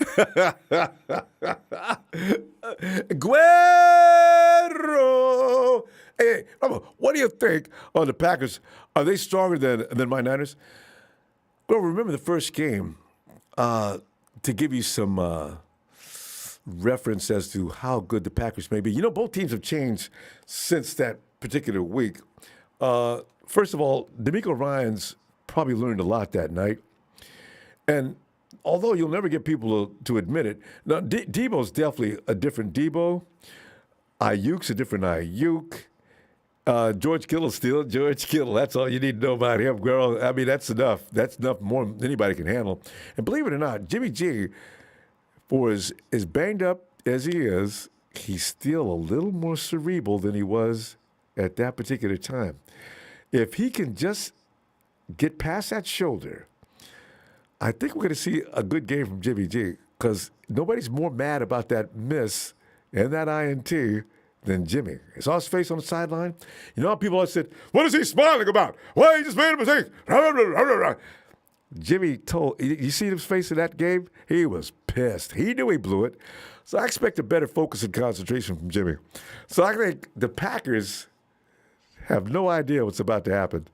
Guerrero! Hey, what do you think on the Packers? Are they stronger than my Niners? Well, remember the first game, to give you some reference as to how good the Packers may be. Both teams have changed since that particular week. First of all, D'Amico Ryans probably learned a lot that night. And although you'll never get people to admit it, now Debo's definitely a different Debo. Ayuk's a different Ayuk. George Kittle's still George Kittle. That's all you need to know about him, girl. I mean, that's enough. That's enough more than anybody can handle. And believe it or not, Jimmy G, for as banged up as he is, he's still a little more cerebral than he was at that particular time. If he can just get past that shoulder, I think we're going to see a good game from Jimmy G, because nobody's more mad about that miss and that INT than Jimmy. I saw his face on the sideline. You know how people have said, what is he smiling about? Why, he just made a mistake. Jimmy told, you see his face in that game? He was pissed. He knew he blew it. So I expect a better focus and concentration from Jimmy. So I think the Packers have no idea what's about to happen.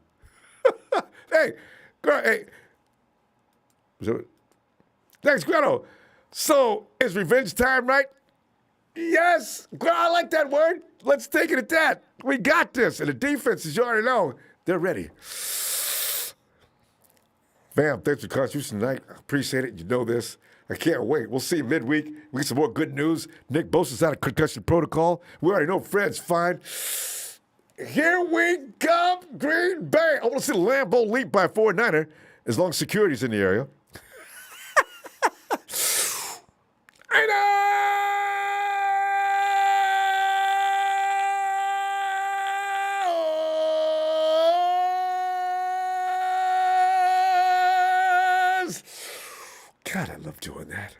Hey, girl, hey. So, thanks, Grotto. So, it's revenge time, right? Yes. Girl, I like that word. Let's take it at that. We got this. And the defense, as you already know, they're ready. Fam, thanks for contribution tonight. I appreciate it. You know this. I can't wait. We'll see you midweek. We get some more good news. Nick Bosa's out of concussion protocol. We already know Fred's fine. Here we come, Green Bay. I want to see the Lambeau leap by a 49er, as long as security's in the area. God, I love doing that.